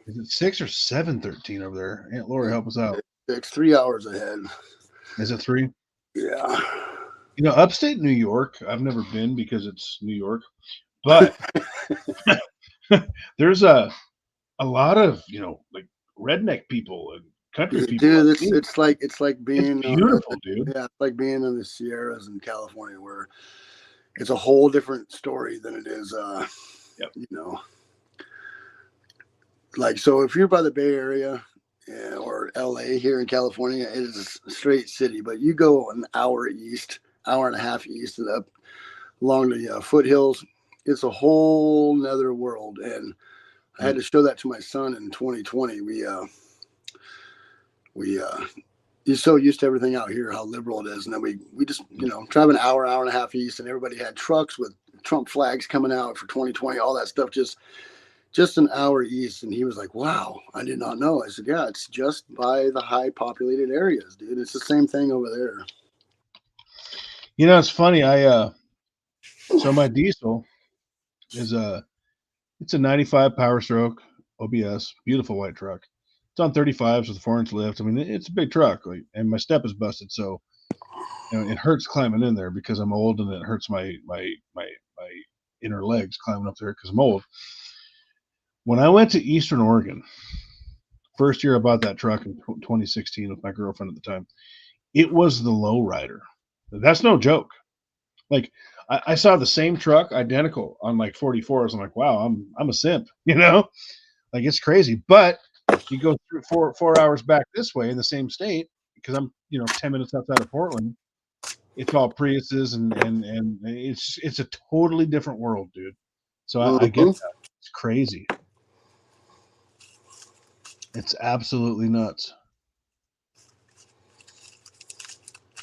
Is it 6 or 7:13 over there? Aunt Laura, help us out. It's 3 hours ahead. Is it 3? Yeah. Upstate New York, I've never been because it's New York, but there's a lot of like redneck people and country people. Dude, it's like being beautiful, dude. Yeah, it's like being in the Sierras in California, where it's a whole different story than it is. Like, so if you're by the Bay Area or LA here in California, it is a straight city. But you go an hour east, hour and a half east, and up along the foothills, it's a whole nother world. And I had to show that to my son in 2020. He's so used to everything out here, how liberal it is. And then we just, drive an hour and a half east, and everybody had trucks with Trump flags coming out for 2020, all that stuff, just an hour east. And he was like, "Wow, I did not know." I said, "Yeah, it's just by the high populated areas, dude. It's the same thing over there." It's funny. So my diesel is it's a 95 Power Stroke OBS, beautiful white truck. It's on 35s with a 4-inch lift. I mean, it's a big truck, and my step is busted, so it hurts climbing in there because I'm old, and it hurts my inner legs climbing up there because I'm old. When I went to Eastern Oregon, first year I bought that truck in 2016 with my girlfriend at the time, it was the lowrider. That's no joke. Like I saw the same truck, identical, on like 44s. I'm like, wow, I'm a simp, like it's crazy. But you go through 4 hours back this way in the same state, because I'm 10 minutes outside of Portland. It's all Priuses and it's a totally different world, dude. So I get that. It's crazy. It's absolutely nuts.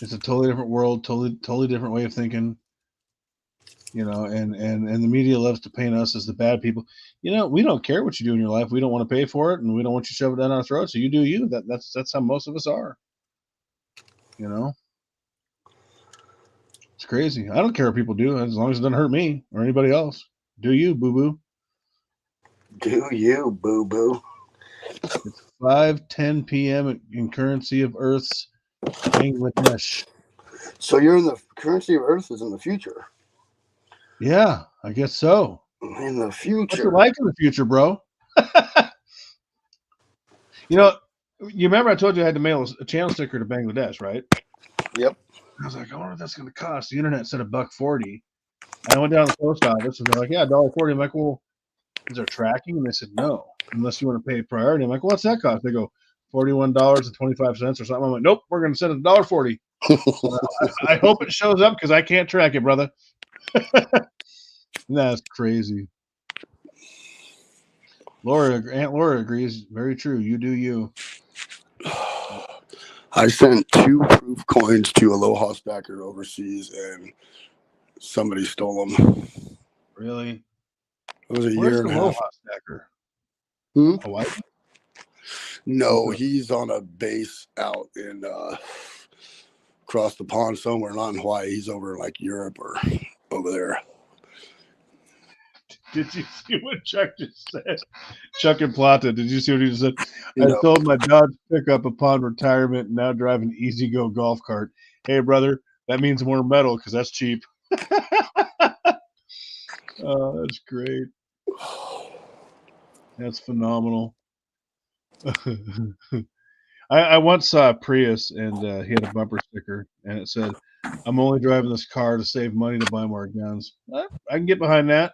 It's a totally different world, totally different way of thinking. And the media loves to paint us as the bad people. We don't care what you do in your life. We don't want to pay for it, and we don't want you to shove it down our throat. So you do you. That's how most of us are. It's crazy. I don't care what people do as long as it doesn't hurt me or anybody else. Do you, boo boo? Do you, boo boo? It's 5:10 p.m. in currency of Earth's Bangladesh. So you're in the currency of Earth is in the future. Yeah, I guess so. In the What's future. it like in the future, bro? You know, you remember I told you I had to mail a channel sticker to Bangladesh, right? Yep. I was like, I wonder what that's going to cost. The internet said $1.40. I went down to the post office and they're like, yeah, $1.40. I'm like, well, is there tracking? And they said, no, unless you want to pay priority. I'm like, well, what's that cost? They go, $41.25 or something. I'm like, nope, we're going to send it $1.40. I hope it shows up because I can't track it, brother. That's crazy. Aunt Laura agrees. Very true. You do you. I sent 2 proof coins to Aloha Stacker overseas, and somebody stole them. Really? It was a Where's year the and a half. Aloha Stacker? Hmm? Hawaii? No, he's on a base out in across the pond somewhere, not in Hawaii. He's over in like Europe or over there. Did you see what Chuck just said? Chuck and Plata, did you see what he just said? You I know. sold my Dodge pickup upon retirement and now drive an Easy Go golf cart. Hey, brother, that means more metal because that's cheap. Oh, that's great. That's phenomenal. I once saw a Prius and he had a bumper sticker and it said, I'm only driving this car to save money to buy more guns. I can get behind that.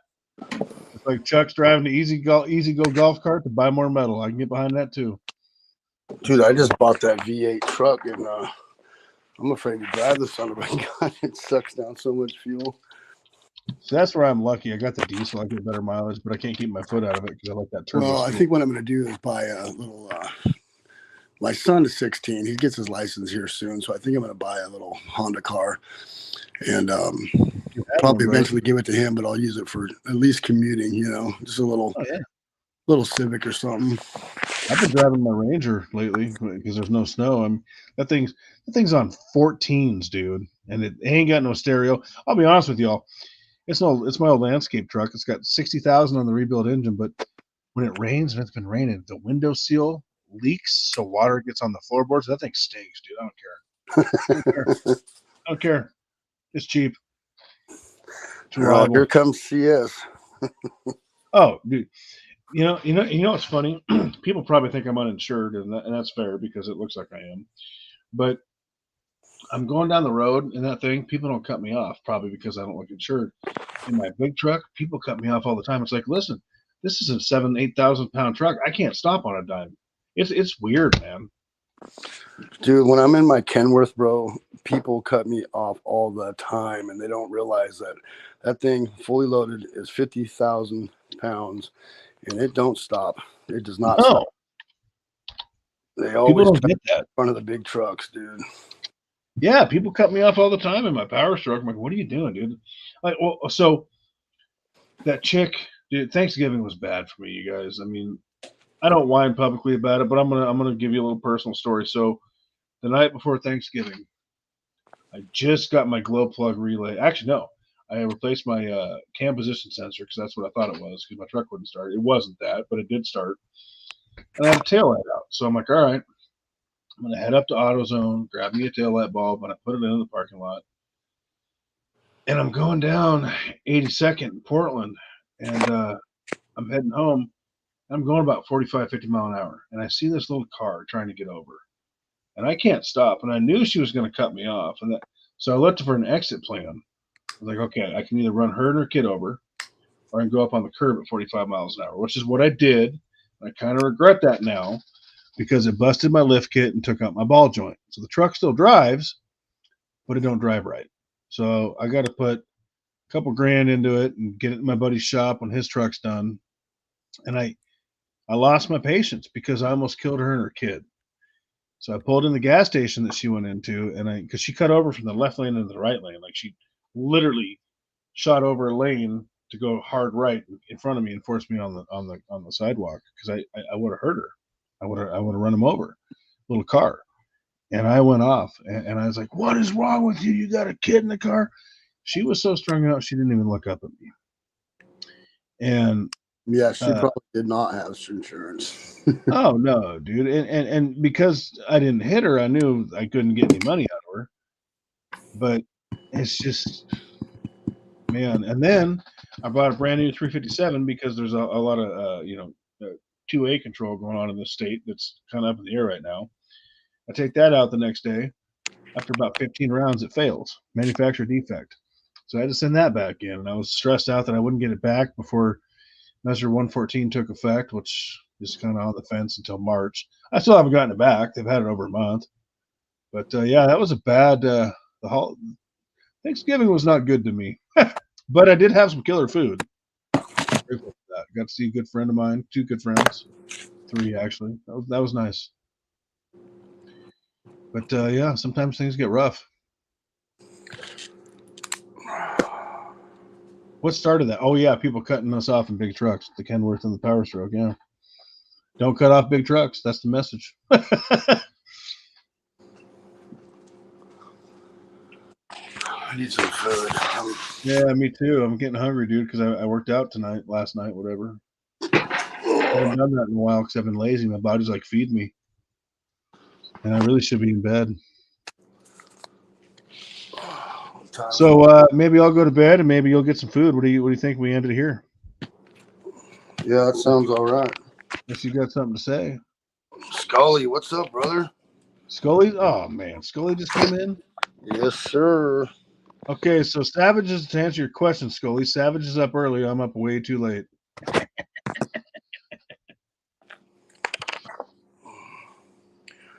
It's like Chuck's driving the Easy Go golf cart to buy more metal. I can get behind that too. Dude, I just bought that V8 truck, and I'm afraid to drive the son of a gun. It sucks down so much fuel. So that's where I'm lucky. I got the diesel. I get better mileage, but I can't keep my foot out of it because I like that turbo. Well, I think what I'm going to do is buy a little. My son is 16. He gets his license here soon, so I think I'm going to buy a little Honda car, and probably eventually give it to him. But I'll use it for at least commuting. You know, just a little, little Civic or something. I've been driving my Ranger lately because there's no snow. That thing's on 14s, dude, and it ain't got no stereo. I'll be honest with y'all. It's my old landscape truck. It's got 60,000 on the rebuild engine, but when it rains and it's been raining, the window seal leaks, so water gets on the floorboards. That thing stinks, dude. I don't care. I don't care. It's cheap. It's reliable. Here comes CS. Oh, dude. You know what's funny? People probably think I'm uninsured, and that's fair because it looks like I am. But I'm going down the road in that thing. People don't cut me off, probably because I don't look insured. In my big truck, people cut me off all the time. It's like, listen, this is a 8,000 pound truck. I can't stop on a dime. It's weird, man. Dude, when I'm in my Kenworth, bro, people cut me off all the time, and they don't realize that thing fully loaded is 50,000 pounds, and it don't stop. It does not stop. They always don't get that in front of the big trucks, dude. Yeah, people cut me off all the time in my power stroke. I'm like, what are you doing, dude? Like, well, so that chick, dude, Thanksgiving was bad for me, you guys. I mean, I don't whine publicly about it, but I'm gonna give you a little personal story. So the night before Thanksgiving, I just got my glow plug relay. Actually, no, I replaced my cam position sensor because that's what I thought it was because my truck wouldn't start. It wasn't that, but it did start. And I had a tail light out. So I'm like, all right, I'm going to head up to AutoZone, grab me a tail light bulb, and I put it in the parking lot. And I'm going down 82nd in Portland, and I'm heading home. I'm going about 45, 50 mile an hour, and I see this little car trying to get over. And I can't stop, and I knew she was going to cut me off. So I looked for an exit plan. I was like, okay, I can either run her and her kid over, or I can go up on the curb at 45 miles an hour, which is what I did. I kind of regret that now because it busted my lift kit and took out my ball joint. So the truck still drives, but it don't drive right. So I got to put a couple grand into it and get it in my buddy's shop when his truck's done. And I lost my patience because I almost killed her and her kid. So I pulled in the gas station that she went into, and because she cut over from the left lane into the right lane, like she literally shot over a lane to go hard right in front of me and forced me on the sidewalk because I would have hurt her. I would have run him over, little car. And I went off, and I was like, "What is wrong with you? You got a kid in the car?" She was so strung out she didn't even look up at me. And yeah, she probably did not have insurance. oh no, dude. And because I didn't hit her, I knew I couldn't get any money out of her. But it's just, man. And then I bought a brand new 357 because there's a lot of 2A control going on in the state that's kind of up in the air right now. I take that out the next day. After about 15 rounds, it fails. Manufacturer defect. So I had to send that back in, and I was stressed out that I wouldn't get it back before Measure 114 took effect, which is kind of on the fence until March. I still haven't gotten it back. They've had it over a month. But yeah, that was a bad. Thanksgiving was not good to me, but I did have some killer food. Grateful for that. Got to see a good friend of mine, 2 good friends, 3 actually. That was nice. But yeah, sometimes things get rough. What started that? Oh yeah, people cutting us off in big trucks. The Kenworth and the Power Stroke. Yeah, don't cut off big trucks. That's the message. I need some food. Yeah, me too. I'm getting hungry, dude, because I worked out last night, whatever. I haven't done that in a while because I've been lazy. My body's like, feed me. And I really should be in bed. So maybe I'll go to bed and maybe you'll get some food. What do you think we ended here? Yeah, that sounds all right. Unless you got something to say. Scully, what's up, brother? Scully? Oh man, Scully just came in? Yes, sir. Okay, so Savage is to answer your question, Scully. Savage is up early. I'm up way too late.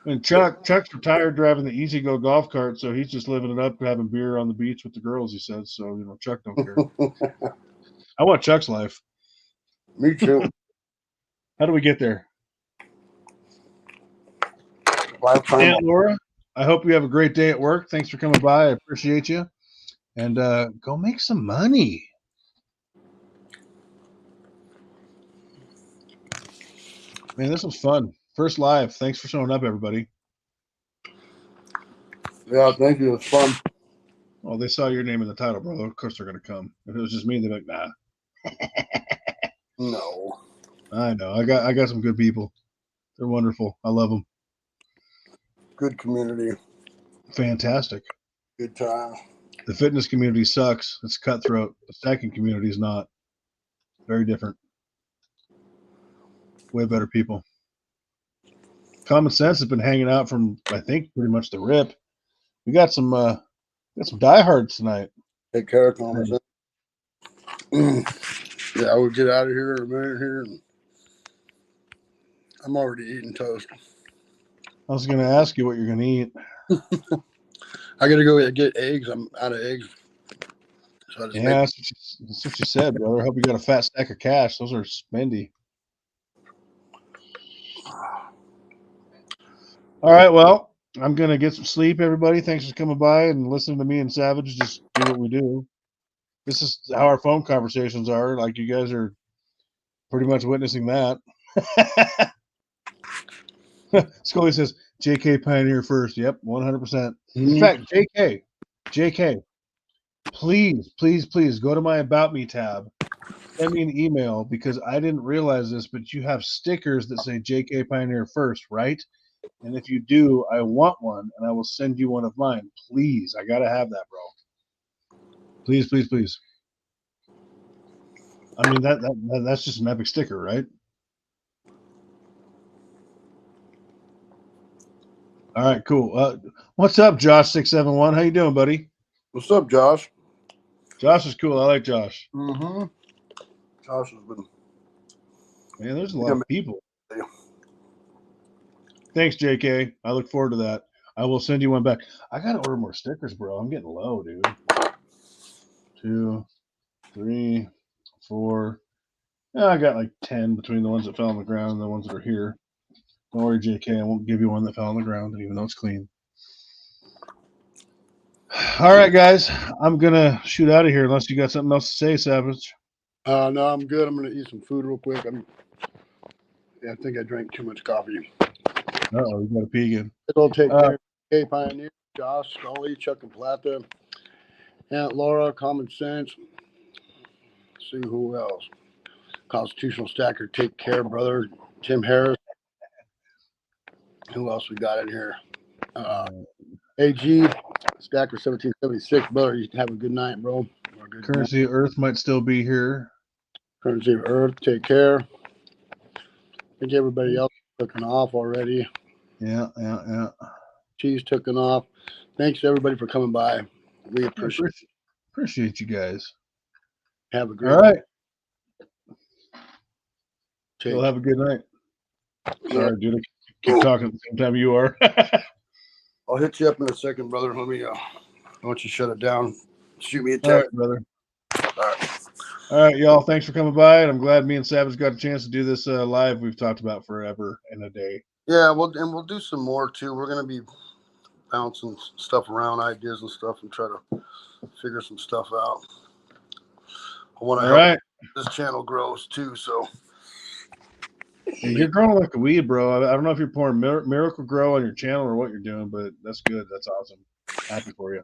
And Chuck's retired driving the Easy Go golf cart, so he's just living it up, having beer on the beach with the girls, he said. So, Chuck don't care. I want Chuck's life. Me too. How do we get there? Lifetime. Aunt Laura, I hope you have a great day at work. Thanks for coming by. I appreciate you. And go make some money. Man, this was fun. First live. Thanks for showing up, everybody. Yeah, thank you. It was fun. Well, they saw your name in the title, bro. Of course they're going to come. If it was just me, they'd be like, nah. No. I know. I got some good people. They're wonderful. I love them. Good community. Fantastic. Good time. The fitness community sucks. It's cutthroat. The stacking community is not. Very different. Way better people. Common Sense has been hanging out from, I think, pretty much the rip. We got some diehards tonight. Take care of Common Sense. Yeah, we'll get out of here in a minute here. And I'm already eating toast. I was going to ask you what you're going to eat. I got to go get eggs. I'm out of eggs. So Yeah, that's what you said, brother. I hope you got a fat stack of cash. Those are spendy. All right, well, I'm going to get some sleep, everybody. Thanks for coming by and listening to me and Savage just do what we do. This is how our phone conversations are. Like, you guys are pretty much witnessing that. Scully says, JK Pioneer first. Yep, 100%. In fact, JK, please go to my About Me tab. Send me an email because I didn't realize this, but you have stickers that say JK Pioneer first, right? And if you do, I want one, and I will send you one of mine. Please, I gotta have that, bro. Please. I mean that's just an epic sticker, right? All right, cool. What's up, Josh671? How you doing, buddy? What's up, Josh? Josh is cool. I like Josh. Mm-hmm. Josh has been. Man, there's a lot of people. Thanks, JK. I look forward to that. I will send you one back. I gotta order more stickers, bro. I'm getting low, dude. 2, 3, 4. Yeah, I got like 10 between the ones that fell on the ground and the ones that are here. Don't worry, JK. I won't give you one that fell on the ground, even though it's clean. All right, guys. I'm gonna shoot out of here unless you got something else to say, Savage. No, I'm good. I'm gonna eat some food real quick. I think I drank too much coffee. Uh-oh, you got a pee again. It'll take care. K Pioneer, Josh, Scully, Chuck and Plata, Aunt Laura, Common Sense. Let's see who else. Constitutional Stacker, take care, brother. Tim Harris. Who else we got in here? AG, Stacker 1776, brother. You have a good night, bro. Good Currency of Earth might still be here. Currency of Earth, take care. I think everybody else is taken off already. Yeah. Cheese taken off. Thanks to everybody for coming by. We appreciate you guys. Have a great All right. You'll have a good night. Sorry, dude. Keep talking at the same time you are. I'll hit you up in a second, brother. Let me once you shut it down, shoot me a text. All right, brother. All right, y'all. Thanks for coming by, and I'm glad me and Savage got a chance to do this live. We've talked about forever in a day. Yeah, we'll do some more too. We're gonna be bouncing stuff around, ideas and stuff, and try to figure some stuff out. I want to help this channel grows too. So you're growing like a weed, bro. I don't know if you're pouring Miracle Grow on your channel or what you're doing, but that's good. That's awesome. Happy for you.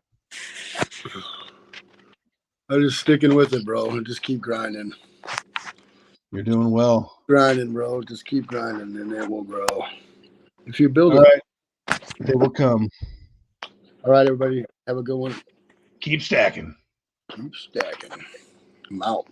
I'm just sticking with it, bro, and just keep grinding. You're doing well. Grinding, bro. Just keep grinding, and it will grow. If you build it, they will come. All right, everybody. Have a good one. Keep stacking. Keep stacking. I'm out.